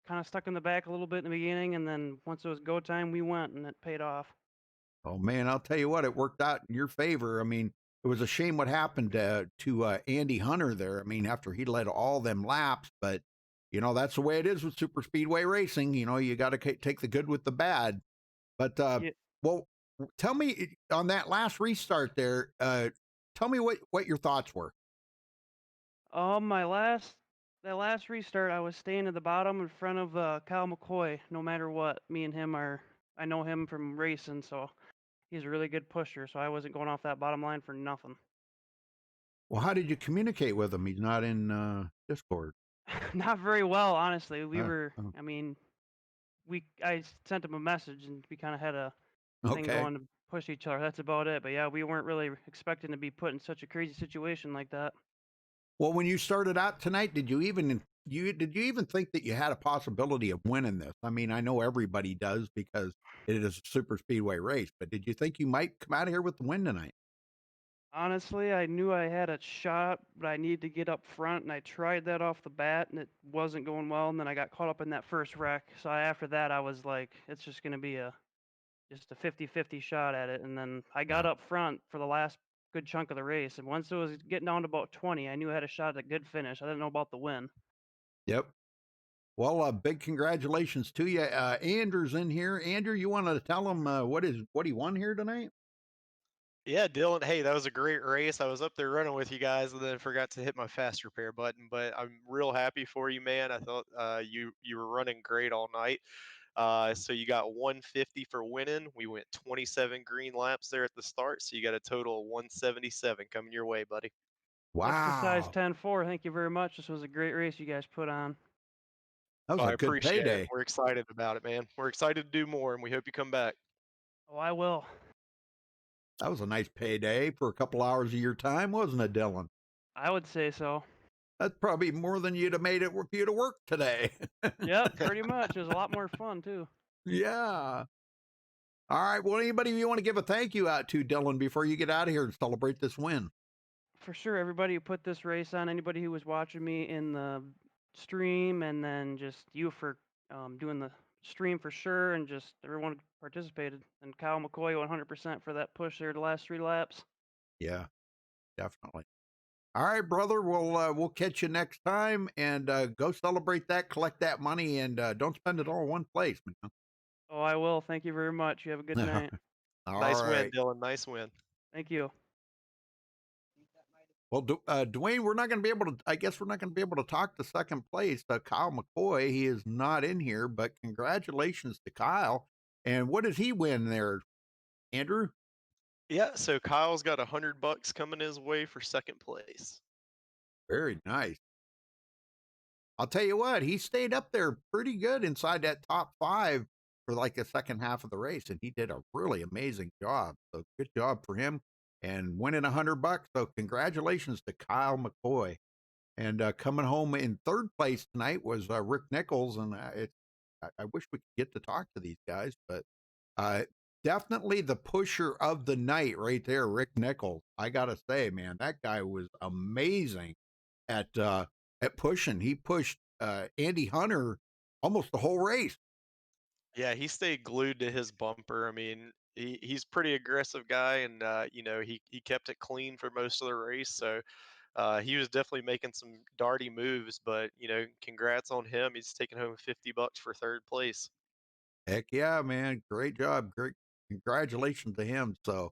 Speaker 13: kind of stuck in the back a little bit in the beginning, and then once it was go time, we went, and it paid off.
Speaker 1: Oh, man, I'll tell you what, it worked out in your favor. I mean, it was a shame what happened to Andy Hunter there. I mean, after he led all them laps, but, that's the way it is with super speedway racing. You got to take the good with the bad. But,
Speaker 13: Yeah.
Speaker 1: well, tell me on that last restart there, tell me what your thoughts were.
Speaker 13: That last restart, I was staying at the bottom in front of Kyle McCoy. No matter what, me and him I know him from racing, so he's a really good pusher. So I wasn't going off that bottom line for nothing.
Speaker 1: Well, how did you communicate with him? He's not in Discord.
Speaker 13: Not very well, honestly.
Speaker 1: Oh.
Speaker 13: I mean, I sent him a message, and we kind of had a thing
Speaker 1: Okay.
Speaker 13: going to push each other. That's about it. But yeah, we weren't really expecting to be put in such a crazy situation like that.
Speaker 1: Well, when you started out tonight, did you even think that you had a possibility of winning this? I mean, I know everybody does because it is a super speedway race, but did you think you might come out of here with the win tonight?
Speaker 13: Honestly, I knew I had a shot, but I needed to get up front, and I tried that off the bat, and it wasn't going well. And then I got caught up in that first wreck. So after that, I was like, it's just going to be just a 50-50 shot at it. And then I got up front for the last good chunk of the race. And once it was getting down to about 20, I knew I had a shot at a good finish. I didn't know about the win.
Speaker 1: Yep. Well, big congratulations to you. Andrew's in here. Andrew, you want to tell him what he won here tonight?
Speaker 3: Yeah, Dylan. Hey, that was a great race. I was up there running with you guys, and then forgot to hit my fast repair button. But I'm real happy for you, man. I thought you were running great all night. So you got 150 for winning. We went 27 green laps there at the start, so you got a total of 177 coming your way, buddy.
Speaker 13: That's the size
Speaker 1: Wow.
Speaker 13: 10-4. Thank you very much. This was a great race you guys put on.
Speaker 1: That was
Speaker 3: I
Speaker 1: a good
Speaker 3: appreciate it.
Speaker 1: payday.
Speaker 3: We're excited about it, man. We're excited to do more, and we hope you come back.
Speaker 13: Oh, I will.
Speaker 1: That was a nice payday for a couple hours of your time, wasn't it, Dylan?
Speaker 13: I would say so.
Speaker 1: That's probably more than you'd have made it for you to work today.
Speaker 13: Yep, pretty much. It was a lot more fun, too.
Speaker 1: Yeah. All right. Well, anybody you want to give a thank you out to, Dylan, before you get out of here and celebrate this win?
Speaker 13: For sure, everybody who put this race on, anybody who was watching me in the stream, and then just you for doing the stream for sure, and just everyone who participated. And Kyle McCoy 100% for that push there the last 3 laps.
Speaker 1: Yeah, definitely. All right, brother. We'll catch you next time, and go celebrate that, collect that money, and don't spend it all in one place, man.
Speaker 13: Oh, I will. Thank you very much. You have a good night.
Speaker 1: All
Speaker 3: Nice
Speaker 1: right.
Speaker 3: win, Dylan. Nice win.
Speaker 13: Thank you.
Speaker 1: Well, Dwayne, we're not going to be able to. I guess we're not going to be able to talk to second place. Kyle McCoy, he is not in here, but congratulations to Kyle. And what did he win there, Andrew?
Speaker 3: Yeah, so Kyle's got $100 coming his way for second place.
Speaker 1: Very nice. I'll tell you what, he stayed up there pretty good inside that top 5 for like the second half of the race, and he did a really amazing job. So good job for him and winning $100. So congratulations to Kyle McCoy. And coming home in third place tonight was Rick Nichols, and I wish we could get to talk to these guys, but definitely the pusher of the night right there, Rick Nichols. I gotta say, man, that guy was amazing at pushing. He pushed Andy Hunter almost the whole race.
Speaker 3: Yeah, he stayed glued to his bumper. I mean, he's pretty aggressive guy, and he kept it clean for most of the race. So he was definitely making some darty moves. But congrats on him. He's taking home $50 for third place.
Speaker 1: Heck yeah, man. Great job. Great. Congratulations to him. So,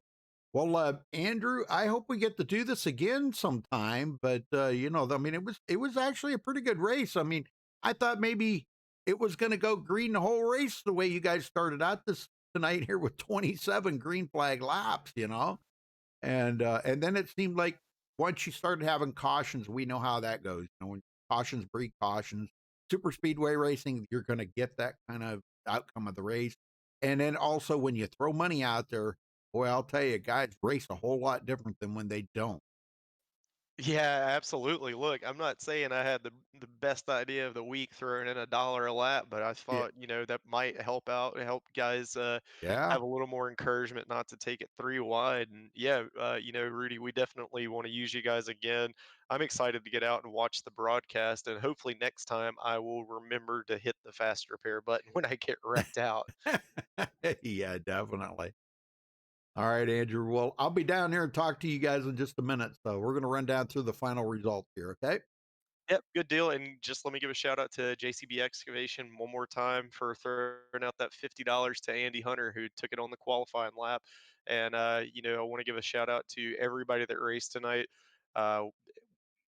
Speaker 1: well, Andrew, I hope we get to do this again sometime. But, I mean, it was actually a pretty good race. I mean, I thought maybe it was going to go green the whole race the way you guys started out this tonight here with 27 green flag laps, and then it seemed like once you started having cautions, we know how that goes. When cautions breed cautions, super speedway racing, you're going to get that kind of outcome of the race. And then also when you throw money out there, boy, I'll tell you, guys race a whole lot different than when they don't.
Speaker 3: Yeah, absolutely. Look, I'm not saying I had the best idea of the week throwing in $1 a lap, but I
Speaker 1: Yeah.
Speaker 3: thought, that might help out, help guys
Speaker 1: Yeah.
Speaker 3: have a little more encouragement not to take it 3 wide. And yeah, Rudy, we definitely want to use you guys again. I'm excited to get out and watch the broadcast, and hopefully next time I will remember to hit the fast repair button when I get wrecked out.
Speaker 1: Yeah, definitely. All right, Andrew. Well, I'll be down here and talk to you guys in just a minute. So we're going to run down through the final results here. Okay.
Speaker 3: Yep, good deal. And just let me give a shout out to JCB Excavation one more time for throwing out that $50 to Andy Hunter, who took it on the qualifying lap. And I want to give a shout out to everybody that raced tonight. Uh,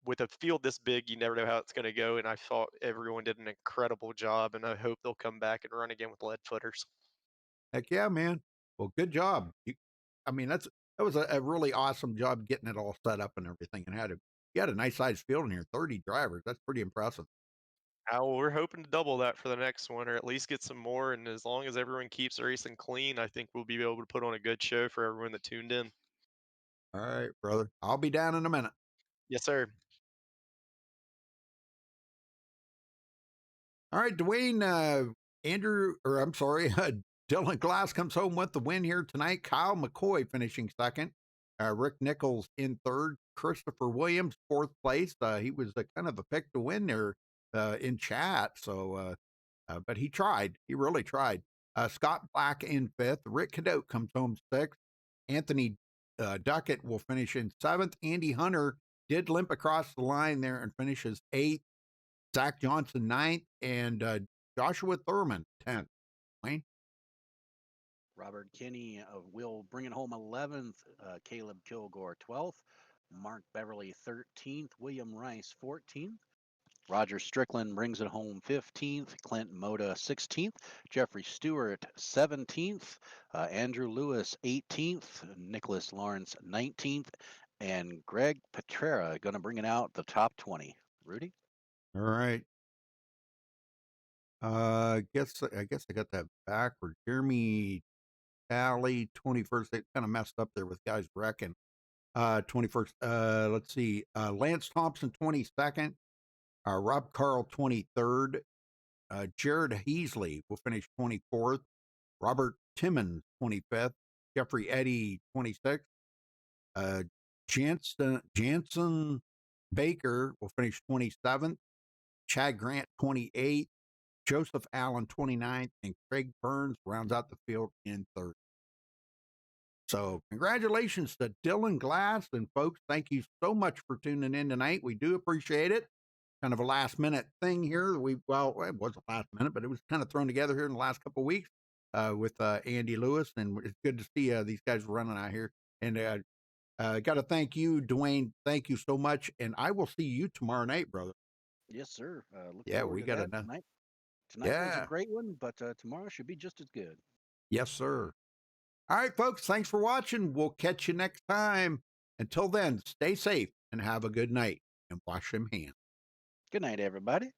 Speaker 3: with a field this big, you never know how it's going to go. And I thought everyone did an incredible job, and I hope they'll come back and run again with lead footers.
Speaker 1: Heck yeah, man. Well, good job. I mean, that was a really awesome job getting it all set up and everything, and you had a nice sized field in here, 30 drivers. That's pretty impressive.
Speaker 3: We're hoping to double that for the next one, or at least get some more. And as long as everyone keeps racing clean, I think we'll be able to put on a good show for everyone that tuned in.
Speaker 1: All right, brother. I'll be down in a minute.
Speaker 3: Yes, sir.
Speaker 1: All right, Dwayne, Andrew, or I'm sorry, Dylan Glass comes home with the win here tonight. Kyle McCoy finishing second. Rick Nichols in third. Christopher Williams, fourth place. He was kind of a pick to win there in chat. So, but he tried. He really tried. Scott Black in fifth. Rick Cadote comes home sixth. Anthony Duckett will finish in seventh. Andy Hunter did limp across the line there and finishes eighth. Zach Johnson ninth, and Joshua Thurman 10th. Wayne?
Speaker 2: Robert Kinney will bring it home 11th. Caleb Kilgore 12th. Mark Beverly 13th. William Rice 14th. Roger Strickland brings it home 15th. Clint Moda 16th. Jeffrey Stewart 17th. Andrew Lewis 18th. Nicholas Lawrence 19th. And Greg Petrera going to bring it out the top 20. Rudy?
Speaker 1: All right. I guess I got that backward. Jeremy Talley 21st. They kind of messed up there with guys wrecking. 21st. Let's see. Lance Thompson 22nd. Rob Carl 23rd. Jared Heasley will finish 24th. Robert Timmons 25th. Jeffrey Eddy 26th. Jansen Baker will finish 27th. Chad Grant 28th. Joseph Allen 29th, and Craig Burns rounds out the field in third. So congratulations to Dylan Glass, and folks, thank you so much for tuning in tonight. We do appreciate it. Kind of a last minute thing here. It wasn't last minute, but it was kind of thrown together here in the last couple of weeks with Andy Lewis, and it's good to see these guys running out here. And got to thank you, Dwayne. Thank you so much, and I will see you tomorrow night, brother.
Speaker 2: Yes, sir. Look
Speaker 1: Yeah,
Speaker 2: forward
Speaker 1: we
Speaker 2: to
Speaker 1: got
Speaker 2: that
Speaker 1: to.
Speaker 2: tonight. Tonight was a great one, but tomorrow should be just as good.
Speaker 1: Yes, sir. All right, folks, thanks for watching. We'll catch you next time. Until then, stay safe and have a good night and wash them hands.
Speaker 2: Good night, everybody.